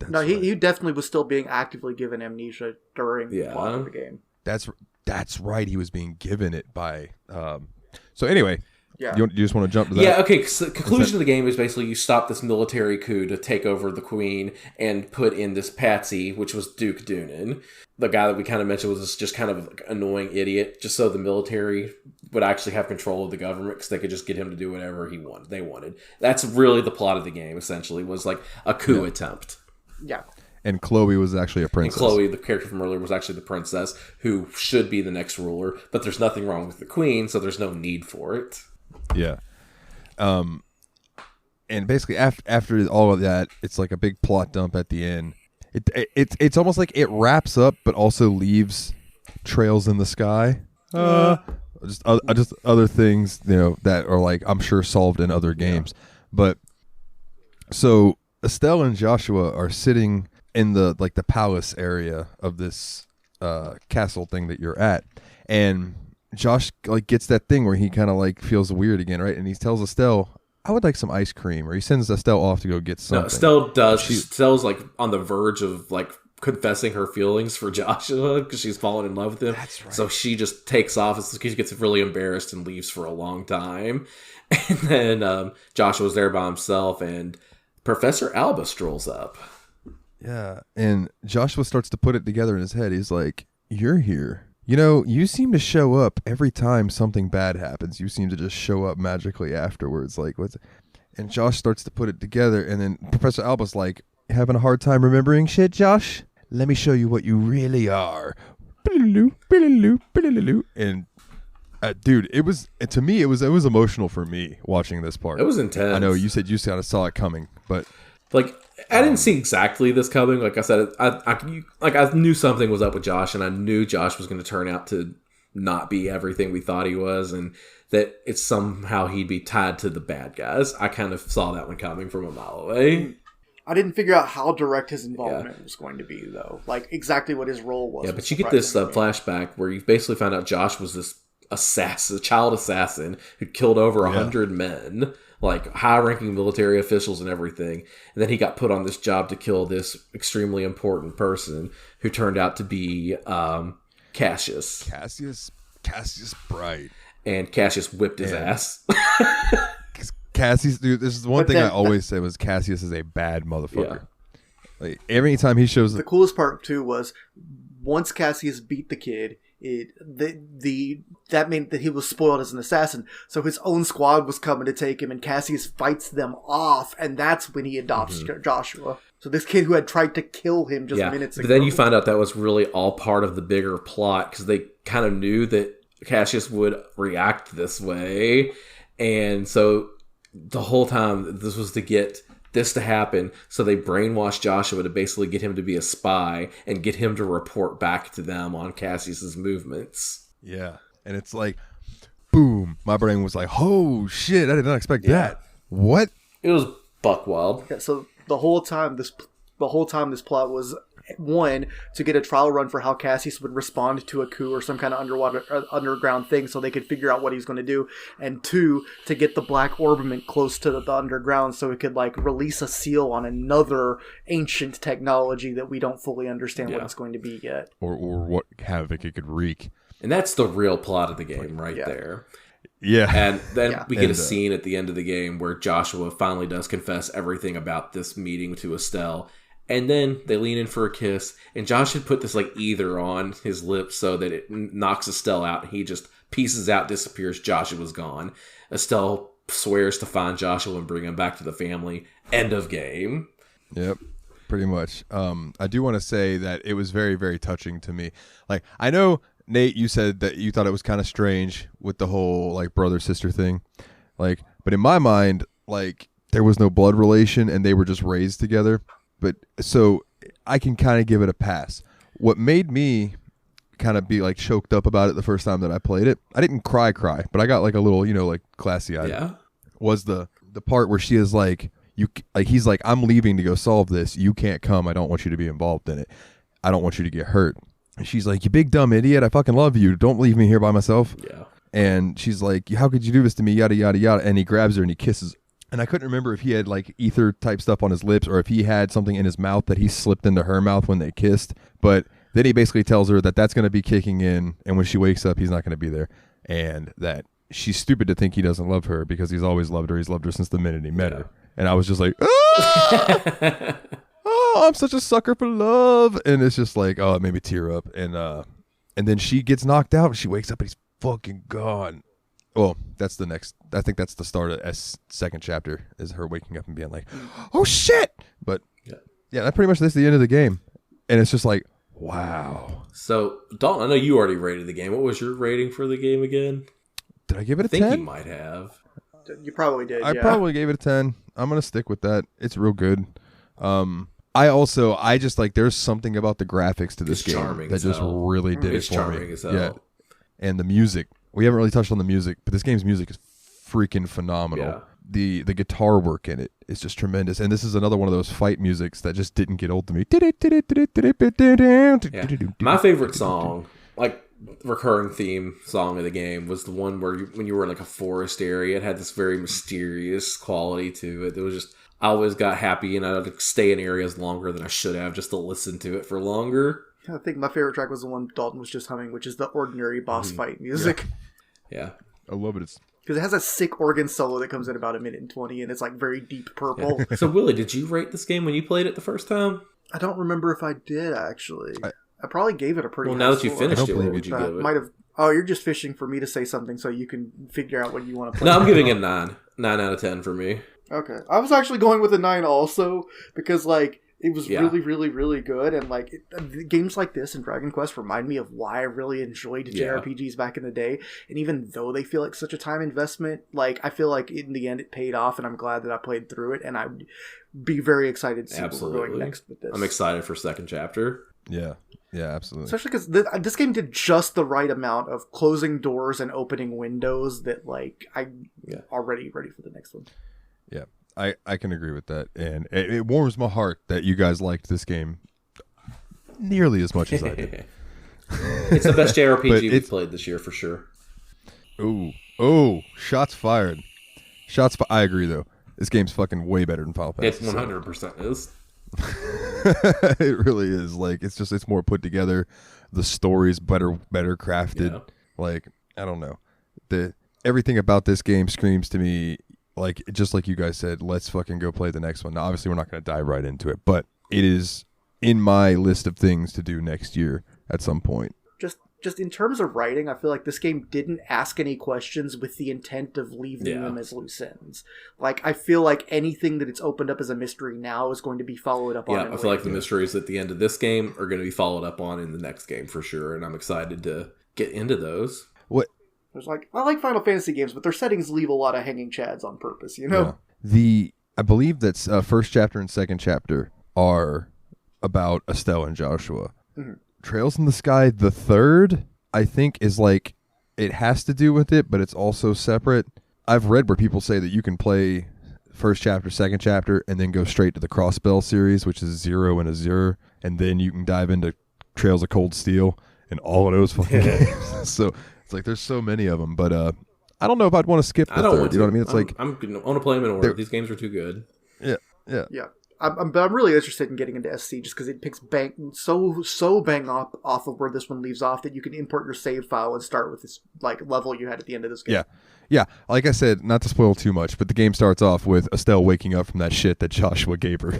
No, he definitely was still being actively given amnesia during the plot of the game. That's right. He was being given it by. So anyway, yeah. You just want to jump to that? Yeah. Okay. So conclusion of the game is basically you stop this military coup to take over the queen and put in this patsy, which was Duke Doonan, the guy that we kind of mentioned was just kind of like annoying idiot, just so the military would actually have control of the government because they could just get him to do whatever they wanted. That's really the plot of the game. Essentially, was like a coup attempt. Yeah. And Chloe was actually a princess. And Chloe, the character from earlier, was actually the princess who should be the next ruler, but there's nothing wrong with the queen, so there's no need for it. Yeah. And basically after all of that, it's like a big plot dump at the end. It's almost like it wraps up, but also leaves trails in the sky. Just other things, that are like I'm sure solved in other games. Yeah. But so Estelle and Joshua are sitting in the palace area of this castle thing that you're at, and Josh gets that thing where he kind of feels weird again, right? And he tells Estelle, I would like some ice cream, or he sends Estelle off to go get something. No, Estelle does. Estelle's on the verge of confessing her feelings for Joshua because she's fallen in love with him. That's right. So she just takes off. She gets really embarrassed and leaves for a long time. And then Joshua's there by himself, and Professor Alba strolls up. Yeah, and Joshua starts to put it together in his head. He's like, "You're here. You seem to show up every time something bad happens. You seem to just show up magically afterwards. What's?" And Josh starts to put it together, and then Professor Alba's like, "Having a hard time remembering shit, Josh? Let me show you what you really are." And dude, it was emotional for me watching this part. It was intense. I know you said you kind of saw it coming, but I didn't see exactly this coming. Like I said, I knew something was up with Josh, and I knew Josh was going to turn out to not be everything we thought he was, and that it's somehow he'd be tied to the bad guys. I kind of saw that one coming from a mile away. I didn't figure out how direct his involvement was going to be, though. Exactly what his role was. Yeah, but you get this flashback where you basically found out Josh was this assassin, a child assassin who killed over 100 men, high-ranking military officials and everything. And then he got put on this job to kill this extremely important person who turned out to be Cassius. Cassius Bright. And Cassius whipped his ass. Cassius, dude, this is one thing I always say was Cassius is a bad motherfucker. Yeah. Every time he shows the coolest part too was once Cassius beat the kid, that meant that he was spoiled as an assassin. So his own squad was coming to take him, and Cassius fights them off, and that's when he adopts Joshua. So this kid who had tried to kill him just minutes ago. But then you find out that was really all part of the bigger plot because they kind of knew that Cassius would react this way, and so the whole time this was to get this to happen, so they brainwashed Joshua to basically get him to be a spy and get him to report back to them on Cassius's movements. Yeah, and it's boom, my brain was like, oh shit, I did not expect that. What? It was buck wild. Yeah, so the whole time this plot was, one, to get a trial run for how Cassius would respond to a coup or some kind of underground thing so they could figure out what he's going to do, and two, to get the Black Orbiment close to the underground so it could release a seal on another ancient technology that we don't fully understand what it's going to be yet. Or what havoc it could wreak. And that's the real plot of the game there. Yeah. And then we get a scene at the end of the game where Joshua finally does confess everything about this meeting to Estelle. And then they lean in for a kiss, and Josh had put this ether on his lips so that it knocks Estelle out. He just pieces out, disappears. Joshua's gone. Estelle swears to find Joshua and bring him back to the family. End of game. Yep, pretty much. I do want to say that it was very, very touching to me. I know, Nate, you said that you thought it was kind of strange with the whole brother-sister thing. But in my mind, there was no blood relation and they were just raised together. But so I can kind of give it a pass. What made me kind of be choked up about it the first time that I played it, I didn't cry, but I got a little, classy eyed. Yeah. Was the part where she is he's like, I'm leaving to go solve this. You can't come. I don't want you to be involved in it. I don't want you to get hurt. And she's like, you big dumb idiot. I fucking love you. Don't leave me here by myself. Yeah. And she's like, how could you do this to me? Yada, yada, yada. And he grabs her and he kisses And I couldn't remember if he had like ether type stuff on his lips or if he had something in his mouth that he slipped into her mouth when they kissed. But then he basically tells her that that's going to be kicking in, and when she wakes up, he's not going to be there, and that she's stupid to think he doesn't love her because he's always loved her. He's loved her since the minute he met her. And I was just like, ah! Oh, I'm such a sucker for love. And it's just like, oh, it made me tear up. And then she gets knocked out, and she wakes up, and he's fucking gone. Well, that's the next. I think that's the start of S second chapter is her waking up and being like, "Oh shit!" But yeah, that pretty much that's the end of the game, and it's just like, wow. So Dalton, I know you already rated the game. What was your rating for the game again? Did I give it a 10? I think you might have. You probably did. I probably gave it a 10. I'm gonna stick with that. It's real good. I just like there's something about the graphics to this game that just really did it for me. It's charming as hell. Yeah, and the music. We haven't really touched on the music, but this game's music is freaking phenomenal. Yeah. The guitar work in it is just tremendous. And this is another one of those fight musics that just didn't get old to me. Yeah. My favorite song, like recurring theme song of the game, was the one where when you were in like a forest area, it had this very mysterious quality to it. It was just, I always got happy and I'd stay in areas longer than I should have just to listen to it for longer. I think my favorite track was the one Dalton was just humming, which is the ordinary boss fight music. Yeah. I love it. Because it has a sick organ solo that comes in about 1:20, and it's like very deep purple. So, Willie, did you rate this game when you played it the first time? I don't remember if I did, actually. I probably gave it a pretty high now that you score. finished it, what would you give it? Might have. Oh, you're just fishing for me to say something so you can figure out what you want to play. No, I'm giving it a 9. 9 out of 10 for me. Okay. I was actually going with a 9 also, because, like, it was really, really, really good, and like games like this and Dragon Quest remind me of why I really enjoyed JRPGs back in the day. And even though they feel like such a time investment, like I feel like in the end it paid off, and I'm glad that I played through it. And I'd be very excited to see where we're going next with this. I'm excited for second chapter. Yeah, absolutely. Especially because this game did just the right amount of closing doors and opening windows that like I'm already ready for the next one. Yeah. I can agree with that, and it warms my heart that you guys liked this game nearly as much as I did. It's the best JRPG we've played this year for sure. Oh, shots fired. I agree though. This game's fucking way better than Final Fantasy. It 100% is. It really is. Like it's more put together. The story's better crafted. Yeah. Like I don't know. Everything about this game screams to me. Like, just like you guys said, let's fucking go play the next one. Now, obviously, we're not going to dive right into it, but it is in my list of things to do next year at some point. Just in terms of writing, I feel like this game didn't ask any questions with the intent of leaving them as loose ends. Like, I feel like anything that it's opened up as a mystery now is going to be followed up on. Yeah, I feel like the mysteries at the end of this game are going to be followed up on in the next game for sure, and I'm excited to get into those. What? There's like, I like Final Fantasy games, but their settings leave a lot of hanging chads on purpose, you know? Yeah. I believe that first chapter and second chapter are about Estelle and Joshua. Mm-hmm. Trails in the Sky, the third, I think, is like, it has to do with it, but it's also separate. I've read where people say that you can play first chapter, second chapter, and then go straight to the Crossbell series, which is 0 and Azure, and then you can dive into Trails of Cold Steel and all of those fucking games. So it's like there's so many of them, but I don't know if I'd want to skip the third. You know what I mean? It's like I want to play them in order. These games are too good. Yeah. I'm really interested in getting into SC just because it picks so bang off of where this one leaves off that you can import your save file and start with this like level you had at the end of this game. Yeah. Like I said, not to spoil too much, but the game starts off with Estelle waking up from that shit that Joshua gave her,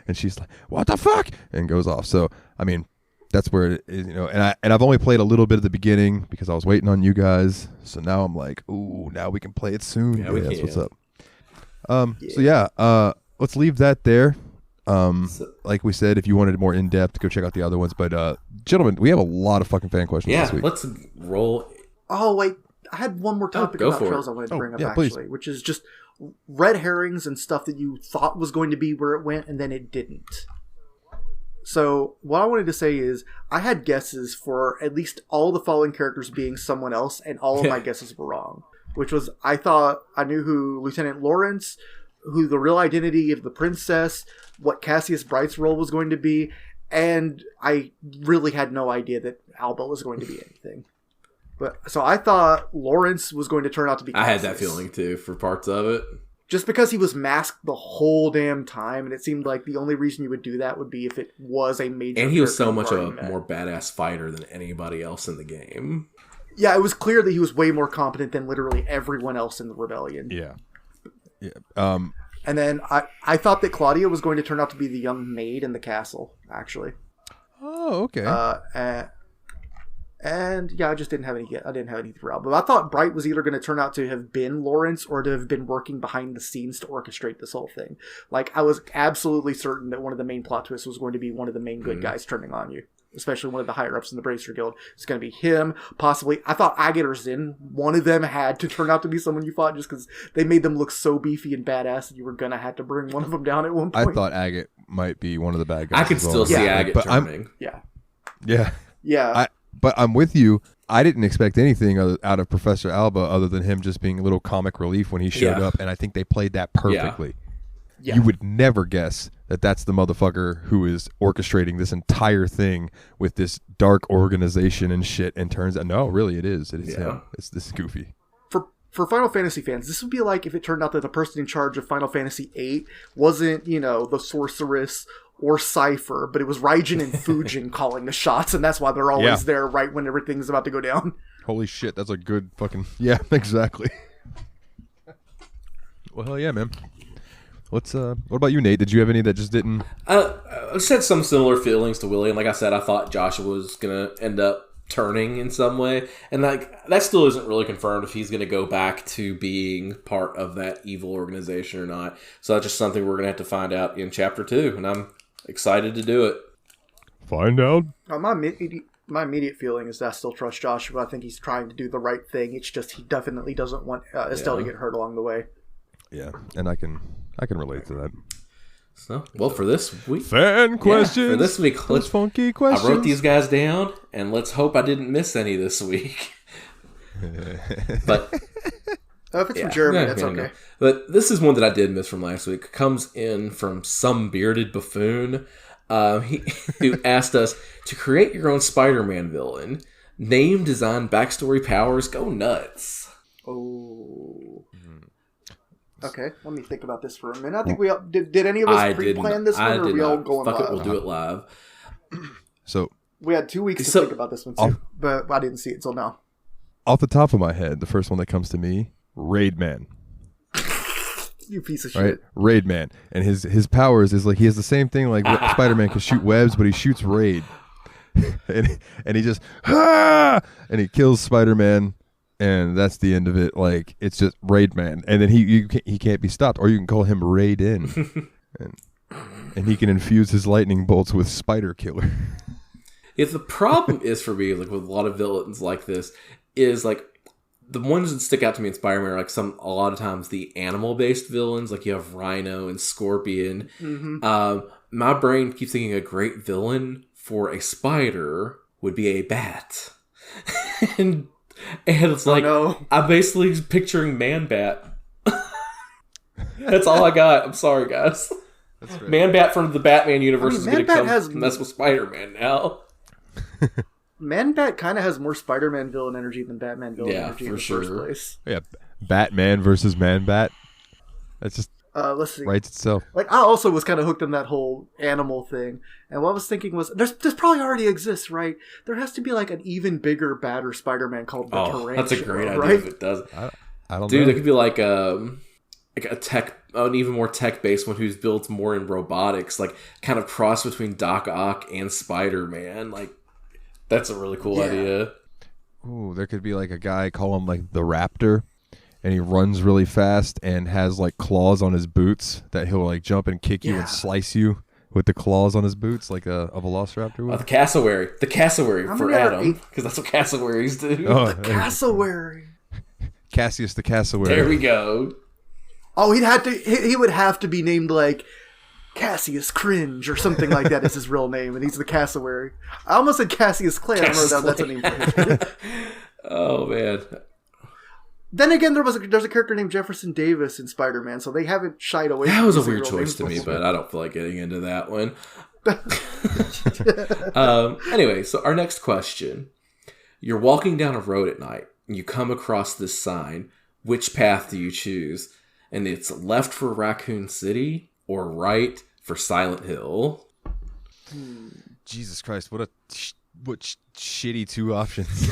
and she's like, "What the fuck?" and goes off. So I mean, that's where it is, you know. And I've only played a little bit at the beginning because I was waiting on you guys. So now I'm like, ooh, now we can play it soon. Yeah, that's what's up. So let's leave that there. Like we said, if you wanted more in depth, go check out the other ones. But gentlemen, we have a lot of fucking fan questions this week. Let's roll. Oh wait, I had one more topic about Trails I wanted to bring up actually, which is just red herrings and stuff that you thought was going to be where it went and then it didn't. So what I wanted to say is I had guesses for at least all the following characters being someone else, and all of my guesses were wrong. Which was, I thought I knew who Lieutenant Lawrence, who the real identity of the princess, what Cassius Bright's role was going to be, and I really had no idea that Alba was going to be anything. But so I thought Lawrence was going to turn out to be Cassius. I had that feeling too for parts of it. just because he was masked the whole damn time, and it seemed like the only reason you would do that would be if it was a major. And he was so much a more badass fighter than anybody else in the game. Yeah, it was clear that he was way more competent than literally everyone else in the rebellion. Yeah. And then I thought that Claudia was going to turn out to be the young maid in the castle, actually. Oh, okay. And yeah, I didn't have anything throughout. But I thought Bright was either going to turn out to have been Lawrence or to have been working behind the scenes to orchestrate this whole thing. Like, I was absolutely certain that one of the main plot twists was going to be one of the main good guys turning on you. Especially one of the higher ups in the Bracer Guild. It's going to be him, possibly. I thought Agate or Zin, one of them had to turn out to be someone you fought just because they made them look so beefy and badass that you were going to have to bring one of them down at one point. I thought Agate might be one of the bad guys. I could still see Agate turning. Yeah. But I'm with you. I didn't expect anything out of Professor Alba other than him just being a little comic relief when he showed up, and I think they played that perfectly. Yeah. You would never guess that that's the motherfucker who is orchestrating this entire thing with this dark organization and shit, and turns out, no, really it is. It is him. It's this goofy. For Final Fantasy fans, this would be like if it turned out that the person in charge of Final Fantasy VIII wasn't, the sorceress or Cypher, but it was Raijin and Fujin calling the shots, and that's why they're always there right when everything's about to go down. Holy shit, that's a good fucking... Yeah, exactly. Well, hell yeah, man. What about you, Nate? Did you have any that just didn't... I just had some similar feelings to Willie, and like I said, I thought Joshua was going to end up turning in some way, and that still isn't really confirmed if he's going to go back to being part of that evil organization or not. So that's just something we're going to have to find out in Chapter 2, and I'm excited to do it. Find out. My immediate feeling is that I still trust Joshua. I think he's trying to do the right thing. It's just he definitely doesn't want Estelle to get hurt along the way. Yeah, and I can relate to that. So, well, for this week... Fan questions! For this week, let's funky questions. I wrote these guys down, and let's hope I didn't miss any this week. But... if it's from Jeremy, that's okay. But this is one that I did miss from last week. Comes in from some bearded buffoon who asked us to create your own Spider-Man villain. Name, design, backstory, powers, go nuts. Oh... Okay, let me think about this for a minute. I think we all, did any of us pre-plan this one, or are we all going live? Fuck it, we'll do it live. So we had 2 weeks to think about this one too, but I didn't see it till now. Off the top of my head, the first one that comes to me, Raid Man. You piece of shit. Right? Raid Man. And his powers is like he has the same thing like Spider-Man can shoot webs, but he shoots Raid. and he just and he kills Spider-Man. And that's the end of it. Like, it's just Raid Man. And then he can't be stopped. Or you can call him Raid In. and he can infuse his lightning bolts with Spider Killer. If the problem is for me, like with a lot of villains like this, is like the ones that stick out to me in Spider-Man are like a lot of times the animal-based villains. Like you have Rhino and Scorpion. Mm-hmm. My brain keeps thinking a great villain for a spider would be a bat. And it's like, I'm basically picturing Man-Bat. That's all I got. I'm sorry, guys. That's right. Man-Bat from the Batman universe is going to come mess with Spider-Man now. Man-Bat kind of has more Spider-Man villain energy than Batman villain energy in the first place. Yeah, Batman versus Man-Bat. That's just let's see. Writes itself. Like, I also was kind of hooked on that whole animal thing. And what I was thinking was, this probably already exists, right? There has to be like an even bigger, badder Spider-Man called the Tarantula. That's a great idea right? if it does. I don't know. Dude, it could be like a an even more tech-based one who's built more in robotics, like kind of cross between Doc Ock and Spider-Man. Like, that's a really cool idea. Ooh, there could be like a guy, call him like the Raptor, and he runs really fast and has like claws on his boots that he'll like jump and kick you and slice you with the claws on his boots like a Velociraptor would. The cassowary for Adam, because that's what cassowaries do. The cassowary. Cassius the cassowary. There we go. Oh, he would have to be named like Cassius Cringe or something like that is his real name, and he's the cassowary. I almost said Cassius Clay. I don't know that's a name for him. Oh, man. Then again, there's a character named Jefferson Davis in Spider-Man, so they haven't shied away. That was a weird choice to me, but I don't feel like getting into that one. Anyway, so our next question. You're walking down a road at night, and you come across this sign. Which path do you choose? and it's left for Raccoon City or right for Silent Hill. Jesus Christ, what shitty two options.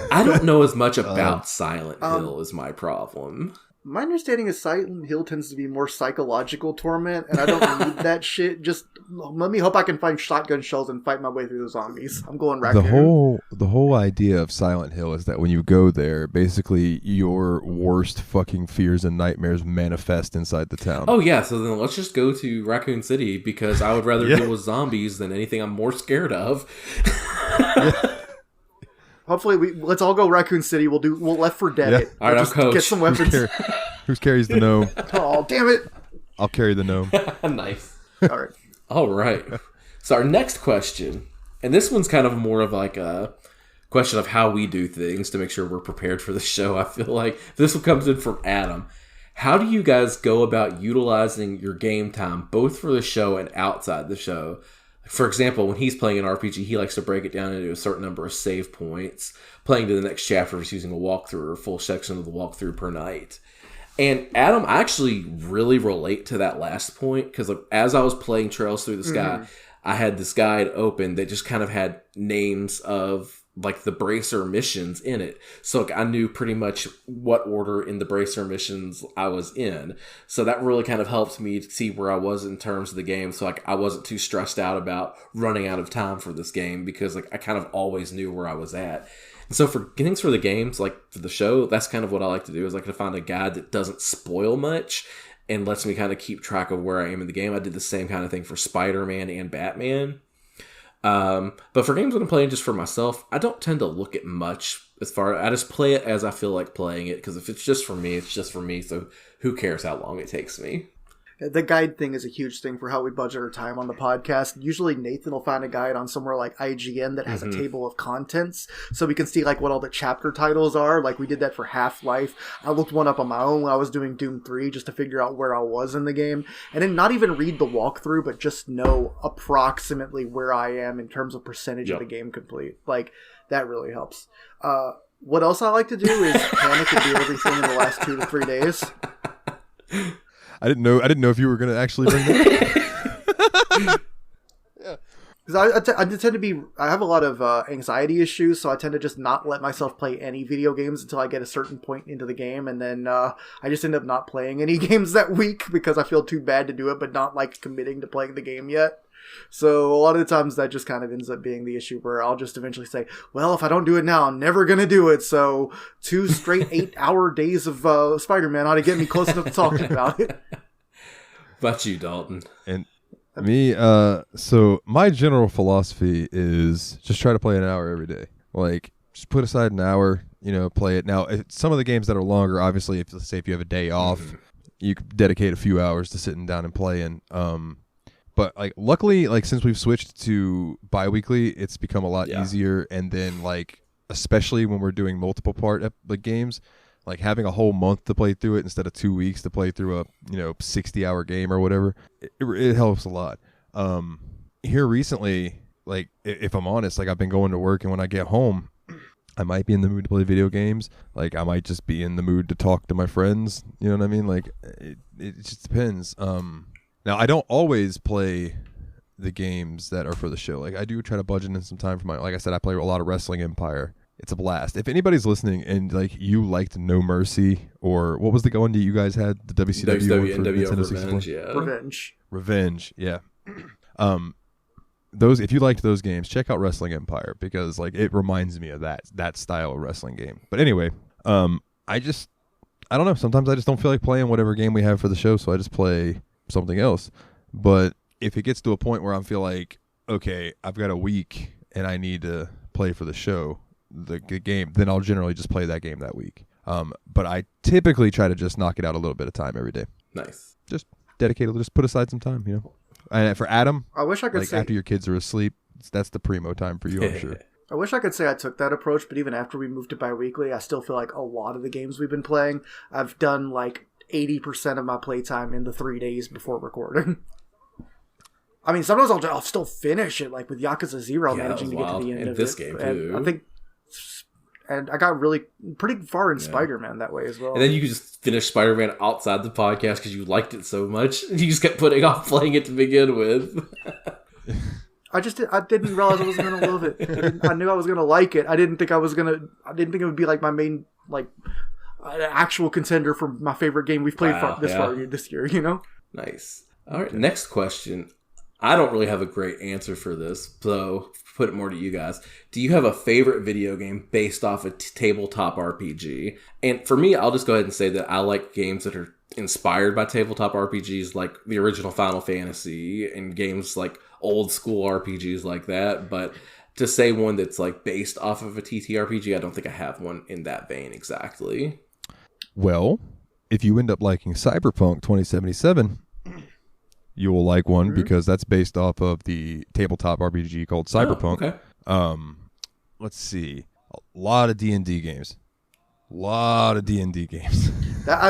I don't know as much about Silent Hill is my problem. My understanding is Silent Hill tends to be more psychological torment, and I don't need that shit. Just let me hope I can find shotgun shells and fight my way through the zombies. I'm going Raccoon. The whole idea of Silent Hill is that when you go there, basically your worst fucking fears and nightmares manifest inside the town. Oh yeah, so then let's just go to Raccoon City because I would rather deal with zombies than anything I'm more scared of. Hopefully, let's all go Raccoon City. We'll Left 4 Dead it. All right, just I'll coach. Get some weapons. Who carries the gnome? Oh, damn it! I'll carry the gnome. Nice. All right. So our next question, and this one's kind of more of like a question of how we do things to make sure we're prepared for the show. I feel like this one comes in from Adam. How do you guys go about utilizing your game time, both for the show and outside the show? For example, when he's playing an RPG, he likes to break it down into a certain number of save points, playing to the next chapter is using a walkthrough or a full section of the walkthrough per night. And Adam, I actually really relate to that last point because as I was playing Trails Through the Sky, I had this guide open that just kind of had names of like the Bracer missions in it. So I knew pretty much what order in the Bracer missions I was in. So that really kind of helped me to see where I was in terms of the game. So I wasn't too stressed out about running out of time for this game because I kind of always knew where I was at. And so for things for the games, like for the show, that's kind of what I like to do is I like to find a guide that doesn't spoil much and lets me kind of keep track of where I am in the game. I did the same kind of thing for Spider-Man and Batman. But for games that I'm playing just for myself, I don't tend to look at much I just play it as I feel like playing it, because if it's just for me, it's just for me, so who cares how long it takes me? The guide thing is a huge thing for how we budget our time on the podcast. Usually Nathan will find a guide on somewhere like IGN that has a table of contents, so we can see like what all the chapter titles are. Like we did that for Half-Life. I looked one up on my own when I was doing Doom 3 just to figure out where I was in the game. And then not even read the walkthrough, but just know approximately where I am in terms of percentage of the game complete. Like, that really helps. What else I like to do is panic and do everything in the last 2 to 3 days. I didn't know if you were going to actually bring that up. Yeah. Because I tend to be... I have a lot of anxiety issues, so I tend to just not let myself play any video games until I get a certain point into the game, and then I just end up not playing any games that week because I feel too bad to do it, but not like committing to playing the game yet. So a lot of the times that just kind of ends up being the issue where I'll just eventually say, well, if I don't do it now, I'm never going to do it. So 2 straight 8-hour days of Spider-Man ought to get me close enough to talking about it. About you, Dalton. And me, so my general philosophy is just try to play an hour every day. Like, just put aside an hour, play it. Now, some of the games that are longer, obviously, if you have a day off, you can dedicate a few hours to sitting down and playing. But like, luckily, like since we've switched to bi-weekly, it's become a lot easier. And then like, especially when we're doing multiple part games, like having a whole month to play through it instead of 2 weeks to play through a 60-hour game or whatever, it helps a lot. Here recently, like if I'm honest, like I've been going to work, and when I get home, I might be in the mood to play video games. Like I might just be in the mood to talk to my friends. You know what I mean? Like it just depends. Now, I don't always play the games that are for the show. Like, I do try to budget in some time for like I said, I play a lot of Wrestling Empire. It's a blast. If anybody's listening and, like, you liked No Mercy, or what was the one that you guys had? The WCW one for Nintendo 64? Revenge, yeah. If you liked those games, check out Wrestling Empire, because, like, it reminds me of that style of wrestling game. But anyway, I don't know. Sometimes I just don't feel like playing whatever game we have for the show, so I just play something else. But if it gets to a point where I feel like, okay, I've got a week and I need to play for the show, the game, then I'll generally just play that game that week. But I typically try to just knock it out a little bit of time every day. Nice. Just just put aside some time, And for Adam, I wish I could say after your kids are asleep, that's the primo time for you, I'm sure. I wish I could say I took that approach, but even after we moved to bi-weekly, I still feel like a lot of the games we've been playing, I've done like 80% of my playtime in the 3 days before recording. I mean, sometimes I'll still finish it, like with Yakuza 0, managing to get to the end of this it. game too. I think And I got really pretty far in Yeah. Spider-Man that way as well. And then you could just finish Spider-Man outside the podcast because you liked it so much. You just kept putting off playing it to begin with. I didn't realize I was gonna love it. I knew I was gonna like it. I didn't think it would be like my main like actual contender for my favorite game we've played far this year. You know. Nice. All right. Next question. I don't really have a great answer for this, so put it more to you guys. Do you have a favorite video game based off a tabletop RPG? And for me, I'll just go ahead and say that I like games that are inspired by tabletop RPGs, like the original Final Fantasy, and games like old school RPGs like that. But to say one that's like based off of a TTRPG, I don't think I have one in that vein exactly. Well, if you end up liking Cyberpunk 2077, you will like one because that's based off of the tabletop RPG called Cyberpunk. Oh, okay. Let's see. A lot of D&D games. I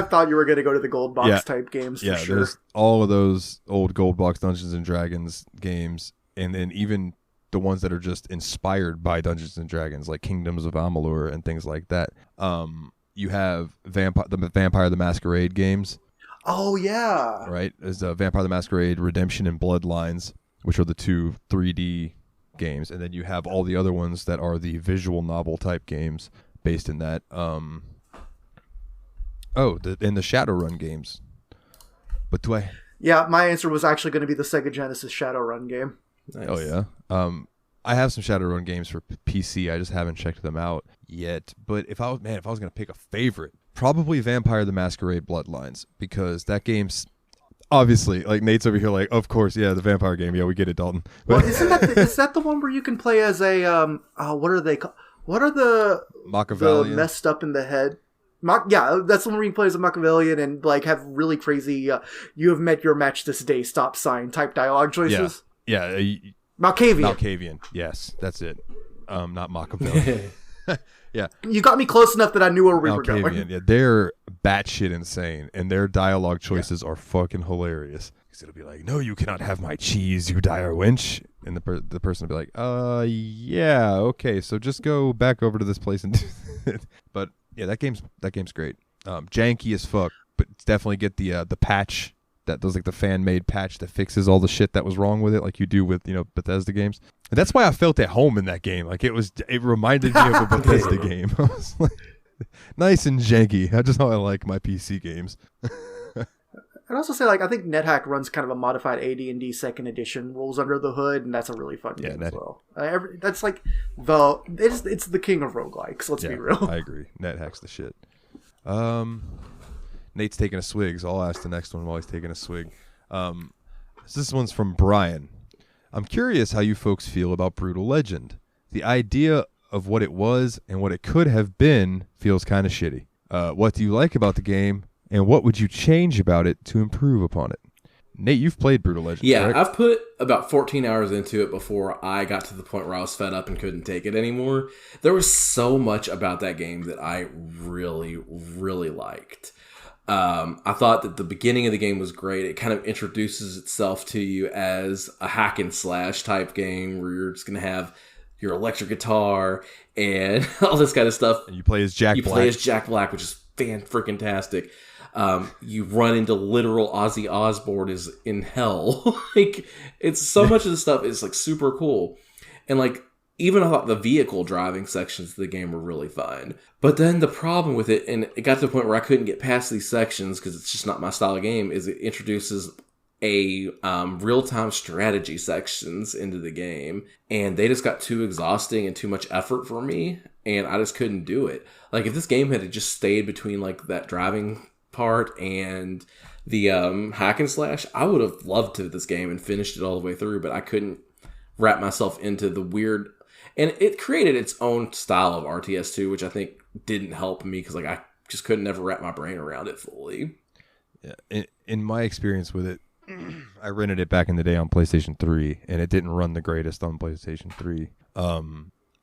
thought you were going to go to the gold box type games for sure. There's all of those old gold box Dungeons and Dragons games, and then even the ones that are just inspired by Dungeons and Dragons, like Kingdoms of Amalur and things like that. You have the Vampire the Masquerade games. Oh, yeah. Right? There's Vampire the Masquerade, Redemption, and Bloodlines, which are the two 3D games. And then you have all the other ones that are the visual novel type games based in that. And the Shadowrun games. But do I... Yeah, my answer was actually going to be the Sega Genesis Shadowrun game. Nice. Oh, yeah? I have some Shadowrun games for PC. I just haven't checked them out yet. But if I was going to pick a favorite, probably Vampire the Masquerade Bloodlines, because that game's obviously, like Nate's over here like, of course, yeah, the vampire game. Yeah, we get it, Dalton. Well, is that the one where you can play as a, what are they called? What are the Machiavellian? The messed up in the head? Yeah, that's the one where you can play as a Machiavellian and like have really crazy, you have met your match this day, stop sign type dialogue choices. Yeah. Malkavian. Yes, that's it. Not Machiavellian. Yeah. You got me close enough that I knew where we were going. Yeah, they're batshit insane, and their dialogue choices are fucking hilarious. Because it'll be like, "No, you cannot have my cheese, you dire wench," and the person will be like, yeah, okay, so just go back over to this place and do it." But yeah, that game's great. Janky as fuck, but definitely get the patch. That does like the fan-made patch that fixes all the shit that was wrong with it, like you do with Bethesda games. And that's why I felt at home in that game. Like it reminded me of a Bethesda game. I was like, nice and janky. That's just how I like my PC games. I'd also say I think NetHack runs kind of a modified AD&D second edition, rolls under the hood, and that's a really fun game as well. That's like it's the king of roguelikes. Let's be real. I agree. NetHack's the shit. Nate's taking a swig, so I'll ask the next one while he's taking a swig. This one's from Brian. I'm curious how you folks feel about Brutal Legend. The idea of what it was and what it could have been feels kind of shitty. What do you like about the game, and what would you change about it to improve upon it? Nate, you've played Brutal Legend, Yeah, correct? I've put about 14 hours into it before I got to the point where I was fed up and couldn't take it anymore. There was so much about that game that I really, really liked. I thought that the beginning of the game was great. It kind of introduces itself to you as a hack and slash type game where you're just going to have your electric guitar and all this kind of stuff. And you play as Jack Black. You play as Jack Black, which is fan-freaking-tastic. You run into literal Ozzy Osbourne is in hell. It's so much of the stuff is super cool. And even I thought the vehicle driving sections of the game were really fun. But then the problem with it, and it got to the point where I couldn't get past these sections because it's just not my style of game, is it introduces a real-time strategy sections into the game. And they just got too exhausting and too much effort for me. And I just couldn't do it. If this game had just stayed between that driving part and the hack and slash, I would have loved this game and finished it all the way through. But I couldn't wrap myself into the weird... And it created its own style of RTS2, which I think didn't help me because I just couldn't ever wrap my brain around it fully. Yeah, in my experience with it, I rented it back in the day on PlayStation 3, and it didn't run the greatest on PlayStation 3.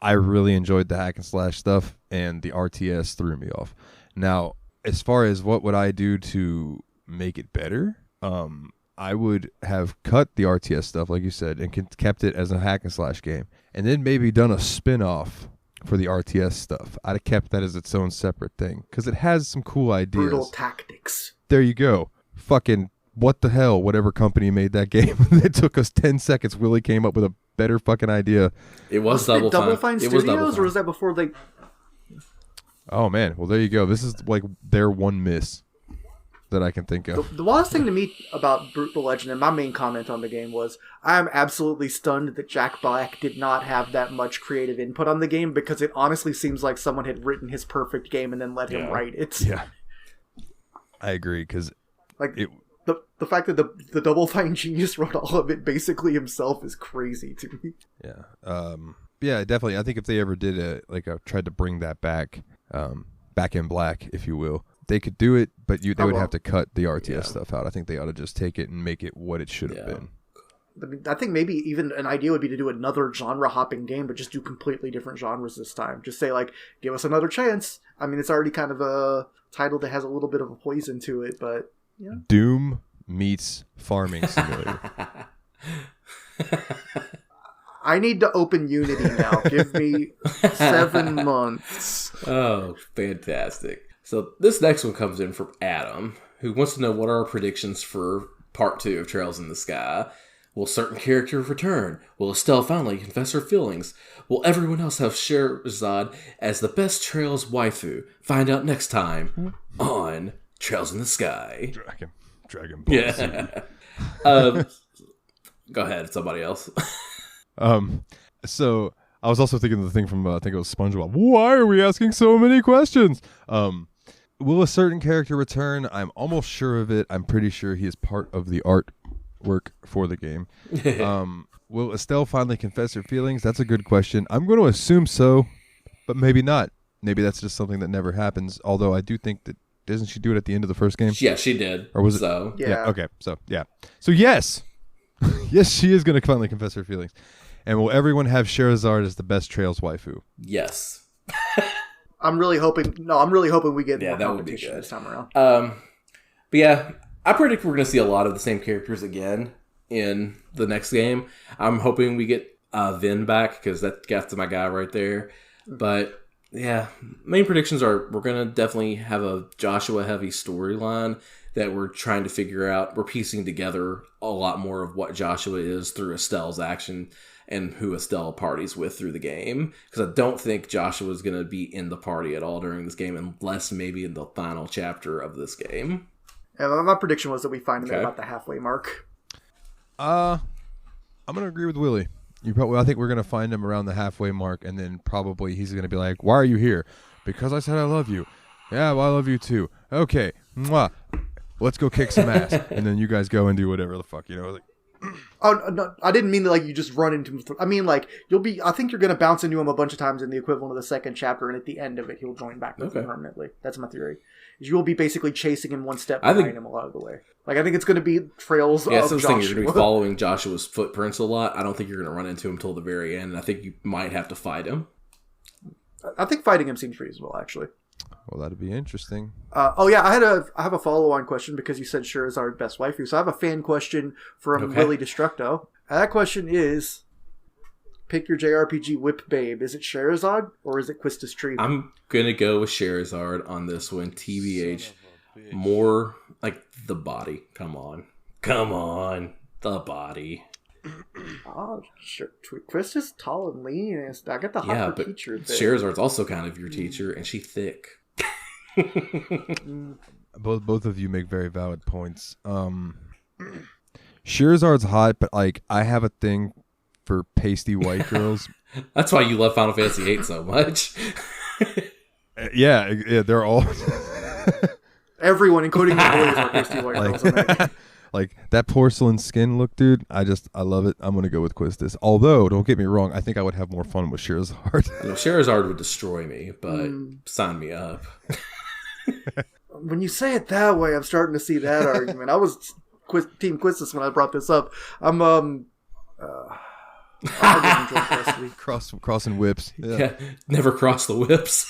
I really enjoyed the hack and slash stuff, and the RTS threw me off. Now, as far as what would I do to make it better, I would have cut the RTS stuff, like you said, and kept it as a hack and slash game. And then maybe done a spin-off for the RTS stuff. I'd have kept that as its own separate thing because it has some cool ideas. Brutal tactics. There you go. Fucking what the hell? Whatever company made that game, it took us 10 seconds. Willie came up with a better fucking idea. It was Double Fine Studios, or was that before they? Oh man, well there you go. This is like their one miss that I can think of. The last thing to me about Brutal Legend, and my main comment on the game was, I am absolutely stunned that Jack Black did not have that much creative input on the game, because it honestly seems like someone had written his perfect game and then let him write it. Yeah, I agree, because like the fact that the Double Fine genius wrote all of it basically himself is crazy to me. Yeah, yeah, definitely. I think if they ever did tried to bring that back, back in black, if you will. They could do it, but they would have to cut the RTS stuff out. I think they ought to just take it and make it what it should have been. I mean, I think maybe even an idea would be to do another genre-hopping game, but just do completely different genres this time. Just say, like, give us another chance. I mean, it's already kind of a title that has a little bit of a poison to it, but, yeah. Doom meets Farming Simulator. I need to open Unity now. Give me 7 months. Oh, fantastic. So this next one comes in from Adam, who wants to know what are our predictions for Part 2 of Trails in the Sky. Will certain characters return? Will Estelle finally confess her feelings? Will everyone else have Scheherazade as the best Trails waifu? Find out next time on Trails in the Sky. Dragon Ball Z. Go ahead, somebody else. So I was also thinking of the thing from I think it was SpongeBob. Why are we asking so many questions? Will a certain character return? I'm almost sure of it. I'm pretty sure he is part of the artwork for the game. Will Estelle finally confess her feelings? That's a good question. I'm going to assume so, but maybe not. Maybe that's just something that never happens. Although I do think that, doesn't she do it at the end of the first game? Yeah, she did. Or was it? So yeah. Okay. So yeah. So yes, yes, she is going to finally confess her feelings. And will everyone have Scheherazade as the best Trails waifu? Yes. I'm really hoping we get more competition this time around. But yeah, I predict we're going to see a lot of the same characters again in the next game. I'm hoping we get Vin back, because that's my guy right there. But yeah, main predictions are we're going to definitely have a Joshua-heavy storyline that we're trying to figure out. We're piecing together a lot more of what Joshua is through Estelle's action and who Estelle parties with through the game. Because I don't think Joshua is going to be in the party at all during this game, unless maybe in the final chapter of this game. And my prediction was that we find him at about the halfway mark. I'm going to agree with Willie. I think we're going to find him around the halfway mark, and then probably he's going to be like, why are you here? Because I said I love you. Yeah, well, I love you too. Okay. Mwah. Let's go kick some ass. And then you guys go and do whatever the fuck, like. Oh no! I didn't mean that, like, you just run into him. I mean, like, I think you're gonna bounce into him a bunch of times in the equivalent of the second chapter, and at the end of it, he'll join back with you permanently. That's my theory. You will be basically chasing him one step behind him a lot of the way. Like, I think it's gonna be trails of Joshua. You're gonna be following Joshua's footprints a lot. I don't think you're gonna run into him until the very end. And I think you might have to fight him. I think fighting him seems reasonable, actually. Well, that'd be interesting. I have a follow-on question, because you said Scheherazade best waifu. So I have a fan question from Willie Destructo. That question is, pick your JRPG whip babe. Is it Scheherazade or is it Quistis Tree? I'm gonna go with Scheherazade on this one. TBH, more like the body. Come on, the body. Oh, sure. Quistis tall and lean. I got the hot teacher thing. Scheherazade's also kind of your teacher, and she's thick. Both of you make very valid points. Scheherazade's hot, but like I have a thing for pasty white girls. That's why you love Final Fantasy VIII so much. yeah, they're all everyone, including the boys, are pasty white girls. Like that porcelain skin look, dude. I love it. I'm gonna go with Quistis. Although, don't get me wrong, I think I would have more fun with Scheherazade. Scheherazade would destroy me, but sign me up. When you say it that way, I'm starting to see that argument. I was Team Quistis when I brought this up. Crossing whips. Yeah, never cross the whips.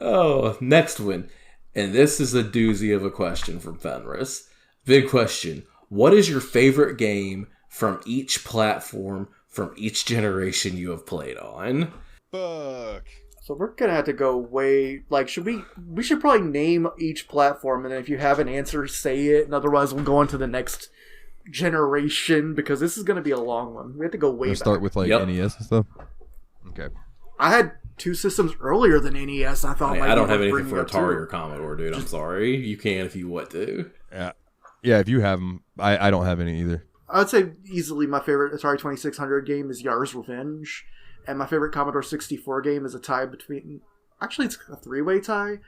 Oh, next one. And this is a doozy of a question from Fenris. Big question. What is your favorite game from each platform from each generation you have played on. Fuck. So we're gonna have to go way we should probably name each platform, and then if you have an answer, say it, and otherwise we'll go on to the next generation because this is gonna be a long one. We have to go way back. Start with NES and stuff. Okay. I had 2 systems earlier than NES. I thought I don't have anything for Atari or Commodore, dude. I'm sorry. You can if you want to. Yeah. If you have them, I don't have any either. I would say easily my favorite Atari 2600 game is Yar's Revenge. And my favorite Commodore 64 game is a tie between... Actually, it's a 3-way tie.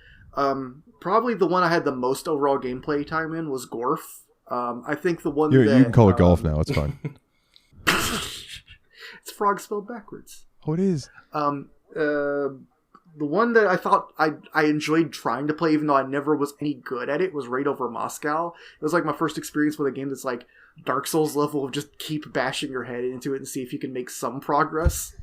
Probably the one I had the most overall gameplay time in was Gorf. I think the one you can call it golf now. It's fine. It's frog spelled backwards. Oh, it is. The one that I thought I enjoyed trying to play, even though I never was any good at it, was Raid Over Moscow. It was like my first experience with a game that's like Dark Souls level of just keep bashing your head into it and see if you can make some progress.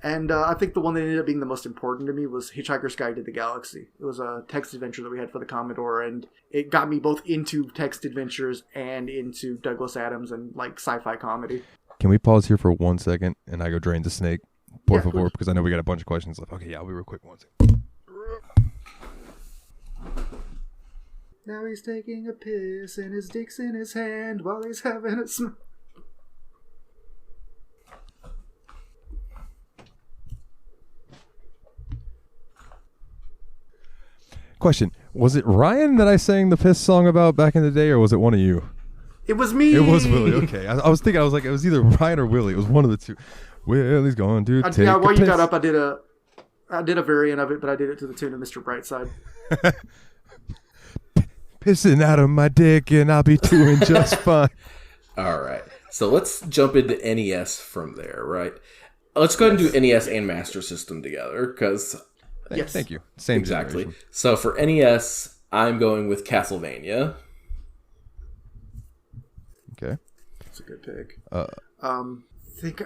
And I think the one that ended up being the most important to me was Hitchhiker's Guide to the Galaxy. It was a text adventure that we had for the Commodore, and it got me both into text adventures and into Douglas Adams and like sci-fi comedy. Can we pause here for 1 second and I go drain the snake? Por favor, please. because I know we got a bunch of questions left. Okay, yeah, I'll be real quick. 1 second. Now he's taking a piss and his dick's in his hand while he's having a smoke. Question: was it Ryan that I sang the piss song about back in the day, or was it one of you? It was me. It was Willie. Okay, I was thinking. I was like, it was either Ryan or Willie. It was one of the two. Willie's going to take yeah, while a you piss. got up, I did a variant of it, but I did it to the tune of Mr. Brightside. Pissing out of my dick, and I'll be doing just fine. All right. So let's jump into NES from there, right? Let's go ahead and do NES and Master System together, because... Yes. Thank you. Same exactly. generation. So for NES, I'm going with Castlevania. Okay. That's a good pick. Think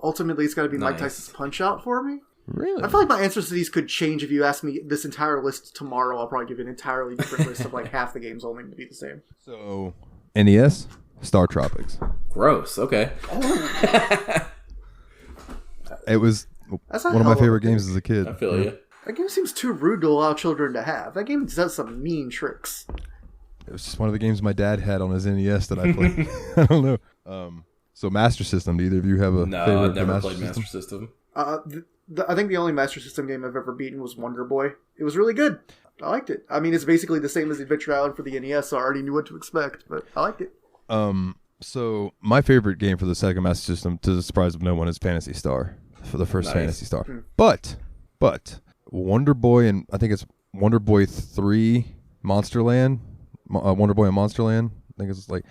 ultimately it's got to be Mike Tyson's Punch-Out for me. Really? I feel like my answers to these could change if you ask me this entire list tomorrow. I'll probably give you an entirely different list of like half the games only to be the same. So NES, Star Tropics. Gross. Okay. It was That's one of my favorite games as a kid. I feel you. That game seems too rude to allow children to have. That game does some mean tricks. It was just one of the games my dad had on his NES that I played. I don't know. So Master System. Do either of you have a favorite? No, I've never played Master System. I think the only Master System game I've ever beaten was Wonder Boy. It was really good. I liked it. I mean, it's basically the same as Adventure Island for the NES, so I already knew what to expect, but I liked it. So my favorite game for the Sega Master System, to the surprise of no one, is Phantasy Star. For the first Phantasy Star. But Wonder Boy, and I think it's Wonder Boy 3 Monsterland, Wonder Boy and Monsterland, I think it's like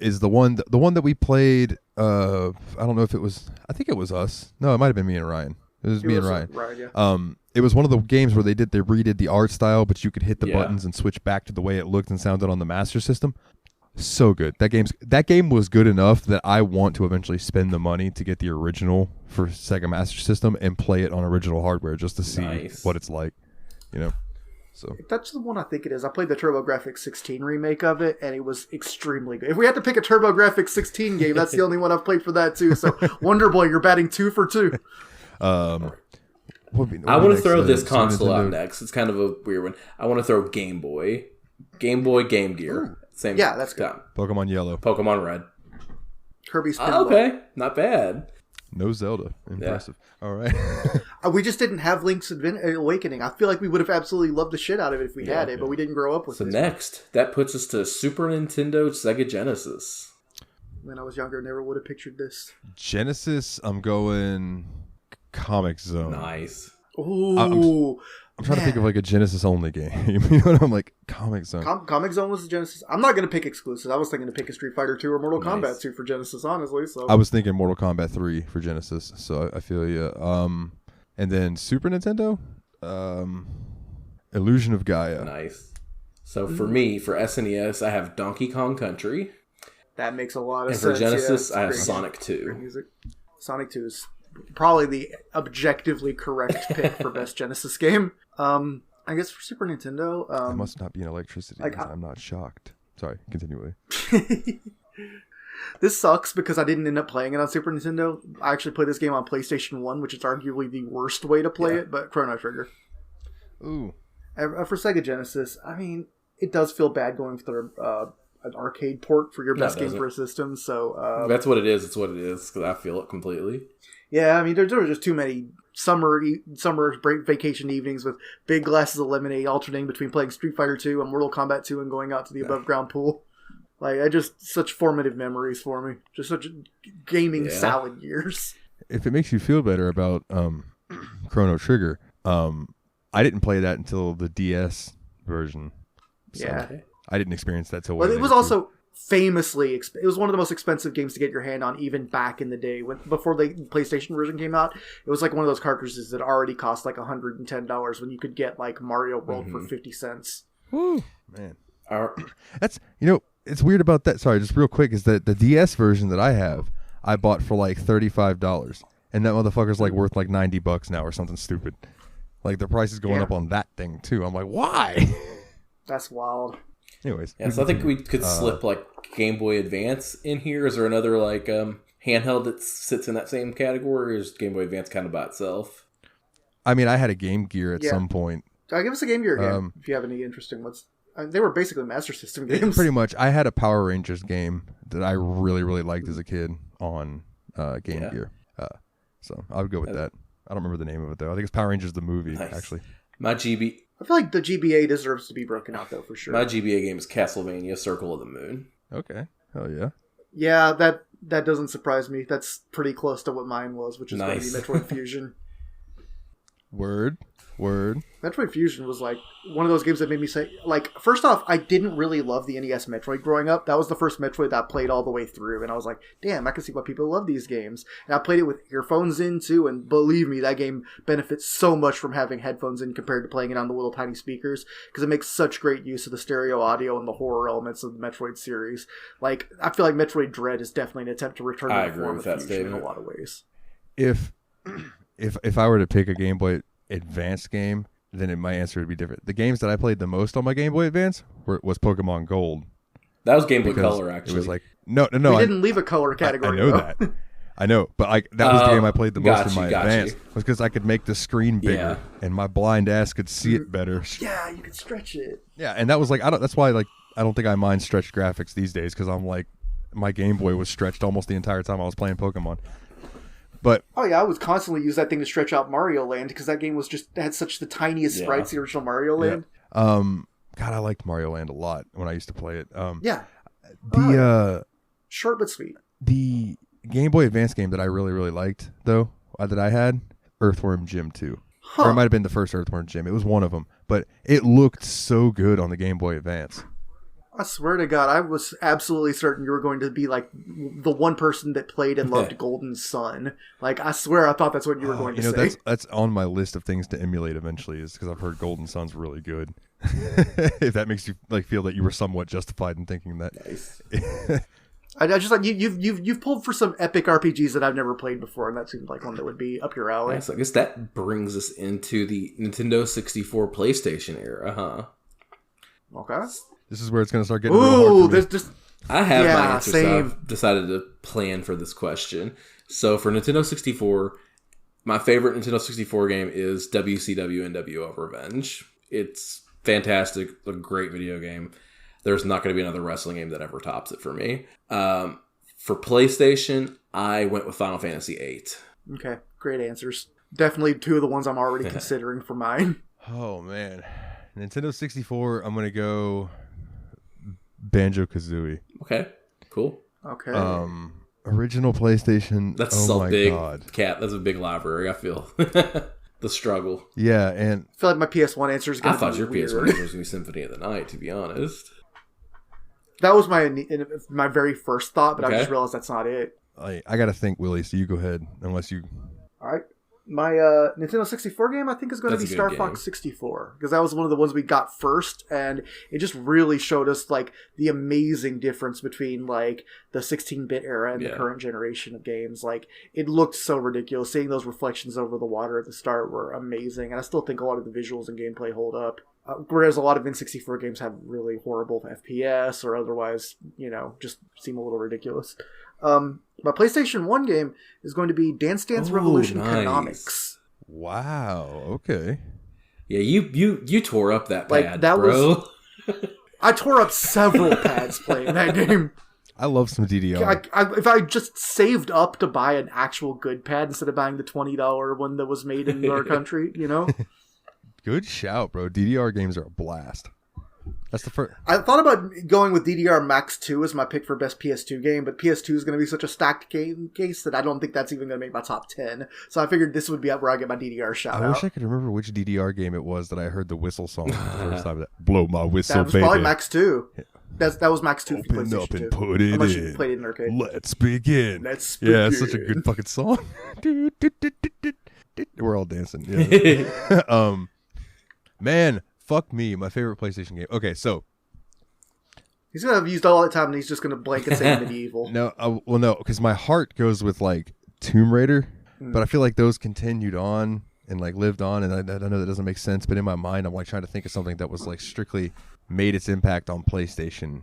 is the one that we played. I don't know if it was, I think it was us. No, it might have been me and Ryan. It was me and Ryan. Yeah. It was one of the games where they redid the art style, but you could hit the buttons and switch back to the way it looked and sounded on the Master System. So good. That game was good enough that I want to eventually spend the money to get the original for Sega Master System and play it on original hardware just to see what it's like, you know. So if that's the one I think it is. I played the TurboGrafx 16 remake of it, and it was extremly good. If we had to pick a TurboGrafx 16 game, that's the only one I've played for that too. So Wonder Boy, you're batting 2 for 2. I want to throw this console out next. It's kind of a weird one. I want to throw Game Boy, Game Gear. Ooh. Same. Yeah, that's good. Pokemon Yellow, Pokemon Red, Kirby's Pinball. Okay, not bad. No Zelda. Impressive. Yeah. All right. We just didn't have Link's Awakening. I feel like we would have absolutely loved the shit out of it if we had it, but we didn't grow up with it. So next, that puts us to Super Nintendo, Sega Genesis. When I was younger, I never would have pictured this. Genesis, I'm going Comic Zone. Nice. Ooh. I'm trying to think of like a Genesis only game. You know what I'm like? Comic Zone. Comic Zone was the Genesis. I'm not going to pick exclusives. I was thinking to pick a Street Fighter 2 or Mortal Kombat 2 for Genesis, honestly. So I was thinking Mortal Kombat 3 for Genesis. So I feel you. And then Super Nintendo, Illusion of Gaia. Nice. So for me, for SNES, I have Donkey Kong Country. That makes a lot of sense. And for Genesis, I have Sonic 2. Music. Sonic 2 is probably the objectively correct pick for best Genesis game. I guess for Super Nintendo... I must not be in electricity. I'm not shocked. Sorry, continue. This sucks because I didn't end up playing it on Super Nintendo. I actually played this game on PlayStation 1, which is arguably the worst way to play it, but Chrono Trigger. Ooh. For Sega Genesis, I mean, it does feel bad going for an arcade port for your best game for a system, so... that's what it is, it's what it is, because I feel it completely. Yeah, I mean, there were just too many summer break vacation evenings with big glasses of lemonade alternating between playing Street Fighter 2 and Mortal Kombat 2 and going out to the above ground pool. Like, such formative memories for me. Just such gaming salad years. If it makes you feel better about Chrono Trigger, I didn't play that until the DS version. So yeah. I didn't experience that till Well, it was also famously it was one of the most expensive games to get your hand on even back in the day before the PlayStation version came out. It was like one of those cartridges that already cost like $110 when you could get like Mario World for 50 cents. Woo, man. That's, it's weird about that. Sorry, just real quick, is that the DS version that I have, I bought for like $35, and that motherfucker's like worth like $90 now or something stupid. Like the price is going up on that thing too. I'm like, why? That's wild. Anyways, so I think we could slip like Game Boy Advance in here. Is there another like handheld that sits in that same category, or is Game Boy Advance kind of by itself? I mean, I had a Game Gear at some point. Give us a Game Gear game if you have any interesting ones. They were basically Master System games. Pretty much. I had a Power Rangers game that I really, really liked as a kid on Game Gear. So I would go with that. I don't remember the name of it, though. I think it's Power Rangers the movie, actually. My GB... I feel like the GBA deserves to be broken out, though, for sure. My GBA game is Castlevania Circle of the Moon. Okay. Hell yeah. Yeah, that doesn't surprise me. That's pretty close to what mine was, which is going to be Metroid Fusion. Word. Metroid Fusion was like one of those games that made me say, like, first off, I didn't really love the NES Metroid growing up. That was the first Metroid that I played all the way through, and I was like, damn, I can see why people love these games. And I played it with earphones in too, and believe me, that game benefits so much from having headphones in compared to playing it on the little tiny speakers, because it makes such great use of the stereo audio and the horror elements of the Metroid series. Like, I feel like Metroid Dread is definitely an attempt to return to the form of Fusion in a lot of ways. If I were to pick a Game Boy Advance game, then my answer would be different. The games that I played the most on my Game Boy Advance was Pokemon Gold. That was Game Boy Color, actually. It was like no. We didn't leave a color category. I know that. I know, but that was the game I played the most in my Advance. Was because I could make the screen bigger, and my blind ass could see it better. Yeah, you could stretch it. Yeah, and that was like that's why I don't think I mind stretched graphics these days, because I'm like, my Game Boy was stretched almost the entire time I was playing Pokemon. But I would constantly use that thing to stretch out Mario Land, because that game was had such the tiniest sprites, the original Mario Land. God, I liked Mario Land a lot when I used to play it. Short but sweet. The Game Boy Advance game that I really, really liked, though, that I had, Earthworm Jim 2. Or it might have been the first Earthworm Jim. It was one of them. But it looked so good on the Game Boy Advance. I swear to God, I was absolutely certain you were going to be like the one person that played and loved Golden Sun. Like, I swear I thought that's what you were going to say. That's on my list of things to emulate eventually, is because I've heard Golden Sun's really good. If that makes you feel that you were somewhat justified in thinking that. Nice. I just like you've pulled for some epic RPGs that I've never played before, and that seems like one that would be up your alley. Nice. I guess that brings us into the Nintendo 64 PlayStation era, huh? Okay. This is where it's going to start getting real hard for me. I have my answer, so I've decided to plan for this question. So for Nintendo 64, my favorite Nintendo 64 game is WCW NWO Revenge. It's fantastic, a great video game. There's not going to be another wrestling game that ever tops it for me. For PlayStation, I went with Final Fantasy VIII. Okay, great answers. Definitely two of the ones I'm already considering for mine. Oh, man. Nintendo 64, I'm going to go Banjo-Kazooie. Okay, cool. Okay. Original PlayStation. That's a big cat. That's a big library, I feel. The struggle. Yeah, and I feel like my PS1 answer is going to be I thought your weird. PS1 answer was going to be Symphony of the Night, to be honest. That was my very first thought, but I just realized that's not it. I got to think, Willie, so you go ahead, unless you... All right. My Nintendo 64 game, I think, is going to be Star Fox 64, because that was one of the ones we got first, and it just really showed us like the amazing difference between like the 16-bit era and the current generation of games. Like, it looked so ridiculous. Seeing those reflections over the water at the start were amazing, and I still think a lot of the visuals and gameplay hold up. Whereas a lot of N64 games have really horrible FPS or otherwise, just seem a little ridiculous. My PlayStation 1 game is going to be Dance Dance Revolution Canonics. Wow. Okay. Yeah, you tore up that pad, that bro. I tore up several pads playing that game. I love some DDR. If I just saved up to buy an actual good pad instead of buying the $20 one that was made in our country, Good shout, bro. DDR games are a blast. That's the first. I thought about going with DDR Max 2 as my pick for best PS2 game, but PS2 is going to be such a stacked game case that I don't think that's even going to make my top 10. So I figured this would be where I get my DDR shout out. I wish I could remember which DDR game it was that I heard the whistle song for the first time. Blow my whistle, that was baby. Probably Max 2. That was Max 2 for Open PlayStation up and 2. put it Unless in. you played it in arcade. Let's begin. Yeah, it's such a good fucking song. We're all dancing. Yeah. Man, fuck me. My favorite PlayStation game. Okay, so he's gonna have used all that time, and he's just gonna blanket say medieval. No, no, because my heart goes with like Tomb Raider, but I feel like those continued on and like lived on, and I know that doesn't make sense, but in my mind, I'm like trying to think of something that was like strictly made its impact on PlayStation.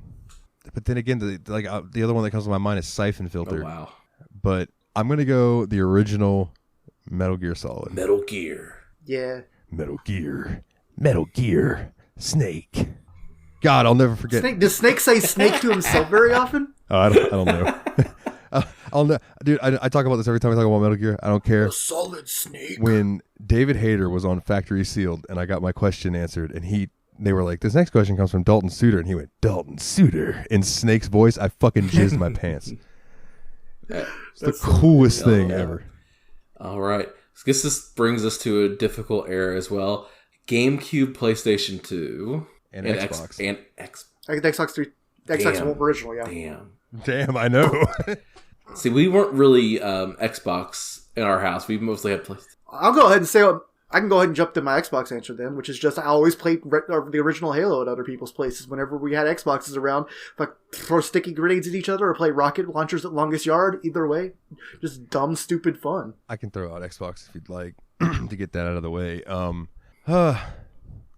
But then again, the other one that comes to my mind is Siphon Filter. Oh, wow. But I'm gonna go the original Metal Gear Solid. Metal Gear. Yeah. Metal Gear. Snake. God, I'll never forget. Does Snake say snake to himself very often? Oh, I don't know. I'll know, dude. I talk about this every time I talk about Metal Gear. I don't care. A solid snake. When David Hayter was on Factory Sealed, and I got my question answered, and they were like, "This next question comes from Dalton Suter," and he went, "Dalton Suter" in Snake's voice. I fucking jizzed my pants. It's the coolest thing ever. All right. I guess this brings us to a difficult era as well. GameCube, PlayStation 2, and Xbox. Xbox 3, Xbox One original, yeah. Damn, I know. See, we weren't really Xbox in our house. We mostly had PlayStation. I'll go ahead and say I can go ahead and jump to my Xbox answer then, which is just I always played the original Halo at other people's places whenever we had Xboxes around. If I throw sticky grenades at each other or play rocket launchers at Longest Yard, either way, just dumb, stupid fun. I can throw out Xbox if you'd like to get that out of the way.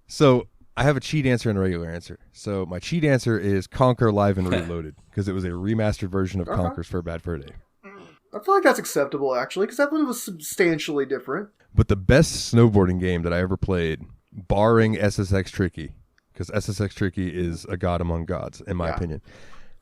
So I have a cheat answer and a regular answer. So my cheat answer is Conquer Live and Reloaded because it was a remastered version of Conker's Fur Bad Fur Day. I feel like that's acceptable, actually, because that one was substantially different. But the best snowboarding game that I ever played, barring SSX Tricky, because SSX Tricky is a god among gods, in my opinion.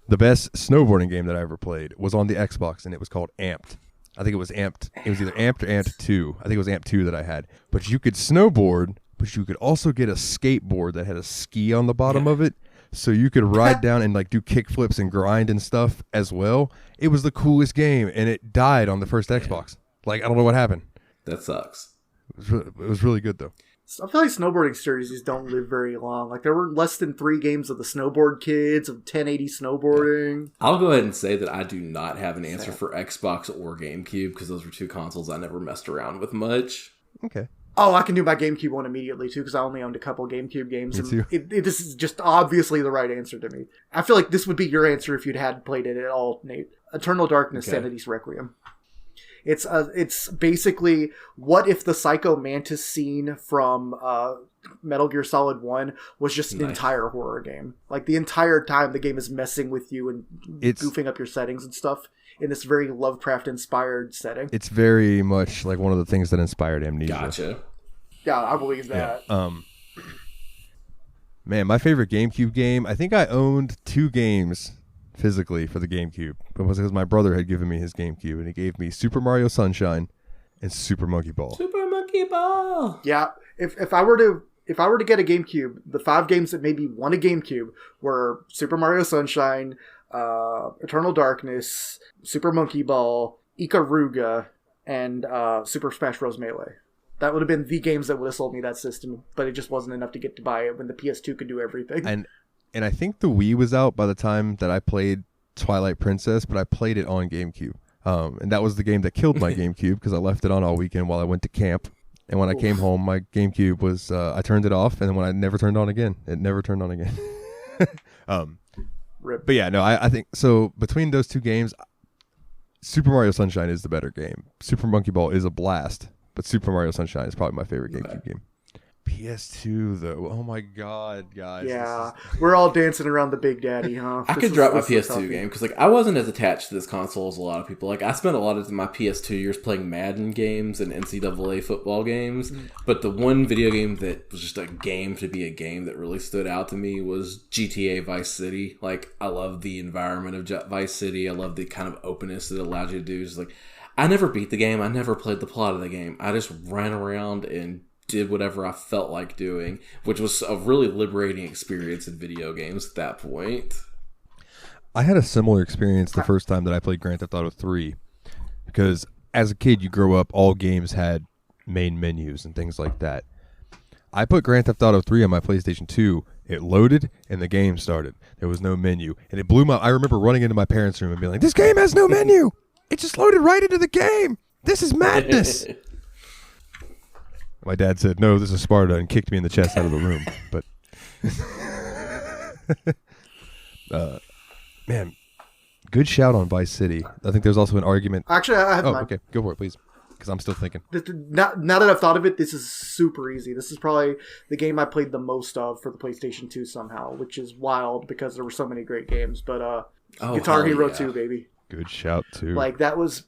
The best snowboarding game that I ever played was on the Xbox, and it was called Amped. I think it was Amped. It was either Amped or Amped 2. I think it was Amped 2 that I had. But you could snowboard, but you could also get a skateboard that had a ski on the bottom of it. So you could ride down and like do kick flips and grind and stuff as well. It was the coolest game, and it died on the first Xbox. Like, I don't know what happened. That sucks. It was really good, though. I feel like snowboarding series don't live very long. Like, there were less than 3 games of the Snowboard Kids, of 1080 snowboarding. I'll go ahead and say that I do not have an answer for Xbox or GameCube, because those were 2 consoles I never messed around with much. Okay. Oh, I can do my GameCube one immediately, too, because I only owned a couple GameCube games. Me too. This is just obviously the right answer to me. I feel like this would be your answer if you'd had played it at all, Nate. Eternal Darkness, Sanity's Requiem. It's basically, what if the Psycho Mantis scene from Metal Gear Solid 1 was just an entire horror game? Like, the entire time the game is messing with you and goofing up your settings and stuff in this very Lovecraft-inspired setting. It's very much like one of the things that inspired Amnesia. Gotcha. Yeah, I believe that. Yeah. Man, my favorite GameCube game, I think I owned 2 games physically for the GameCube. It was because my brother had given me his GameCube, and he gave me Super Mario Sunshine and Super Monkey Ball. Super Monkey Ball! Yeah, if I were to get a GameCube, the 5 games that made me want a GameCube were Super Mario Sunshine, Eternal Darkness, Super Monkey Ball, Ikaruga, and Super Smash Bros. Melee. That would have been the games that would have sold me that system, but it just wasn't enough to get to buy it when the PS2 could do everything. And I think the Wii was out by the time that I played Twilight Princess, but I played it on GameCube. And that was the game that killed my GameCube because I left it on all weekend while I went to camp. And when I came home, my GameCube was, I turned it off, and then when I never turned on again, it never turned on again. Rip. But yeah, no, I think, so between those 2 games, Super Mario Sunshine is the better game. Super Monkey Ball is a blast, but Super Mario Sunshine is probably my favorite GameCube game. PS2 though. Oh my god, guys. Yeah, we're all dancing around the Big Daddy, huh? I could drop my PS2 game because I wasn't as attached to this console as a lot of people. I spent a lot of my PS2 years playing Madden games and NCAA football games. But the one video game that was just a game to be a game that really stood out to me was GTA Vice City. I love the environment of Vice City. I love the kind of openness that it allowed you to do. It's I never beat the game. I never played the plot of the game. I just ran around and did whatever I felt like doing, which was a really liberating experience in video games at that point. I had a similar experience the first time that I played Grand Theft Auto 3, because as a kid, you grow up, all games had main menus and things like that. I put Grand Theft Auto 3 on my PlayStation 2. It loaded, and the game started. There was no menu, and it blew my... I remember running into my parents' room and being like, this game has no menu! It just loaded right into the game! This is madness! My dad said, no, this is Sparta, and kicked me in the chest out of the room. But, man, good shout on Vice City. I think there's also an argument. Actually, I have mine. Okay, go for it, please, because I'm still thinking. Now that I've thought of it, this is super easy. This is probably the game I played the most of for the PlayStation 2 somehow, which is wild because there were so many great games. But Guitar Hero 2, baby. Good shout, too. That was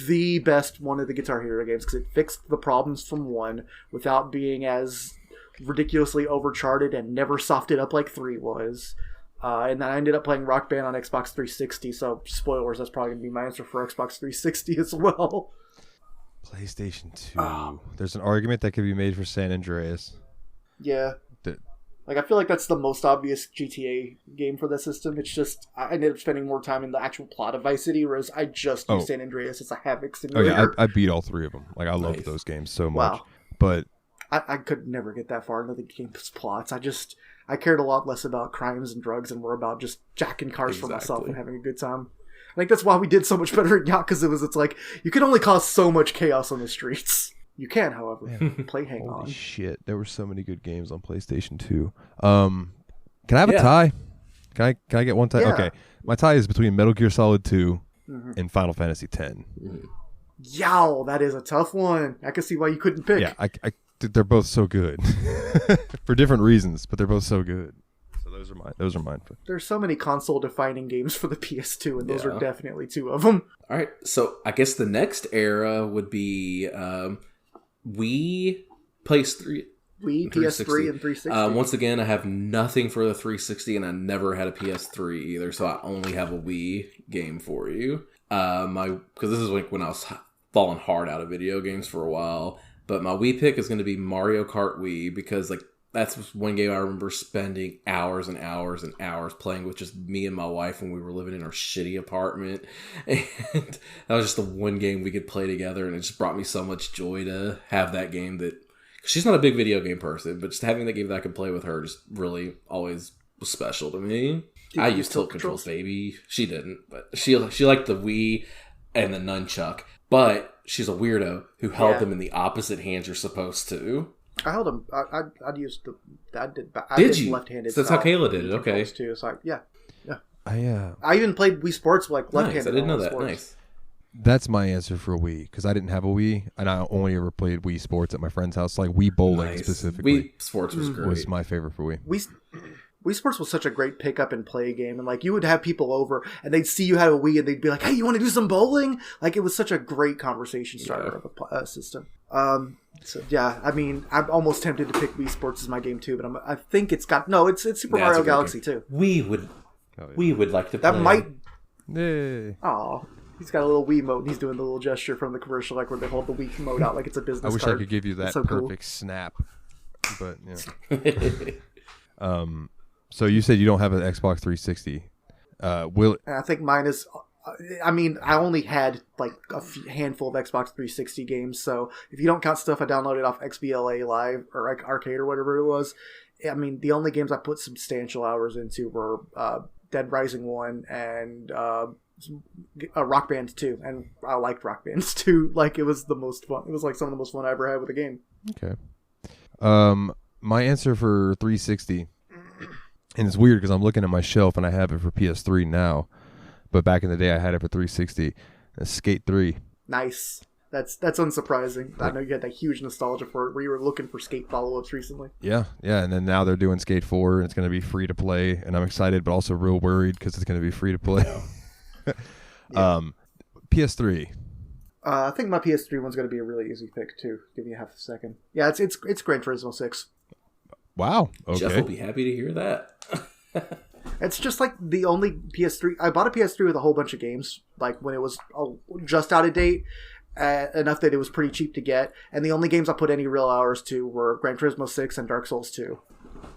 the best one of the Guitar Hero games because it fixed the problems from 1 without being as ridiculously overcharted and never softed up like 3 was. And then I ended up playing Rock Band on Xbox 360, so spoilers, that's probably going to be my answer for Xbox 360 as well. PlayStation 2. There's an argument that could be made for San Andreas. Yeah. I feel like that's the most obvious GTA game for the system. It's just, I ended up spending more time in the actual plot of Vice City, whereas I just use San Andreas as a Havoc simulator. Oh, yeah, I beat all 3 of them. I loved those games so much. Wow. But I could never get that far into the game's plots. I cared a lot less about crimes and drugs and more about just jacking cars for myself and having a good time. I think that's why we did so much better at Yakuza. It's like, you can only cause so much chaos on the streets. You can, however, play Hang On. Holy shit, there were so many good games on PlayStation 2. Can I have a tie? Can I get one tie? Yeah. Okay, my tie is between Metal Gear Solid 2 and Final Fantasy X. Yow, that is a tough one. I can see why you couldn't pick. Yeah, they're both so good for different reasons, but they're both so good. So those are mine. There's so many console-defining games for the PS2, and those are definitely 2 of them. All right, so I guess the next era would be Wii, PS3, Wii, PS3, and 360. Once again, I have nothing for the 360, and I never had a PS3 either, so I only have a Wii game for you. Because this is when I was falling hard out of video games for a while. But my Wii pick is going to be Mario Kart Wii, because that's one game I remember spending hours and hours and hours playing with just me and my wife when we were living in our shitty apartment. And that was just the one game we could play together, and it just brought me so much joy to have that game. That she's not a big video game person, but just having that game that I could play with her just really always was special to me. I used tilt controls, baby. She didn't, but she liked the Wii and the nunchuck. But she's a weirdo who held them in the opposite hands you're supposed to. I held them. I'd used the. I did you? Left-handed. So that's how Kayla did it. Okay. Too. So yeah. I even played Wii Sports left-handed. Nice. I didn't know that. Sports. Nice. That's my answer for Wii, because I didn't have a Wii, and I only ever played Wii Sports at my friend's house, like Wii Bowling specifically. Wii Sports was great. Was my favorite for Wii. Wii Sports was such a great pick up and play game, and you would have people over and they'd see you had a Wii and they'd be like, "Hey, you want to do some bowling?" It was such a great conversation starter of a system. So yeah, I mean, I'm almost tempted to pick Wii Sports as my game too, but I think it's Super Mario Galaxy too. We would like to play. That might. Yay. Aw. He's got a little Wii mote and he's doing the little gesture from the commercial, where they hold the Wii mote out like it's a business card. I wish I could give you that so perfect snap, but So you said you don't have an Xbox 360. And I think mine is. I mean, I only had a handful of Xbox 360 games, so if you don't count stuff I downloaded off XBLA Live or Arcade or whatever it was, I mean, the only games I put substantial hours into were Dead Rising 1 and Rock Band 2, and I liked Rock Band 2. It was the most fun. It was some of the most fun I ever had with a game. Okay. My answer for 360, and it's weird because I'm looking at my shelf and I have it for PS3 now, but back in the day I had it for 360. Skate 3. Nice. That's unsurprising. I know you had that huge nostalgia for it where you were looking for Skate follow-ups recently. Yeah, and then now they're doing Skate 4, and it's going to be free to play, and I'm excited but also real worried because it's going to be free to play. PS3. I think my PS3 one's going to be a really easy pick too. Give me half a second. Yeah, it's Gran Turismo 6. Wow. Okay. Jeff will be happy to hear that. It's just like the only PS3. I bought a PS3 with a whole bunch of games, like when it was just out of date, enough that it was pretty cheap to get. And the only games I put any real hours to were Gran Turismo 6 and Dark Souls 2.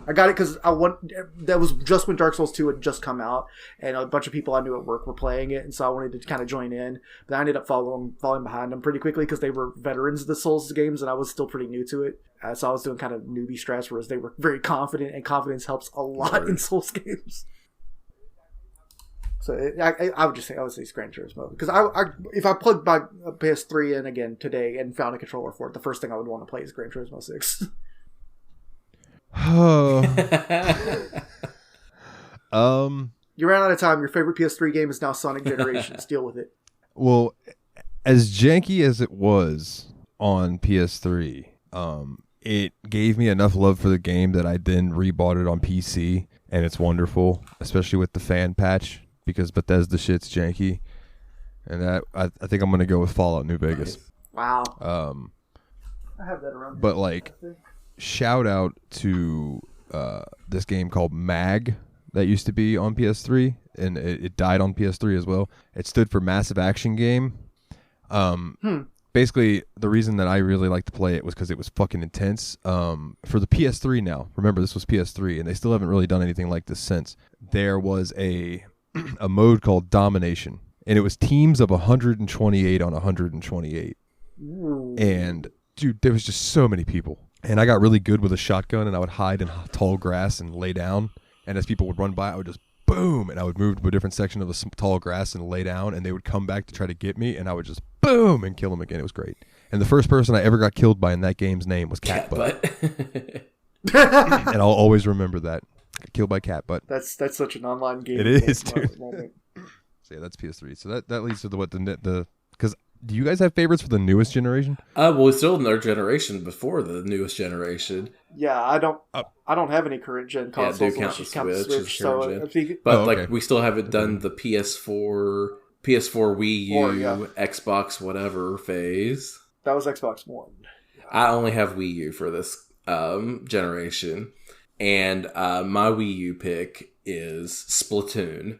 I got it because that was just when Dark Souls 2 had just come out, and a bunch of people I knew at work were playing it, and so I wanted to kind of join in. But I ended up falling behind them pretty quickly because they were veterans of the Souls games, and I was still pretty new to it. So I was doing kind of newbie strats, whereas they were very confident, and confidence helps a lot in Souls games. So I would say it's Gran Turismo, because if I plugged my PS3 in again today and found a controller for it, the first thing I would want to play is Gran Turismo 6. Oh. You ran out of time. Your favorite PS3 game is now Sonic Generations. Deal with it. Well, as janky as it was on PS3, it gave me enough love for the game that I then rebought it on PC, and it's wonderful, especially with the fan patch, because Bethesda shit's janky. And that I think I'm gonna go with Fallout New Vegas. Nice. Wow. I have that around. But like, shout out to this game called MAG that used to be on PS3, and it died on PS3 as well. It stood for Massive Action Game. Basically, the reason that I really liked to play it was because it was fucking intense. For the PS3 now, remember this was PS3, and they still haven't really done anything like this since. There was a mode called Domination, and it was teams of 128 on 128. Ooh. And dude, there was just so many people. And I got really good with a shotgun, and I would hide in tall grass and lay down. And as people would run by, I would just boom, and I would move to a different section of the tall grass and lay down, and they would come back to try to get me, and I would just boom and kill them again. It was great. And the first person I ever got killed by in that game's name was Catbutt. And I'll always remember that. Got killed by Catbutt. That's such an online game. It is, dude. So yeah, that's PS3. So that leads to the because do you guys have favorites for the newest generation? Well, it's still in their generation before the newest generation. Yeah, I don't have any current gen consoles. Yeah, do count the Switch. So we still haven't done the PS4 Wii U, yeah. Xbox whatever phase. That was Xbox One. I only have Wii U for this generation, and my Wii U pick is Splatoon.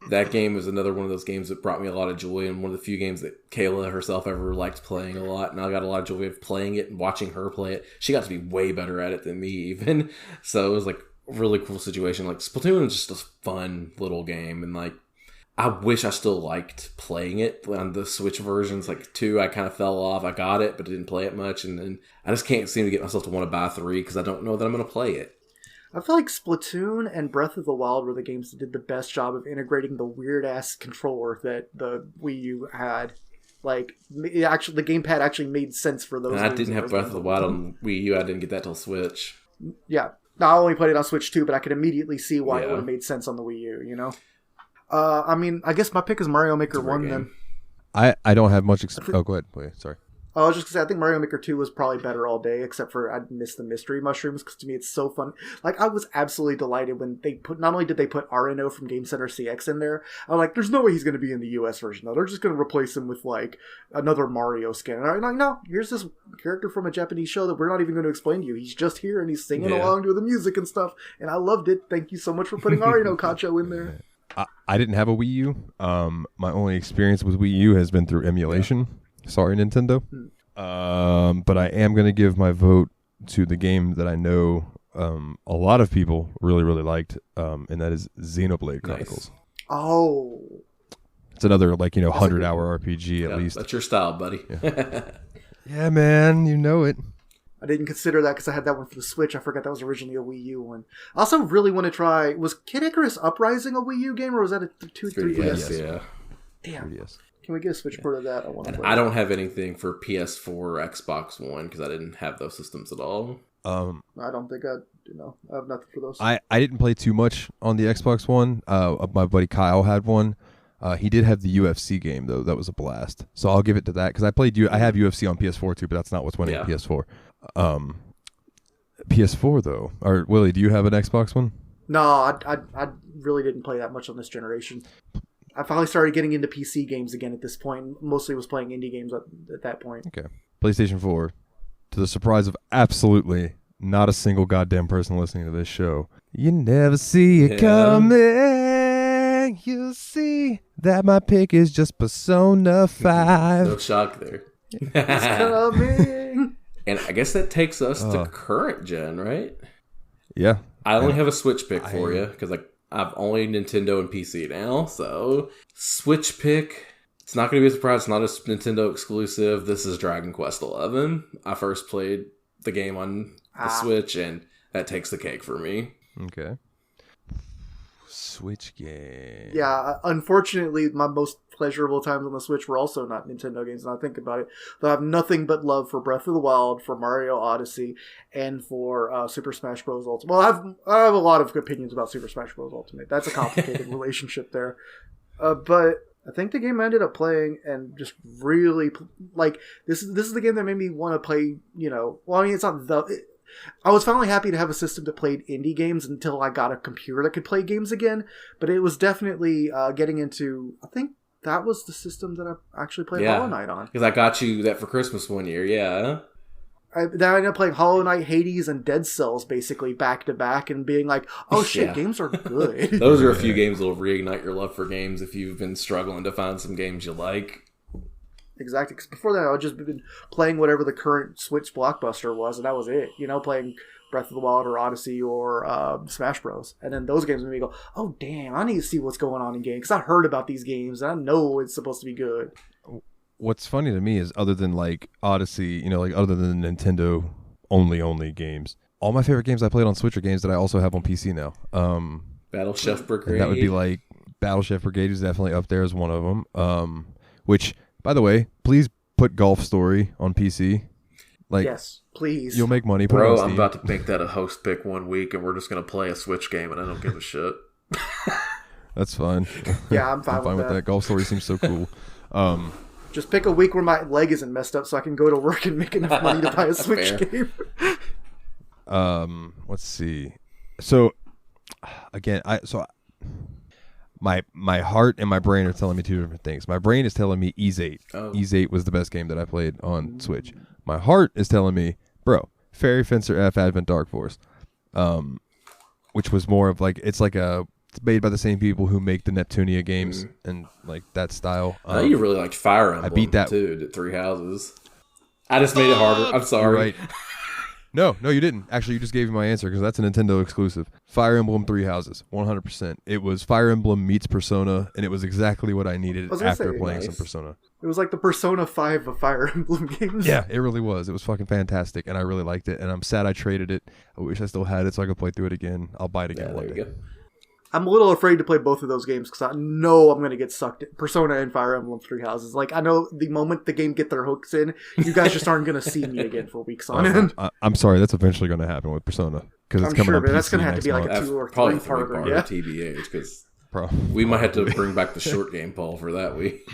That game was another one of those games that brought me a lot of joy, and one of the few games that Kayla herself ever liked playing a lot, and I got a lot of joy of playing it and watching her play it. She got to be way better at it than me even, so it was like a really cool situation. Like, Splatoon is just a fun little game, and like, I wish I still liked playing it on the Switch versions. Like 2, I kind of fell off. I got it, but didn't play it much, and then I just can't seem to get myself to want to buy 3 because I don't know that I'm going to play it. I feel like Splatoon and Breath of the Wild were the games that did the best job of integrating the weird-ass controller that the Wii U had. Like, the gamepad actually made sense for those. And I didn't have Breath of the Wild on Wii U. I didn't get that till Switch. Yeah. I only played it on Switch too, but I could immediately see why it would have made sense on the Wii U, you know? I mean, I guess my pick is Mario Maker 1 then. I don't have much... go ahead. Wait, sorry. I was just going to say, I think Mario Maker 2 was probably better all day, except for I missed the mystery mushrooms, because to me it's so fun. Like, I was absolutely delighted when they not only did they put RNO from Game Center CX in there, I'm like, there's no way he's going to be in the US version, though. They're just going to replace him with, like, another Mario skin. And I'm like, no, here's this character from a Japanese show that we're not even going to explain to you. He's just here, and he's singing along to the music and stuff, and I loved it. Thank you so much for putting RNO Kacho in there. I didn't have a Wii U. My only experience with Wii U has been through emulation. Sorry, Nintendo. But I am going to give my vote to the game that I know a lot of people really, really liked, and that is Xenoblade Chronicles. Nice. Oh. It's another, 100-hour RPG at least. That's your style, buddy. Yeah, man, you know it. I didn't consider that because I had that one for the Switch. I forgot that was originally a Wii U one. I also really want to try... Was Kid Icarus Uprising a Wii U game, or was that a 3DS? Yeah. Damn. 3DS. Can we get a Switch port of that? I don't have anything for PS4 or Xbox One because I didn't have those systems at all. I don't think I have nothing for those. I didn't play too much on the Xbox One. My buddy Kyle had one. He did have the UFC game though. That was a blast. So I'll give it to that because I have UFC on PS4 too, but that's not what's winning on PS4. PS4 though. Or Willie, do you have an Xbox one? No, I really didn't play that much on this generation. I finally started getting into PC games again at this point. Mostly was playing indie games at that point. Okay. PlayStation 4, to the surprise of absolutely not a single goddamn person listening to this show. You never see it coming. You'll see that my pick is just Persona 5. No shock there. It's coming. And I guess that takes us to current gen, right? Yeah. I only have a Switch pick for you because I've only Nintendo and PC now. So Switch pick. It's not going to be a surprise. It's not a Nintendo exclusive. This is Dragon Quest XI. I first played the game on the Switch, and that takes the cake for me. Okay. Switch game. Yeah, unfortunately, my most pleasurable times on the Switch were also not Nintendo games, and I think about it. Though I have nothing but love for Breath of the Wild, for Mario Odyssey, and for Super Smash Bros. Ultimate. Well, I have a lot of opinions about Super Smash Bros. Ultimate. That's a complicated relationship there. But I think the game I ended up playing and just really, this is the game that made me want to play, well, I mean, it's not I was finally happy to have a system that played indie games until I got a computer that could play games again. But it was definitely getting into, I think that was the system that I actually played Hollow Knight on. Because I got you that for Christmas one year, yeah. Then I ended up playing Hollow Knight, Hades, and Dead Cells basically back to back and being like, oh shit, games are good. Those are a few games that will reignite your love for games if you've been struggling to find some games you like. Exactly. Because before that, I would just been playing whatever the current Switch blockbuster was, and that was it. Playing Breath of the Wild or Odyssey or Smash Bros. And then those games made me go, oh, damn, I need to see what's going on in games. Because I heard about these games, and I know it's supposed to be good. What's funny to me is other than, Odyssey, other than Nintendo only games, all my favorite games I played on Switch are games that I also have on PC now. Battle Chef Brigade. That would be Battle Chef Brigade is definitely up there as one of them. Which... By the way, please put Golf Story on PC. Yes, please. You'll make money. Bro, I'm about to make that a host pick one week, and we're just going to play a Switch game, and I don't give a shit. That's fine. Yeah, I'm fine with that. Golf Story seems so cool. Just pick a week where my leg isn't messed up so I can go to work and make enough money to buy a Switch game. Let's see. So, again, My heart and my brain are telling me two different things. My brain is telling me Ys 8. Ys 8 was the best game that I played on Switch. My heart is telling me, bro, Fairy Fencer F Advent Dark Force, which was more of it's made by the same people who make the Neptunia games and that style. You really liked Fire Emblem. I beat that too at Three Houses. I just made it harder. I'm sorry. You're right. No, you didn't. Actually, you just gave me my answer because that's a Nintendo exclusive. Fire Emblem Three Houses, 100%. It was Fire Emblem meets Persona, and it was exactly what I needed after playing some Persona. It was like the Persona 5 of Fire Emblem games. Yeah, it really was. It was fucking fantastic, and I really liked it, and I'm sad I traded it. I wish I still had it so I could play through it again. I'll buy it again one day. I'm a little afraid to play both of those games because I know I'm going to get sucked in. Persona and Fire Emblem Three Houses. I know the moment the game get their hooks in, you guys just aren't going to see me again for weeks on end. I'm sorry, that's eventually going to happen with Persona because it's coming up. But that's going to have to be a 2 or 3 part. Yeah, TBH because we might have to bring back the short game, Paul, for that week.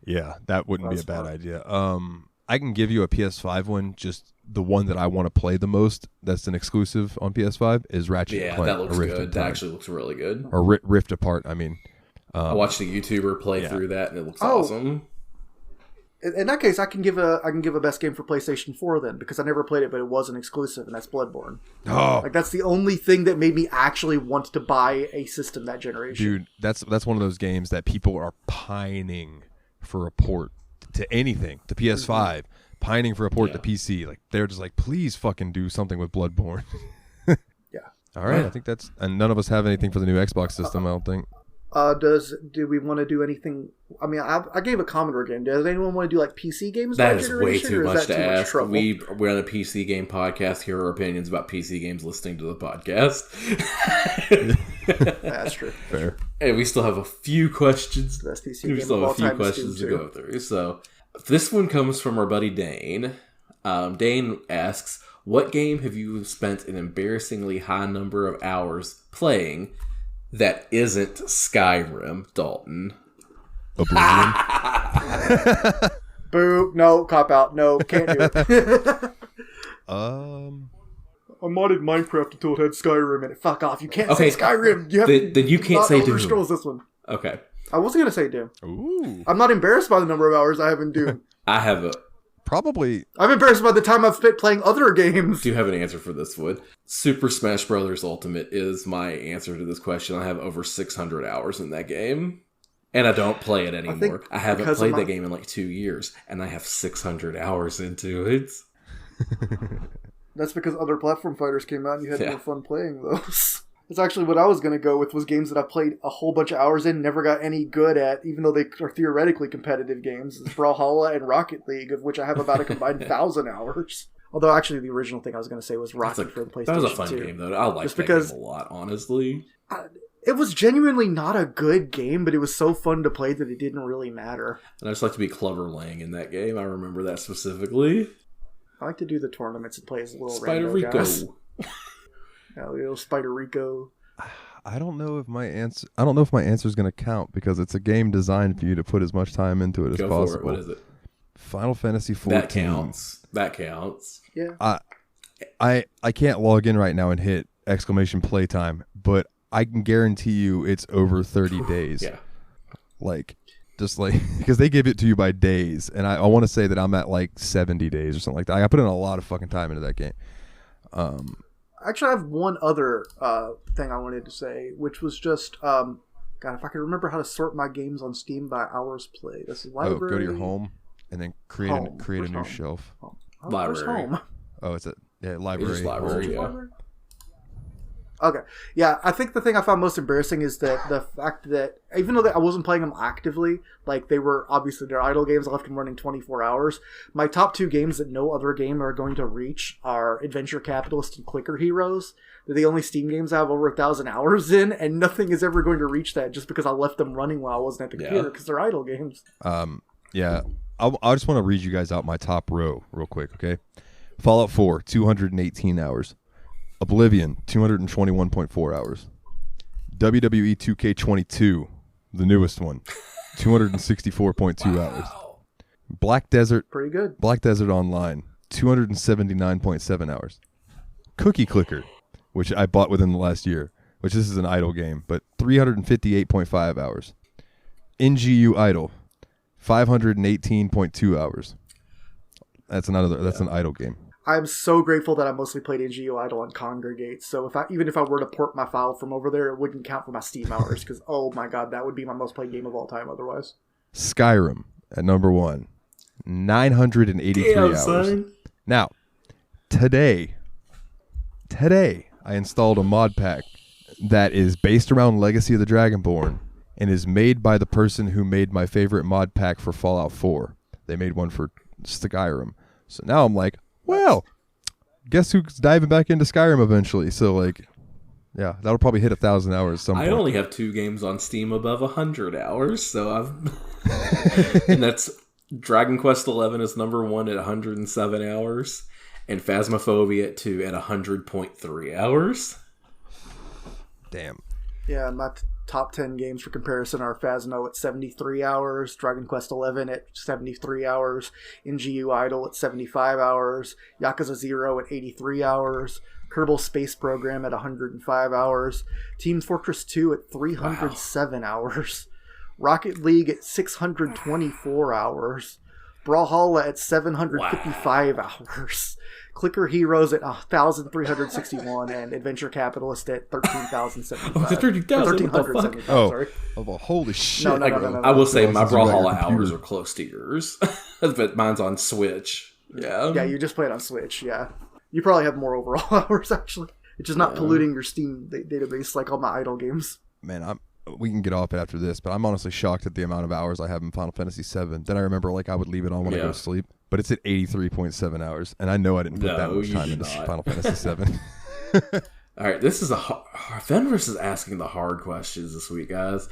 Yeah, that wouldn't be a bad idea. I can give you a PS5 one, just the one that I want to play the most. That's an exclusive on PS5 is Ratchet and Clank. Yeah, that looks good. That actually looks really good. Or Rift Apart, I mean. I watched a YouTuber play through that, and it looks awesome. In that case, I can give a best game for PlayStation 4 then, because I never played it, but it was an exclusive, and that's Bloodborne. Oh, that's the only thing that made me actually want to buy a system that generation. Dude, that's one of those games that people are pining for a port to anything, to PS5, pining for a port to PC. They're just please fucking do something with Bloodborne. Yeah. All right, I think that's, and none of us have anything for the new Xbox system, I don't think. Do we want to do anything? I mean, I gave a Commodore game. Does anyone want to do PC games? That is way too much to ask. We're on a PC game podcast. Here are our opinions about PC games listening to the podcast. That's true. Fair. And we still have a few questions. Best PC game of all time to go through. So this one comes from our buddy Dane. Dane asks, "What game have you spent an embarrassingly high number of hours playing? that isn't Skyrim, Dalton? Oblivion. Boo! No, cop out. No, can't do it. I modded Minecraft until it had Skyrim in it. Fuck off! You can't say Skyrim. You have then you can't say Doom. Scrolls this one. Okay. I wasn't gonna say Doom. Ooh. I'm not embarrassed by the number of hours I have in Doom. I have a. Probably. I'm embarrassed by the time I've spent playing other games. Do you have an answer for this one? Super Smash Bros. Ultimate is my answer to this question. I have over 600 hours in that game. And I don't play it anymore. I haven't played that game in like 2 years. And I have 600 hours into it. That's because other platform fighters came out and you had more fun playing those. That's actually what I was going to go with, was games that I played a whole bunch of hours in, never got any good at, even though they are theoretically competitive games. It's Brawlhalla and Rocket League, of which I have about a combined 1,000 hours. Although, actually, the original thing I was going to say was Rocket for the PlayStation 2. That was a fun game, though. I like that game a lot, honestly. It was genuinely not a good game, but it was so fun to play that it didn't really matter. And I just like to be Clever Lang in that game. I remember that specifically. I like to do the tournaments and play as little Spider Rico. Guys. Little Spider Rico. I don't know if my answer is going to count, because it's a game designed for you to put as much time into it as possible. What is it? Final Fantasy XIV. That counts. Yeah. I can't log in right now and hit !playtime, but I can guarantee you it's over 30 days. Yeah. Because they give it to you by days, and I want to say that I'm at like 70 days or something like that. I put in a lot of fucking time into that game. Actually, I have one other thing I wanted to say, which was just, God, if I could remember how to sort my games on Steam by hours played. This is library. Oh, go to your home and then create a new shelf. Library. Home? Oh, it's library. It's library, yeah. Okay. Yeah, I think the thing I found most embarrassing is that the fact that, even though I wasn't playing them actively, like they were, obviously they're idle games, I left them running 24 hours. My top two games that no other game are going to reach are Adventure Capitalist and Clicker Heroes. They're the only Steam games I have over 1,000 hours in, and nothing is ever going to reach that just because I left them running while I wasn't at the computer, because they're idle games. Yeah. I just want to read you guys out my top row real quick, okay? Fallout 4, 218 hours. Oblivion, 221.4 hours. WWE 2K22, the newest one, 264.2 hours. Black Desert, pretty good. Black Desert Online, 279.7 hours. Cookie Clicker, which I bought within the last year, which this is an idle game, but 358.5 hours. NGU Idle, 518.2 hours. That's an idle game. I'm so grateful that I mostly played NGO Idle on Congregate, so even if I were to port my file from over there, it wouldn't count for my Steam hours, because, oh my god, that would be my most played game of all time otherwise. Skyrim, at number 1, 983 hours. Son. Now, today, I installed a mod pack that is based around Legacy of the Dragonborn, and is made by the person who made my favorite mod pack for Fallout 4. They made one for Skyrim. So now I'm like, well, guess who's diving back into Skyrim eventually? So, yeah, that'll probably hit 1,000 hours. I only have 2 games on Steam above 100 hours, so and that's Dragon Quest XI is number 1 at 107 hours, and Phasmophobia at 2 at 100.3 hours. Damn. Yeah, my top 10 games for comparison are Phasmo at 73 hours, Dragon Quest XI at 73 hours, NGU Idle at 75 hours, Yakuza 0 at 83 hours, Kerbal Space Program at 105 hours, Team Fortress 2 at 307 hours, Rocket League at 624 hours, Brawlhalla at 755 hours, Clicker Heroes at 1,361, and Adventure Capitalist at 13,075. 13,075, sorry. Oh, holy shit. No. I will say my Brawlhalla hours are close to yours, but mine's on Switch. Yeah. Yeah, you just play it on Switch, yeah. You probably have more overall hours, actually. It's just not polluting your Steam database like all my idle games. Man, we can get off it after this, but I'm honestly shocked at the amount of hours I have in Final Fantasy VII. Then I remember I would leave it on when I go to sleep, but it's at 83.7 hours, and I know I didn't put that much time into Final Fantasy VII. All right, this is Fenris is asking the hard questions this week, guys.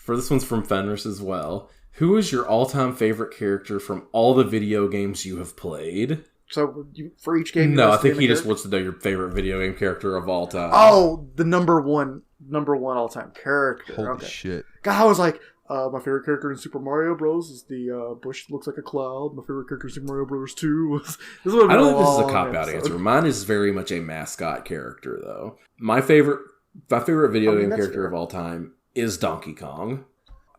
This one's from Fenris as well. Who is your all-time favorite character from all the video games you have played? So for each game, No, I think he just wants to know your favorite video game character of all time. Oh, the number one all time character. Holy shit! God, I was like, my favorite character in Super Mario Bros. Is the bush that looks like a cloud. My favorite character in Super Mario Bros. 2 was. I don't think this is a cop-out answer. Mine is very much a mascot character, though. My favorite video game character of all time is Donkey Kong.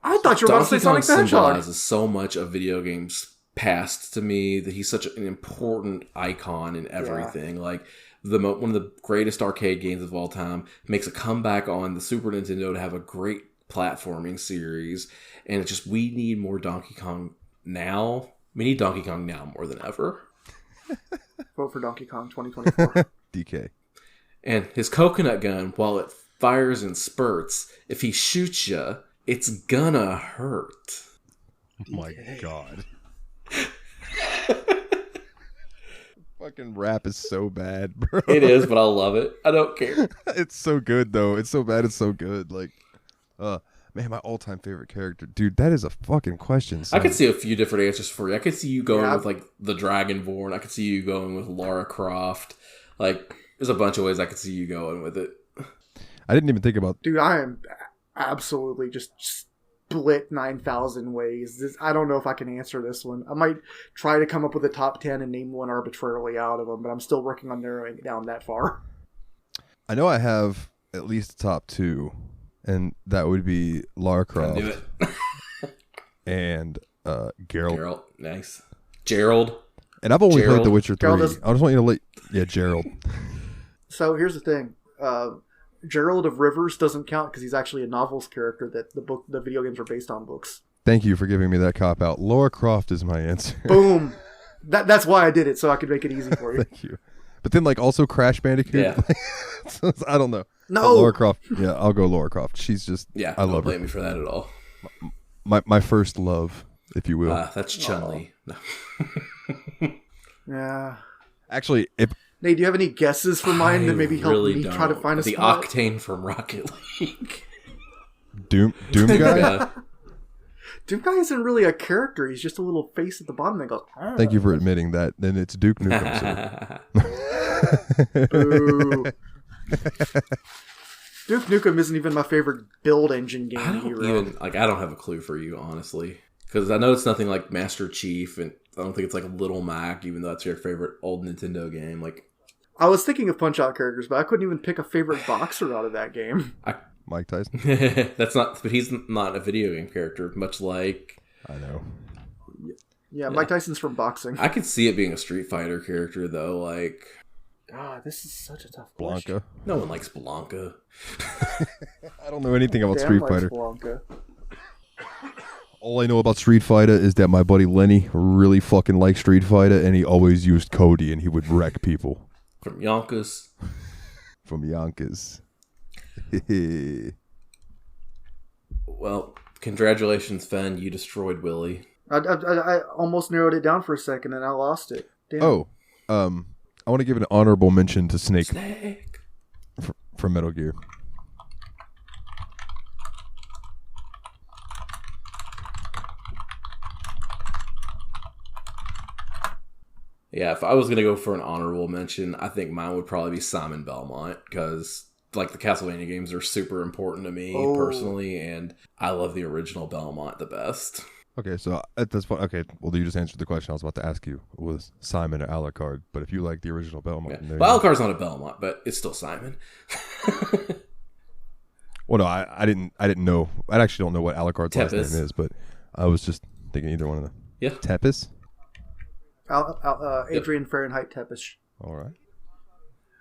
I thought you were about to say Sonic the Hedgehog. Symbolizes so much of video games past to me that he's such an important icon in everything. Like one of the greatest arcade games of all time makes a comeback on the Super Nintendo to have a great platforming series, and it's just we need more Donkey Kong now. We need Donkey Kong now more than ever. Vote for Donkey Kong 2024. DK. And his coconut gun, while it fires in spurts, if he shoots you, it's gonna hurt. Oh my god. Fucking rap is so bad, bro. It is, but I love it. I don't care. It's so good though. It's so bad. It's so good. Like, man, my all-time favorite character, dude. That is a fucking question. Son. I could see a few different answers for you. I could see you going with like the Dragonborn. I could see you going with Lara Croft. Like, there's a bunch of ways I could see you going with it. I didn't even think about. Dude, I am absolutely just split 9,000 ways. I don't know if I can answer this one. I might try to come up with a top 10 and name one arbitrarily out of them, but I'm still working on narrowing it down that far. I know I have at least a top 2, and that would be Lara Croft and Geralt. Geralt, nice. Gerald. And I've only played The Witcher 3. I Gerald just want you to Gerald. So here's the thing. Gerald of Rivers doesn't count because he's actually a novels character that the video games are based on books. Thank you for giving me that cop out. Lara Croft is my answer. Boom. That's why I did it, so I could make it easy for you. Thank you. But then also Crash Bandicoot. Yeah. So I don't know. No. But Lara Croft. Yeah, I'll go Lara Croft. She's just. Yeah, I love her. Don't blame me for that at all. My first love, if you will. That's Chun-Li. No. Yeah. Actually, if. Nate, do you have any guesses for mine that maybe help me try to find a the spot? Octane from Rocket League. Doom guy? Yeah. Doom guy isn't really a character. He's just a little face at the bottom that goes. Arr. Thank you for admitting that. Then it's Duke Nukem. Ooh. Duke Nukem isn't even my favorite build engine game hero. I don't have a clue for you, honestly. Because I know it's nothing like Master Chief, and I don't think it's like Little Mac, even though that's your favorite old Nintendo game. Like, I was thinking of Punch-Out characters, but I couldn't even pick a favorite boxer out of that game. Mike Tyson? but he's not a video game character, much like... I know. Yeah, Mike Tyson's from boxing. I could see it being a Street Fighter character, though, like... God, this is such a tough Blanca. question. No one likes Blanca. I don't know anything about Dan Street likes Fighter. Blanca. All I know about Street Fighter is that my buddy Lenny really fucking liked Street Fighter, and he always used Cody, and he would wreck people. From Yonkers. From Yonkers. Well, congratulations, Fen. You destroyed Willie. I almost narrowed it down for a second, and I lost it. Damn. Oh, I want to give an honorable mention to Snake. Snake. From Metal Gear. Yeah, if I was going to go for an honorable mention, I think mine would probably be Simon Belmont, because like the Castlevania games are super important to me personally, and I love the original Belmont the best. Okay, so at this point, well, you just answered the question I was about to ask you. Was Simon or Alucard? But if you like the original Belmont... Yeah. Well, Alucard's not a Belmont, but it's still Simon. Well, no, I didn't know. I actually don't know what Alucard's last name is, but I was just thinking either one of them. Yeah. Tepes? Adrian Fahrenheit Tepish. All right.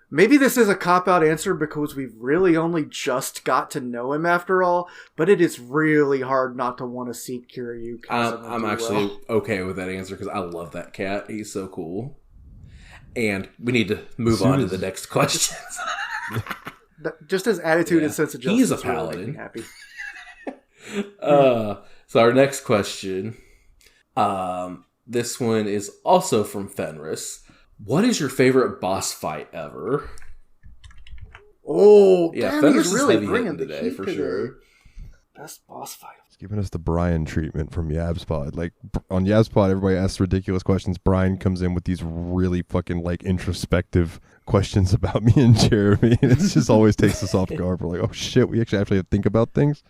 Maybe this is a cop-out answer because we've really only just got to know him after all, but it is really hard not to want to see Kiryu. I'm actually okay with that answer because I love that cat. He's so cool. And we need to move on to the next questions. Just his attitude and sense of justice. He's a paladin. Really happy. So our next question, this one is also from Fenris. What is your favorite boss fight ever? Oh, yeah, damn, Fenris he's really is heavy bringing hitting the today heat for today. sure. Best boss fight. It's giving us the Brian treatment from Yabspod. Like on Yabspod, everybody asks ridiculous questions. Brian comes in with these really fucking like introspective questions about me and Jeremy, and it just always takes us off guard. We're like, oh shit, we actually have to think about things.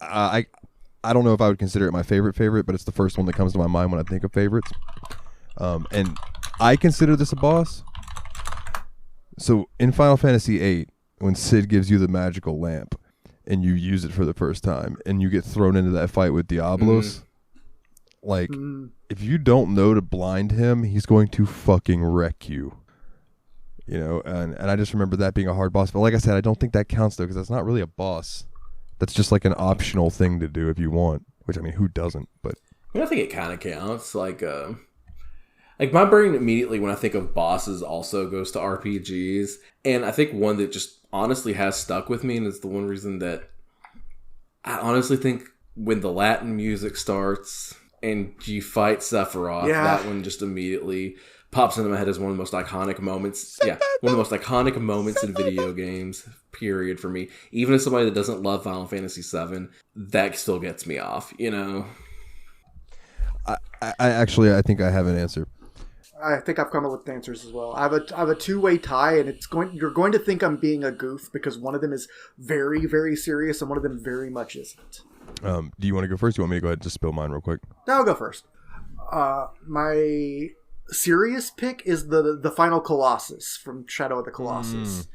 I don't know if I would consider it my favorite, but it's the first one that comes to my mind when I think of favorites. And I consider this a boss. So in Final Fantasy VIII, when Cid gives you the magical lamp and you use it for the first time and you get thrown into that fight with Diablos, if you don't know to blind him, he's going to fucking wreck you. You know, and I just remember that being a hard boss. But like I said, I don't think that counts though, because that's not really a boss. That's just like an optional thing to do if you want. Which, I mean, who doesn't? But I think it kind of counts. Like my brain immediately when I think of bosses also goes to RPGs. And I think one that just honestly has stuck with me, and it's the one reason that I honestly think when the Latin music starts and you fight Sephiroth, that one just immediately pops into my head as one of the most iconic moments. Yeah, one of the most iconic moments in video games, period, for me. Even as somebody that doesn't love Final Fantasy VII, that still gets me off, you know? I think I have an answer. I think I've come up with answers as well. I have a two-way tie, and you're going to think I'm being a goof because one of them is very, very serious and one of them very much isn't. Do you want to go first? Do you want me to go ahead and just spill mine real quick? No, I'll go first. My serious pick is the final Colossus from Shadow of the Colossus.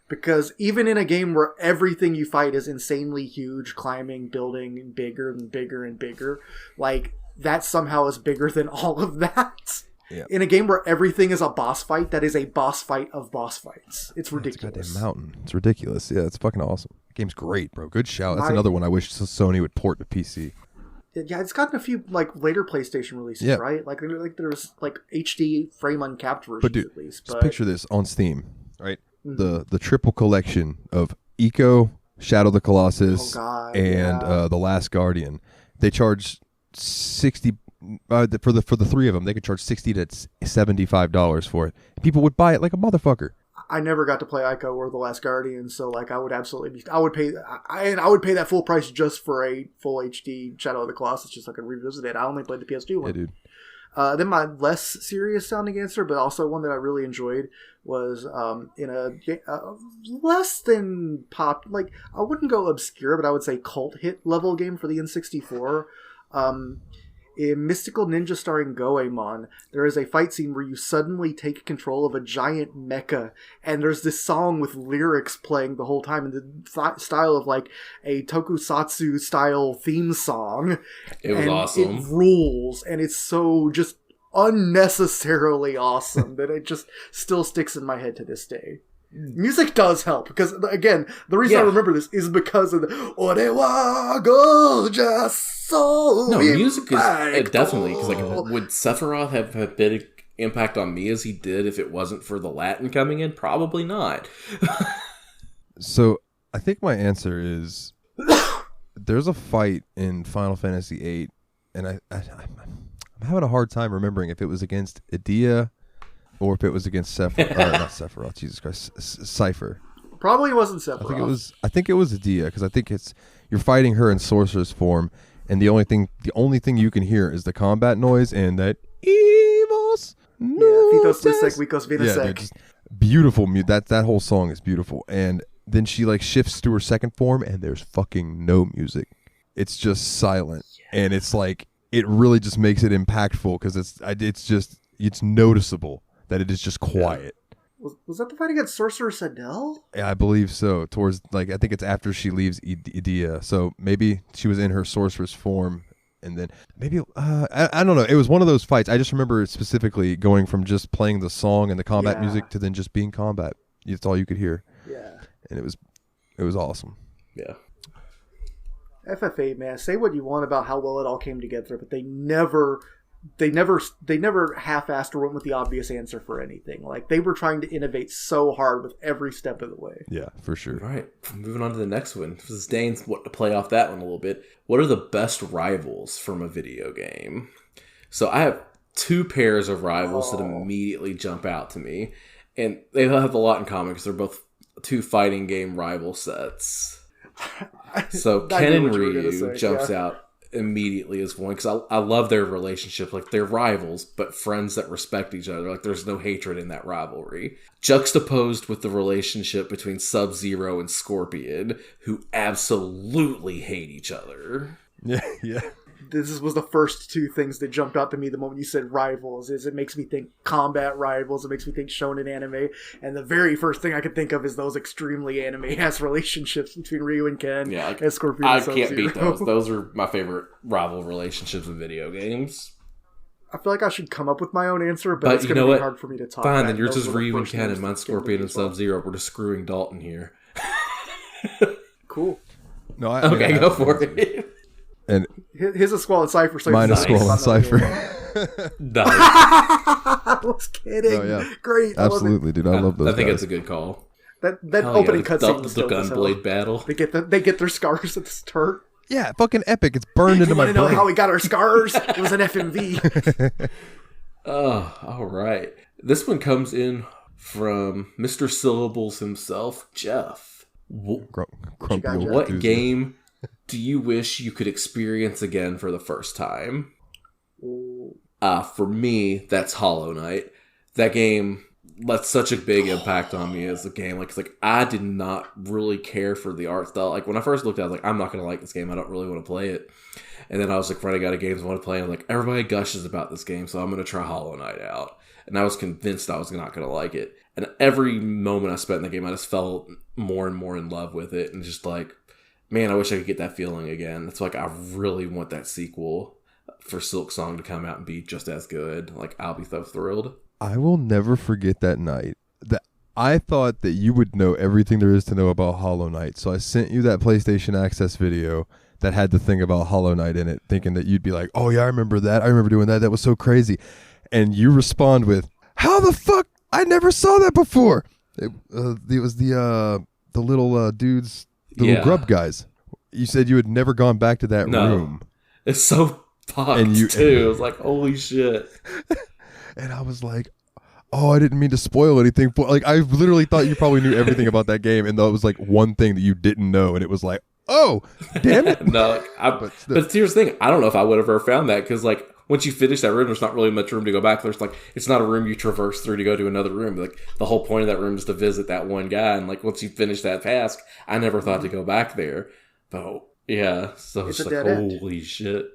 Because even in a game where everything you fight is insanely huge, climbing, building, bigger and bigger and bigger, like, that somehow is bigger than all of that. Yeah. In a game where everything is a boss fight, that is a boss fight of boss fights. It's ridiculous. It's a goddamn mountain. It's ridiculous. Yeah, it's fucking awesome. The game's great, bro. Good shout. That's another one I wish Sony would port to PC. Yeah, it's gotten a few like later PlayStation releases, right? Like there was like HD frame uncapped versions, but dude, at least. Just picture this on Steam, right? Mm-hmm. The triple collection of Eco, Shadow of the Colossus, and The Last Guardian. They charge $60 for the three of them. They could charge $60 to $75 for it. People would buy it like a motherfucker. I never got to play Ico or The Last Guardian, so like I would pay that full price just for a full HD Shadow of the Colossus, just so I could revisit it. I only played the PS2 one. Yeah, dude. Then my less serious sounding answer, but also one that I really enjoyed, was in a less than pop, like I wouldn't go obscure, but I would say cult hit level game for the N64. In Mystical Ninja starring Goemon, there is a fight scene where you suddenly take control of a giant mecha, and there's this song with lyrics playing the whole time in the style of like a tokusatsu style theme song. It was awesome. It rules, and it's so just unnecessarily awesome that it just still sticks in my head to this day. Music does help, because again, the reason I remember this is because of the Orewa Goja So. No, music is definitely, because like, would Sephiroth have a big impact on me as he did if it wasn't for the Latin coming in? Probably not. So I think my answer is there's a fight in Final Fantasy VIII, and I'm having a hard time remembering if it was against Edea or if it was against Sephiroth. Not Sephiroth, Jesus Christ. Cypher. Probably wasn't Sephiroth. I think it was Edea, because I think you're fighting her in sorceress form, and the only thing you can hear is the combat noise and that evils. Fitos Lisek, Wikos Vinasek. Yeah, beautiful. That whole song is beautiful. And then she like shifts to her second form, and there's fucking no music. It's just silent, and it's like it really just makes it impactful, because it's noticeable that it is just quiet. Was that the fight against Sorcerer Sadell? Yeah, I believe so. Towards I think it's after she leaves Edea. So maybe she was in her sorceress form, and then maybe I don't know. It was one of those fights. I just remember specifically going from just playing the song and the combat music to then just being combat. That's all you could hear. Yeah, and it was awesome. Yeah. FF8, man, say what you want about how well it all came together, but they never half-assed or went with the obvious answer for anything. Like, they were trying to innovate so hard with every step of the way. Yeah, for sure. All right, moving on to the next one. This is Dane's to play off that one a little bit. What are the best rivals from a video game? So I have two pairs of rivals that immediately jump out to me, and they have a lot in common because they're both two fighting game rival sets. So I Ken knew and what you were gonna Ryu say, jumps yeah. out immediately as one because I love their relationship. Like they're rivals, but friends that respect each other. Like there's no hatred in that rivalry. Juxtaposed with the relationship between Sub-Zero and Scorpion, who absolutely hate each other. Yeah, yeah. This was the first two things that jumped out to me the moment you said rivals. Is it makes me think combat rivals. It makes me think shonen anime. And the very first thing I could think of is those extremely anime-ass relationships between Ryu and Ken and Scorpion I and can't beat Sub-Zero. those. Those are my favorite rival relationships in video games. I feel like I should come up with my own answer, but it's you going know to be what? hard for me to talk Fine, about. then yours Those is were the Ryu and first Ken, names and mine's that came to Scorpion me and as well. Sub-Zero. We're just screwing Dalton here. Cool. No, I Okay, go for it. And His is Squall and Cypher. So mine is nice. Squall and Cypher. Nice. I was kidding. Oh, yeah. Great. I love it. Absolutely, dude. I love those I think guys. it's a good call. That Hell opening yeah, cutscene the is dope as hell. gunblade battle. They get their scars at the start. Yeah, fucking epic. It's burned into You my want to know brain. how we got our scars? It was an FMV. Oh, all right. This one comes in from Mr. Syllables himself, Jeff. Grumpy got, old Jeff? What enthusiast. game do you wish you could experience again for the first time? For me, that's Hollow Knight. That game left such a big impact on me as a game. Like I did not really care for the art style. Like when I first looked at it, I was like, I'm not going to like this game. I don't really want to play it. And then I was like running out of games I want to play. And I'm like, everybody gushes about this game, so I'm going to try Hollow Knight out. And I was convinced I was not going to like it. And every moment I spent in the game, I just fell more and more in love with it. And just like, man, I wish I could get that feeling again. It's like, I really want that sequel for Silk Song to come out and be just as good. Like, I'll be so thrilled. I will never forget that night. That I thought that you would know everything there is to know about Hollow Knight. So I sent you that PlayStation Access video that had the thing about Hollow Knight in it, thinking that you'd be like, oh yeah, I remember that. I remember doing that. That was so crazy. And you respond with, how the fuck? I never saw that before. It was the little dudes, the little grub guys. You said you had never gone back to that room. It's so fucked, too. It was like, holy shit. And I was like, oh, I didn't mean to spoil anything. Like, I literally thought you probably knew everything about that game, and that was like one thing that you didn't know, and it was like, oh, damn it. No, but here's the thing. I don't know if I would have ever found that, because like, once you finish that room, there's not really much room to go back. There's like, it's not a room you traverse through to go to another room. Like, the whole point of that room is to visit that one guy, and like, once you finish that task, I never thought to go back there. But yeah, so it's like, holy shit.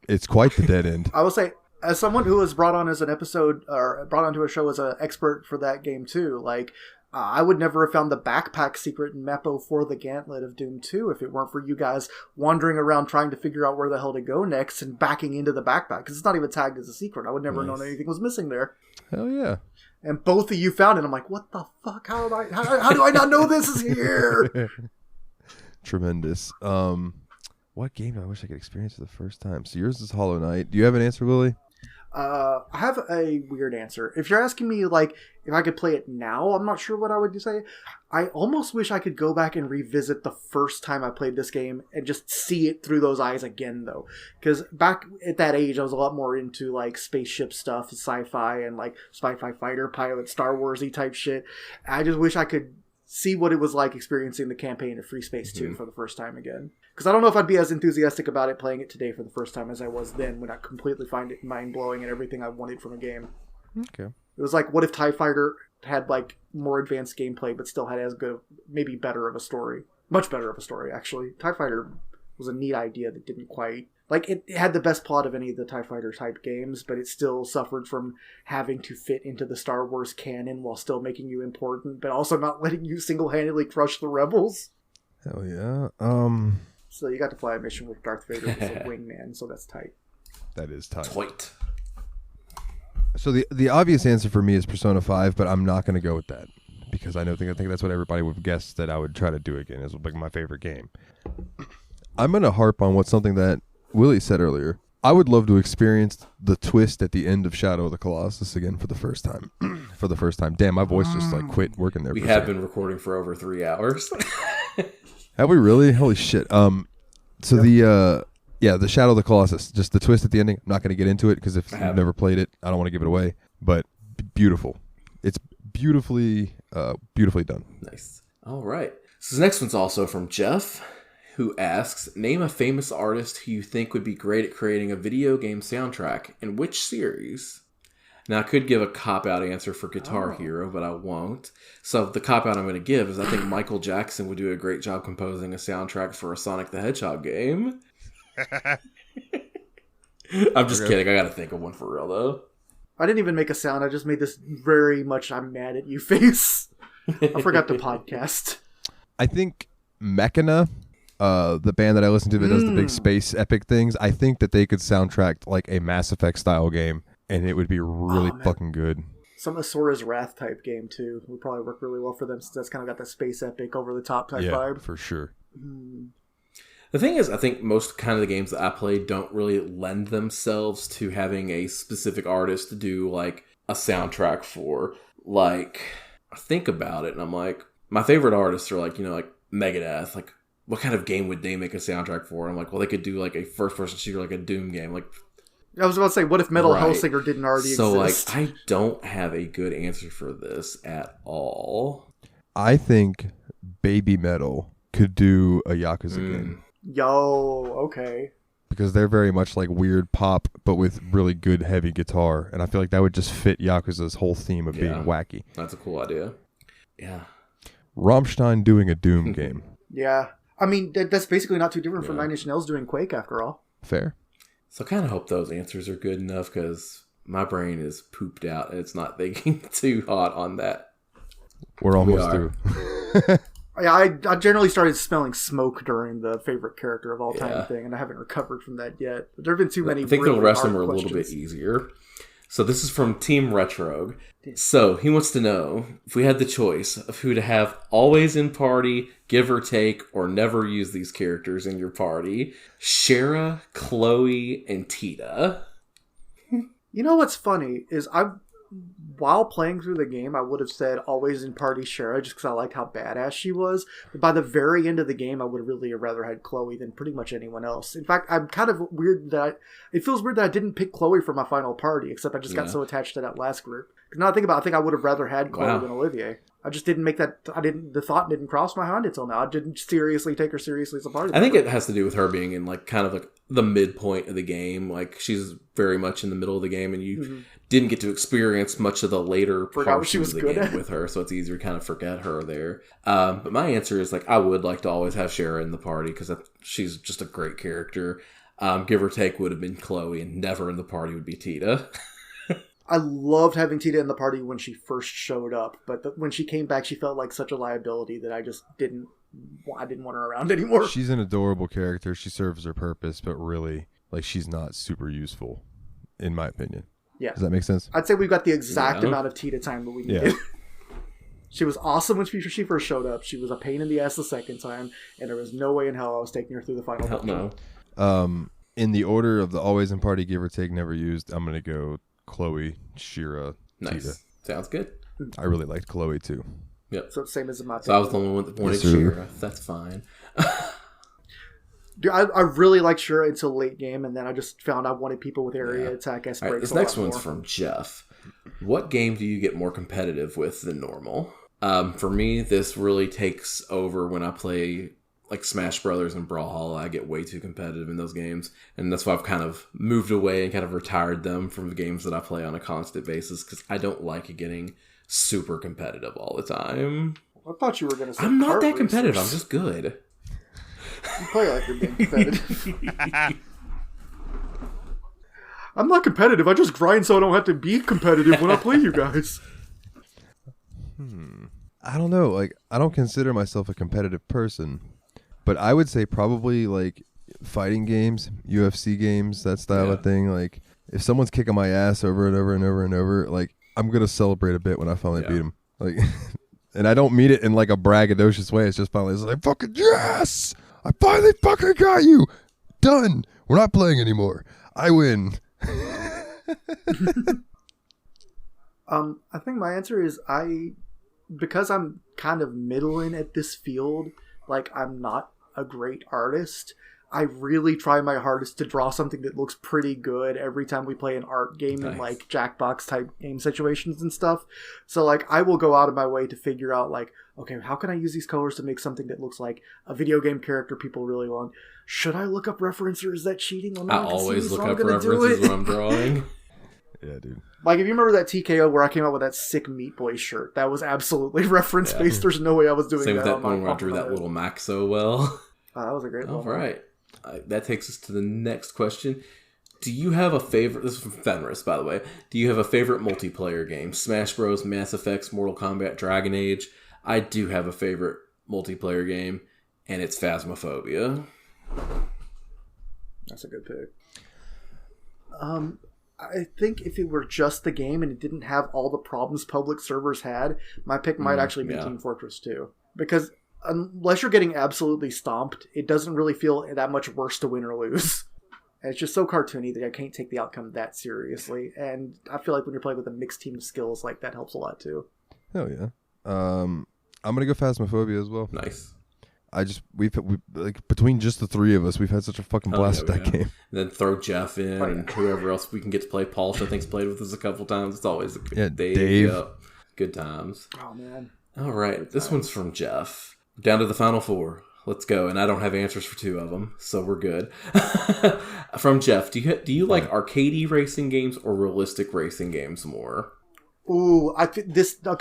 It's quite the dead end. I will say, as someone who was brought on as an episode or brought onto a show as an expert for that game too, like I would never have found the backpack secret in Meppo for the Gauntlet of Doom 2 if it weren't for you guys wandering around trying to figure out where the hell to go next and backing into the backpack because it's not even tagged as a secret. I would never have known anything was missing there. Hell yeah. And both of you found it. I'm like, what the fuck? How do I not know this is here? Tremendous. What game I wish I could experience for the first time? So yours is Hollow Knight. Do you have an answer, Willie? I have a weird answer. If you're asking me, like, if I could play it now, I'm not sure what I would say. I almost wish I could go back and revisit the first time I played this game and just see it through those eyes again, though. Because back at that age, I was a lot more into, like, spaceship stuff, sci-fi, and, like, sci-fi fighter pilot, Star Wars-y type shit. I just wish I could see what it was like experiencing the campaign of Free Space 2 for the first time again. Because I don't know if I'd be as enthusiastic about it playing it today for the first time as I was then when I completely find it mind-blowing and everything I wanted from a game. Okay. It was like, what if TIE Fighter had like more advanced gameplay but still had as good, maybe better of a story. Much better of a story, actually. TIE Fighter was a neat idea that didn't quite... Like, it had the best plot of any of the TIE Fighter type games, but it still suffered from having to fit into the Star Wars canon while still making you important, but also not letting you single-handedly crush the rebels. Hell yeah. So you got to fly a mission with Darth Vader as a wingman, so that's tight. That is tight. Tight. So the obvious answer for me is Persona 5, but I'm not going to go with that because I think that's what everybody would guess that I would try to do again. It's like my favorite game. I'm going to harp on something that Willie said earlier. I would love to experience the twist at the end of Shadow of the Colossus again for the first time. For the first time. Damn, my voice just like quit working there. We have been recording for over 3 hours. Have we really? Holy shit. So the Shadow of the Colossus, just the twist at the ending. I'm not going to get into it because if you've never played it, I don't want to give it away. But beautiful. It's beautifully done. Nice. All right. So the next one's also from Jeff, who asks, name a famous artist who you think would be great at creating a video game soundtrack, and which series? Now, I could give a cop-out answer for Guitar Hero, but I won't. So the cop-out I'm going to give is I think Michael Jackson would do a great job composing a soundtrack for a Sonic the Hedgehog game. I'm just kidding. I got to think of one for real, though. I didn't even make a sound. I just made this very much I'm mad at you face. I forgot the podcast. I think Mechana, the band that I listen to that does the big space epic things, I think that they could soundtrack like a Mass Effect style game, and it would be really fucking good. Some of Sora's Wrath type game, too, would probably work really well for them, since that's kind of got that space epic, over-the-top type vibe. For sure. The thing is, I think most kind of the games that I play don't really lend themselves to having a specific artist to do, like, a soundtrack for. Like, I think about it, and I'm like, my favorite artists are, like, you know, like, Megadeth. Like, what kind of game would they make a soundtrack for? And I'm like, well, they could do, like, a first-person shooter, like a Doom game. Like, I was about to say, what if Metal Hellsinger didn't already exist? So, like, I don't have a good answer for this at all. I think Baby Metal could do a Yakuza game. Yo, okay. Because they're very much like weird pop, but with really good heavy guitar. And I feel like that would just fit Yakuza's whole theme of being wacky. That's a cool idea. Yeah. Rammstein doing a Doom game. Yeah. I mean, that's basically not too different from Nine Inch Nails doing Quake, after all. Fair. So I kind of hope those answers are good enough, because my brain is pooped out and it's not thinking too hot on that. We're almost through. I generally started smelling smoke during the favorite character of all time thing, and I haven't recovered from that yet. But there have been too many. I think really the rest of them hard are a little bit easier. So this is from Team Retro. So he wants to know if we had the choice of who to have always in party, give or take, or never use these characters in your party. Shara, Chloe, and Tita. You know what's funny is while playing through the game, I would have said always in party Shara, just because I liked how badass she was. But by the very end of the game, I would have really rather had Chloe than pretty much anyone else. In fact, I'm kind of weird that it feels weird that I didn't pick Chloe for my final party, except I just got so attached to that last group. Because now I think about it, I think I would have rather had Chloe than Olivier. I just didn't make that. The thought didn't cross my mind until now. I didn't seriously take her seriously as a party. I think it has to do with her being in like kind of like the midpoint of the game. Like she's very much in the middle of the game, and you didn't get to experience much of the later portions of the game with her, so it's easier to kind of forget her there. But my answer is like I would like to always have Shara in the party because she's just a great character. Give or take would have been Chloe, and never in the party would be Tita. I loved having Tita in the party when she first showed up, but when she came back, she felt like such a liability that I just didn't want her around anymore. She's an adorable character. She serves her purpose, but really, like, she's not super useful, in my opinion. Yeah. Does that make sense? I'd say we've got the exact amount of Tita time that we needed. Yeah. She was awesome when she first showed up. She was a pain in the ass the second time, and there was no way in hell I was taking her through the final no. In the order of the always in party, give or take, never used, I'm going to go Chloe, Shira, Tita. Sounds good. I really liked Chloe too. Yep. So same as my. So I was the only one that wanted Shira. That's fine. Dude, I really liked Shira until late game, and then I just found I wanted people with area attack. Right, this next one's from Jeff. What game do you get more competitive with than normal? For me, this really takes over when I play like Smash Brothers and Brawlhalla. I get way too competitive in those games, and that's why I've kind of moved away and kind of retired them from the games that I play on a constant basis because I don't like getting super competitive all the time. I thought you were going to say I'm not that competitive. I'm just good. You play like you're being competitive. I'm not competitive. I just grind so I don't have to be competitive when I play you guys. I don't know. Like, I don't consider myself a competitive person. But I would say probably like fighting games, UFC games, that style of thing. Like if someone's kicking my ass over and over and over and over, like I'm gonna celebrate a bit when I finally beat them. Like, and I don't mean it in like a braggadocious way. It's just finally it's like fucking yes, I finally fucking got you. Done. We're not playing anymore. I win. I think my answer is because I'm kind of middling at this field. Like I'm not a great artist. I really try my hardest to draw something that looks pretty good every time we play an art game in like Jackbox type game situations and stuff. So like I will go out of my way to figure out like, okay, how can I use these colors to make something that looks like a video game character people really want? Should I look up reference or is that cheating? I always look up references when I'm drawing. Yeah, dude. Like, if you remember that TKO where I came out with that sick Meat Boy shirt, that was absolutely reference-based. There's no way I was doing Same that. Same with that one where I drew that little Mac so well. Oh, that was a great one. All right. That takes us to the next question. Do you have a favorite... This is from Fenris, by the way. Do you have a favorite multiplayer game? Smash Bros, Mass Effect, Mortal Kombat, Dragon Age. I do have a favorite multiplayer game, and it's Phasmophobia. That's a good pick. I think if it were just the game and it didn't have all the problems public servers had, my pick might actually be Team Fortress 2. Because unless you're getting absolutely stomped, it doesn't really feel that much worse to win or lose. And it's just so cartoony that I can't take the outcome that seriously. And I feel like when you're playing with a mixed team of skills, like that helps a lot too. Hell yeah. I'm gonna go Phasmophobia as well. Nice. We like between just the three of us, we've had such a fucking blast with that game. And then throw Jeff in and whoever else we can get to play. Paul, I think's played with us a couple times. It's always a good Dave. Yep. Good times. Oh man. All right, this one's from Jeff. Down to the final four. Let's go. And I don't have answers for two of them, so we're good. From Jeff, do you like arcadey racing games or realistic racing games more? Ooh,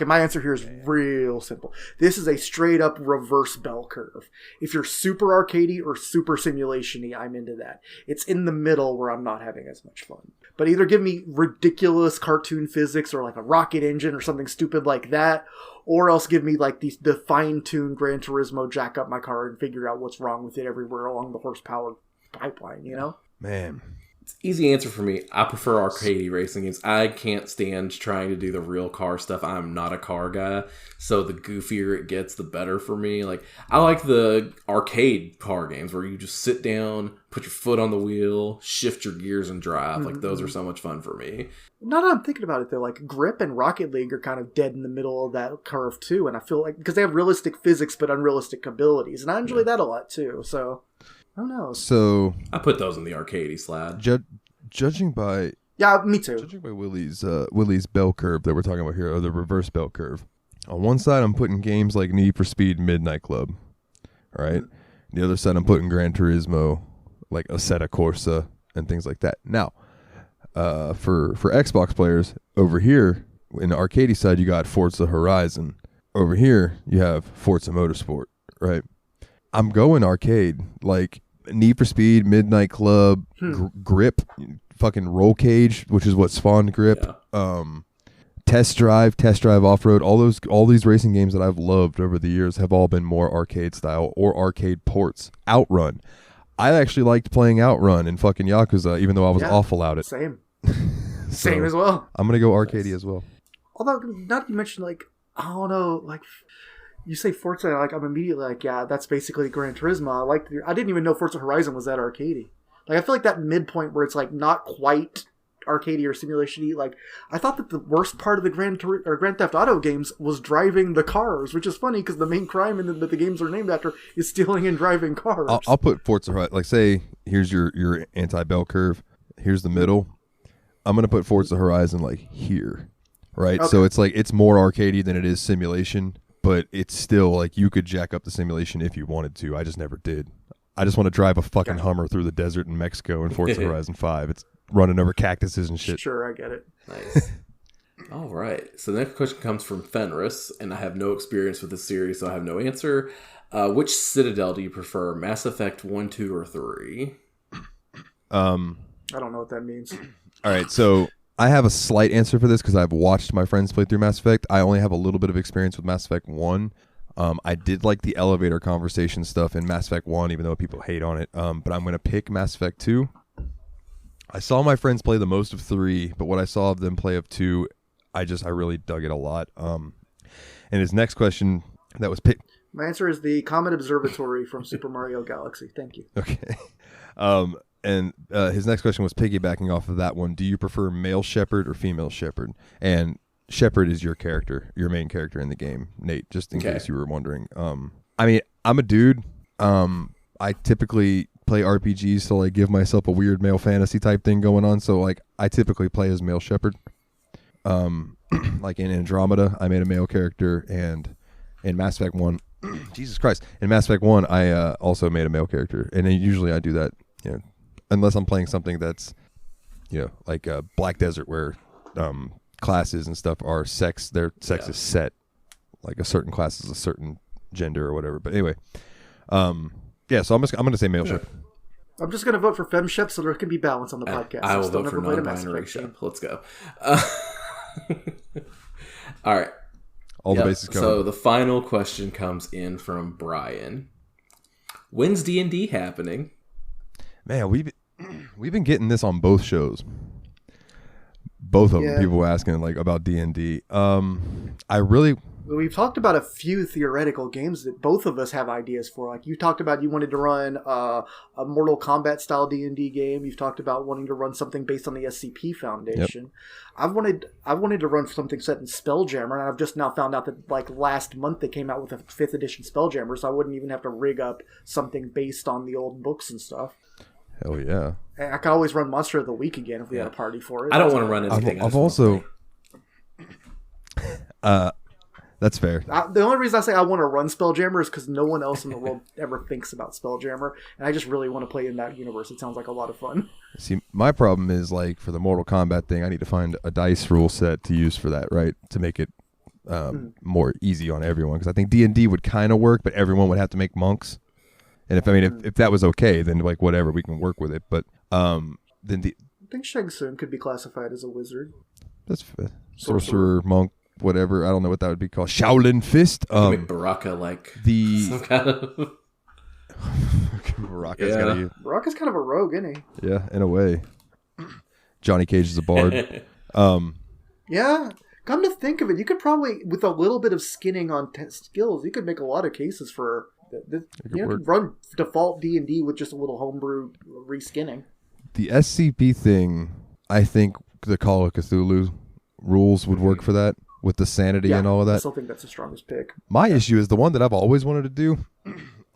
my answer here is real simple. This is a straight up reverse bell curve. If you're super arcadey or super simulation-y, I'm into that. It's in the middle where I'm not having as much fun. But either give me ridiculous cartoon physics or like a rocket engine or something stupid like that, or else give me like the fine-tuned Gran Turismo, jack up my car and figure out what's wrong with it everywhere along the horsepower pipeline, you know? Man. It's easy answer for me. I prefer arcadey racing games. I can't stand trying to do the real car stuff. I'm not a car guy. So the goofier it gets, the better for me. Like, I like the arcade car games where you just sit down, put your foot on the wheel, shift your gears and drive. Like, those are so much fun for me. Now that I'm thinking about it, though, like Grip and Rocket League are kind of dead in the middle of that curve, too. And I feel like, because they have realistic physics but unrealistic abilities. And I enjoy that a lot, too. So... I don't know. So I put those in the arcadey slide. Judging by me too. Judging by Willie's bell curve that we're talking about here, or the reverse bell curve. On one side, I'm putting games like Need for Speed, Midnight Club. All right. The other side, I'm putting Gran Turismo, like Assetto Corsa, and things like that. Now, for Xbox players over here in the arcadey side, you got Forza Horizon. Over here, you have Forza Motorsport. Right. I'm going arcade, like Need for Speed, Midnight Club, Grip, fucking Roll Cage, which is what spawned Grip, Test Drive Off-Road, all these racing games that I've loved over the years have all been more arcade style or arcade ports. Outrun. I actually liked playing Outrun in fucking Yakuza, even though I was awful at it. Same. So, same as well. I'm going to go arcadey as well. Although, not to mention, like, I don't know, like... You say Forza, like I'm immediately like, yeah, that's basically Gran Turismo. I didn't even know Forza Horizon was that arcadey. Like I feel like that midpoint where it's like not quite arcadey or simulation-y. Like I thought that the worst part of the Grand Theft Auto games was driving the cars, which is funny because the main crime that the games are named after is stealing and driving cars. I'll put Forza Horizon. Like say, here's your anti-bell curve. Here's the middle. I'm gonna put Forza Horizon like here, right? Okay. So it's like it's more arcadey than it is simulation. But it's still like you could jack up the simulation if you wanted to. I just never did. I just want to drive a fucking Hummer through the desert in Mexico in Forza Horizon 5. It's running over cactuses and shit. Sure, I get it. Nice. All right. So the next question comes from Fenris, and I have no experience with this series, so I have no answer. Which Citadel do you prefer, Mass Effect 1, 2, or 3? I don't know what that means. All right, so... I have a slight answer for this because I've watched my friends play through Mass Effect. I only have a little bit of experience with Mass Effect 1. I did like the elevator conversation stuff in Mass Effect 1, even though people hate on it. But I'm going to pick Mass Effect 2. I saw my friends play the most of 3, but what I saw of them play of 2, I really dug it a lot. And his next question that was picked. My answer is the Comet Observatory from Super Mario Galaxy. Thank you. Okay. And his next question was piggybacking off of that one. Do you prefer male shepherd or female shepherd? And shepherd is your character, your main character in the game, Nate, just in case you were wondering. I mean, I'm a dude. I typically play RPGs to like give myself a weird male fantasy type thing going on. So like I typically play as male shepherd. Like in Andromeda, I made a male character, and in Mass Effect 1, Jesus Christ, in Mass Effect 1, I also made a male character, and then usually I do that, unless I'm playing something that's, like Black Desert, where classes and stuff are their sex is set, like a certain class is a certain gender or whatever. But anyway, so I'm gonna say male shepherd. I'm just gonna vote for femme shep so there can be balance on the podcast. I will vote for non-binary shep. Let's go. All right. All the bases covered. So the final question comes in from Brian. When's D&D happening? Man, we've been getting this on both shows. Both of them, people were asking like about D&D. We've talked about a few theoretical games that both of us have ideas for. Like you talked about, you wanted to run a Mortal Kombat style D&D game. You've talked about wanting to run something based on the SCP Foundation. Yep. I've wanted to run something set in Spelljammer, and I've just now found out that like last month they came out with a 5th edition Spelljammer, so I wouldn't even have to rig up something based on the old books and stuff. Hell yeah! And I could always run Monster of the Week again if we had a party for it. I don't want to run anything. I've also. That's fair. The only reason I say I want to run Spelljammer is because no one else in the world ever thinks about Spelljammer, and I just really want to play in that universe. It sounds like a lot of fun. See, my problem is like for the Mortal Kombat thing, I need to find a dice rule set to use for that, right? To make it more easy on everyone, because I think D&D would kind of work, but everyone would have to make monks. And if that was okay, then like whatever, we can work with it. But then I think Shang Tsung could be classified as a wizard. That's sorcerer, monk. Whatever, I don't know what that would be called. Shaolin Fist. Make Baraka like some kind of. Baraka's kind of a rogue, isn't he? Yeah, in a way. Johnny Cage is a bard. Yeah, come to think of it, you could probably, with a little bit of skinning on skills, you could make a lot of cases for. You could run default D&D with just a little homebrew reskinning. The SCP thing, I think the Call of Cthulhu rules would work for that. With the sanity and all of that. I still think that's the strongest pick. My issue is the one that I've always wanted to do,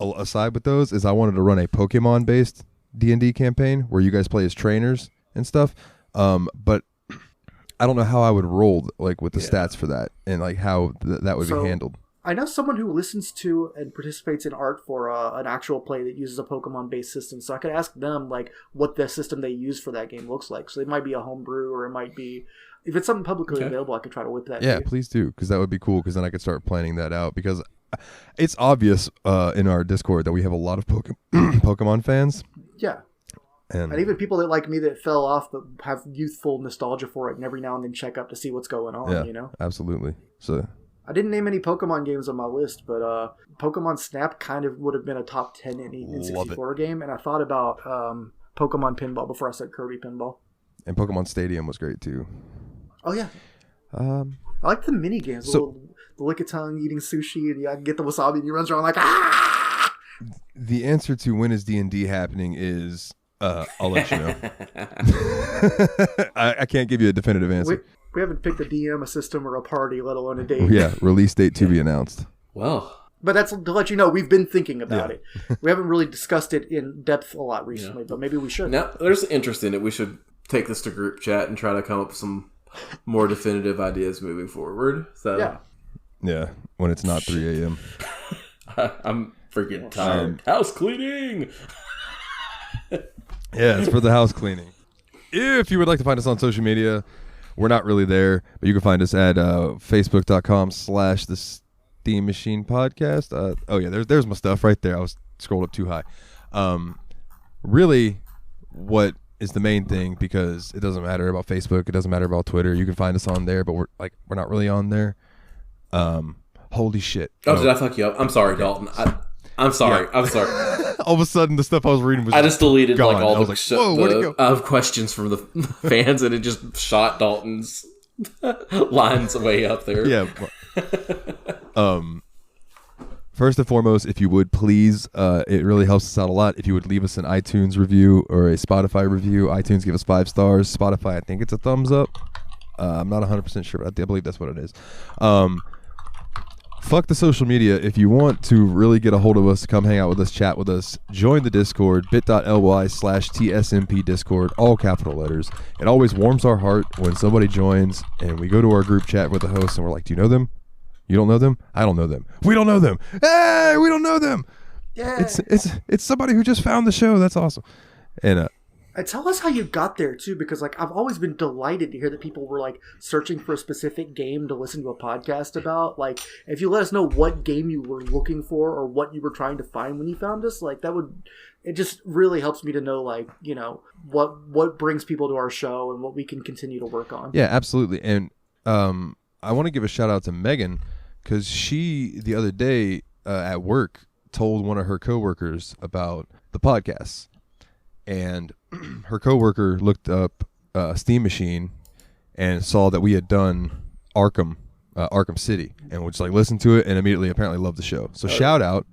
aside with those, is I wanted to run a Pokemon-based D&D campaign where you guys play as trainers and stuff. But I don't know how I would roll like with the stats for that and like how that would be handled. I know someone who listens to and participates in art for an actual play that uses a Pokemon-based system, so I could ask them like what the system they use for that game looks like. So it might be a homebrew, or it might be, if it's something publicly available, I could try to whip that. Yeah, please do, because that would be cool. Because then I could start planning that out. Because it's obvious in our Discord that we have a lot of Pokemon fans. Yeah. And even people that like me that fell off but have youthful nostalgia for it, and every now and then check up to see what's going on. Yeah, absolutely. So. I didn't name any Pokemon games on my list, but Pokemon Snap kind of would have been a top 10 in 64 game, and I thought about Pokemon Pinball before I said Kirby Pinball. And Pokemon Stadium was great too. Oh yeah. I like the mini games. The Lickitung eating sushi, and I get the wasabi, and he runs around like ah. The answer to when is D&D happening is I'll let you know. I can't give you a definitive answer. We haven't picked a DM, a system, or a party, let alone a date. Yeah, release date to be announced. Well. But that's to let you know we've been thinking about it. We haven't really discussed it in depth a lot recently, but maybe we should. Now, there's interest in it. We should take this to group chat and try to come up with some more definitive ideas moving forward. So, yeah, when it's not 3 a.m. I'm freaking tired. House cleaning! Yeah, it's for the house cleaning. If you would like to find us on social media, we're not really there, but you can find us at facebook.com/the Steam Machine Podcast. Oh yeah, there's my stuff right there. I was scrolled up too high. Really, what is the main thing, because it doesn't matter about Facebook, it doesn't matter about Twitter. You can find us on there, but we're not really on there. Holy shit! Oh, did I fuck you up? I'm sorry, Dalton. I'm sorry. Yeah. I'm sorry. All of a sudden, the stuff I was reading was I just deleted gone. like all the questions from the fans, and it just shot Dalton's lines way up there. Yeah. First and foremost, if you would please, it really helps us out a lot if you would leave us an iTunes review or a Spotify review. iTunes, give us 5 stars. Spotify, I think it's a thumbs up. I'm not 100% sure, but I believe that's what it is. fuck the social media. If you want to really get a hold of us, come hang out with us, chat with us, join the Discord, bit.ly/TSMP Discord, all capital letters. It always warms our heart when somebody joins and we go to our group chat with the host and we're like, do you know them? You don't know them? I don't know them. We don't know them. Hey, we don't know them. Yeah. It's somebody who just found the show. That's awesome. And tell us how you got there too, because like I've always been delighted to hear that people were like searching for a specific game to listen to a podcast about. Like, if you let us know what game you were looking for or what you were trying to find when you found us, like it just really helps me to know, like, you know, what brings people to our show and what we can continue to work on. Yeah, absolutely. And I want to give a shout out to Megan, because she the other day at work told one of her coworkers about the podcasts. And her coworker looked up Steam Machine and saw that we had done Arkham City, and was like, listened to it and immediately apparently loved the show. So shout out.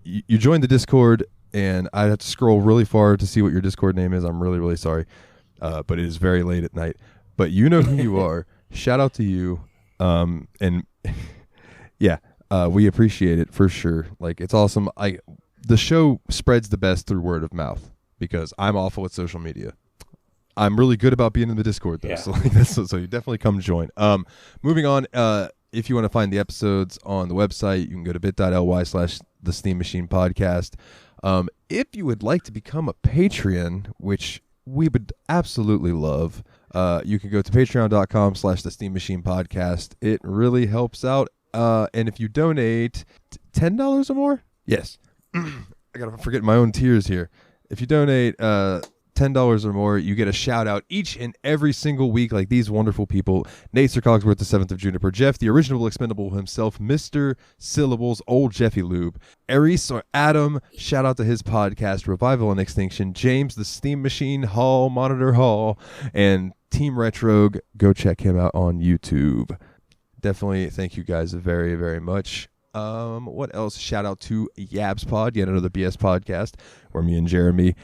You joined the Discord, and I'd have to scroll really far to see what your Discord name is. I'm really, really sorry. But it is very late at night. But you know who you are. Shout out to you. And yeah, we appreciate it for sure. Like, it's awesome. The show spreads the best through word of mouth, because I'm awful at social media. I'm really good about being in the Discord, though. Yeah. So like so you definitely come join. Moving on, if you want to find the episodes on the website, you can go to bit.ly/the Steam Machine Podcast. If you would like to become a Patreon, which we would absolutely love, you can go to patreon.com/the Steam Machine Podcast. It really helps out. And if you donate $10 or more, yes, I gotta forget my own tiers here. If you donate $10 or more, you get a shout out each and every single week, like these wonderful people: Nate Sir Cogsworth, the 7th of Juniper, Jeff, the original expendable himself, Mr. Syllables, Old Jeffy Lube, Aris or Adam, shout out to his podcast, Revival and Extinction, James, the Steam Machine, Hall, Monitor Hall, and Team Retrogue. Go check him out on YouTube. Definitely thank you guys very, very much. What else? Shout out to Yabs Pod, yet another BS podcast, where me and Jeremy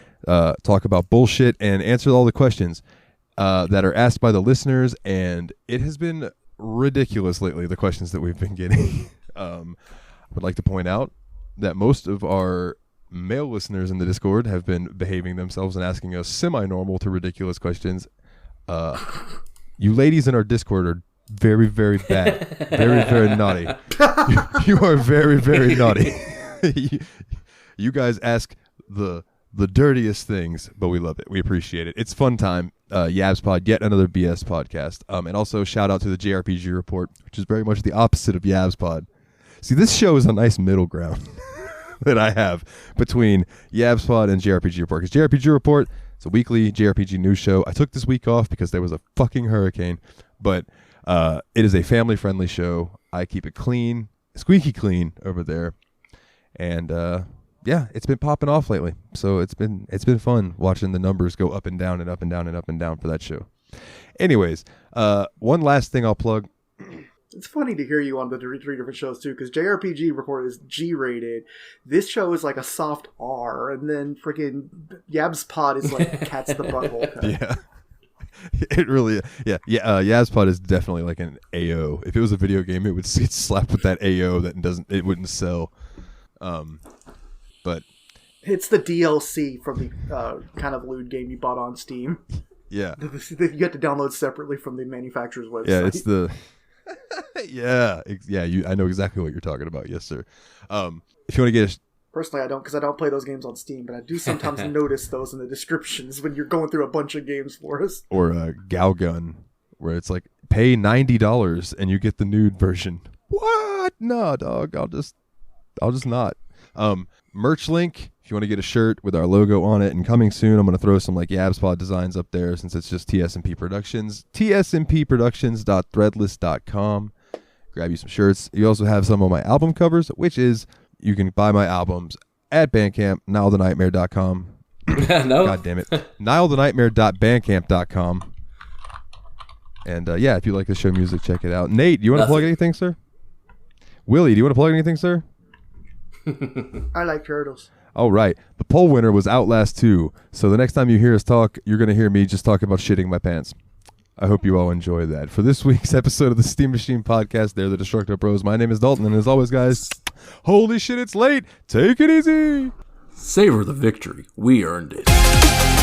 talk about bullshit and answer all the questions that are asked by the listeners, and it has been ridiculous lately, the questions that we've been getting. I would like to point out that most of our male listeners in the Discord have been behaving themselves and asking us semi-normal to ridiculous questions. You ladies in our Discord are very, very bad. Very, very naughty. You are very, very naughty. You guys ask the dirtiest things, but we love it. We appreciate it. It's fun time. Yabs Pod, yet another BS podcast. And also shout out to the JRPG Report, which is very much the opposite of Yabs Pod. See, this show is a nice middle ground that I have between Yabs Pod and JRPG Report. Because JRPG Report, it's a weekly JRPG news show. I took this week off because there was a fucking hurricane, but it is a family-friendly show. I keep it clean, squeaky clean over there, and yeah, it's been popping off lately. So it's been fun watching the numbers go up and down and up and down and up and down for that show. Anyways, one last thing I'll plug. It's funny to hear you on the three different shows too, because JRPG Report is G-rated. This show is like a soft R, and then freaking Yabs Pod is like Cat's the Butthole. Yeah. It really, yeah. Yazpod is definitely like an AO. If it was a video game, it would get slapped with that AO it wouldn't sell. But it's the DLC from the kind of lewd game you bought on Steam. Yeah, you get to download separately from the manufacturer's website. Yeah, it's the I know exactly what you're talking about. Yes, sir. If you want to get Personally, I don't, because I don't play those games on Steam, but I do sometimes notice those in the descriptions when you're going through a bunch of games for us. Or Galgun, where it's like, pay $90 and you get the nude version. What? No, dog. I'll just not. Merch link, if you want to get a shirt with our logo on it, and coming soon, I'm going to throw some like Yabspod designs up there, since it's just TSMP Productions. tsmpproductions.threadless.com. Grab you some shirts. You also have some of my album covers, which is... You can buy my albums at Bandcamp, NileTheNightmare.com. No. God damn it. NileTheNightmare.bandcamp.com. And yeah, if you like the show music, check it out. Nate, do you want to plug anything, sir? Willie, do you want to plug anything, sir? I like turtles. All right. The poll winner was Outlast 2. So the next time you hear us talk, you're going to hear me just talk about shitting my pants. I hope you all enjoy that. For this week's episode of the Steam Machine Podcast, they're the Destructo Bros. My name is Dalton, and as always, guys, holy shit, it's late. Take it easy. Savor the victory. We earned it.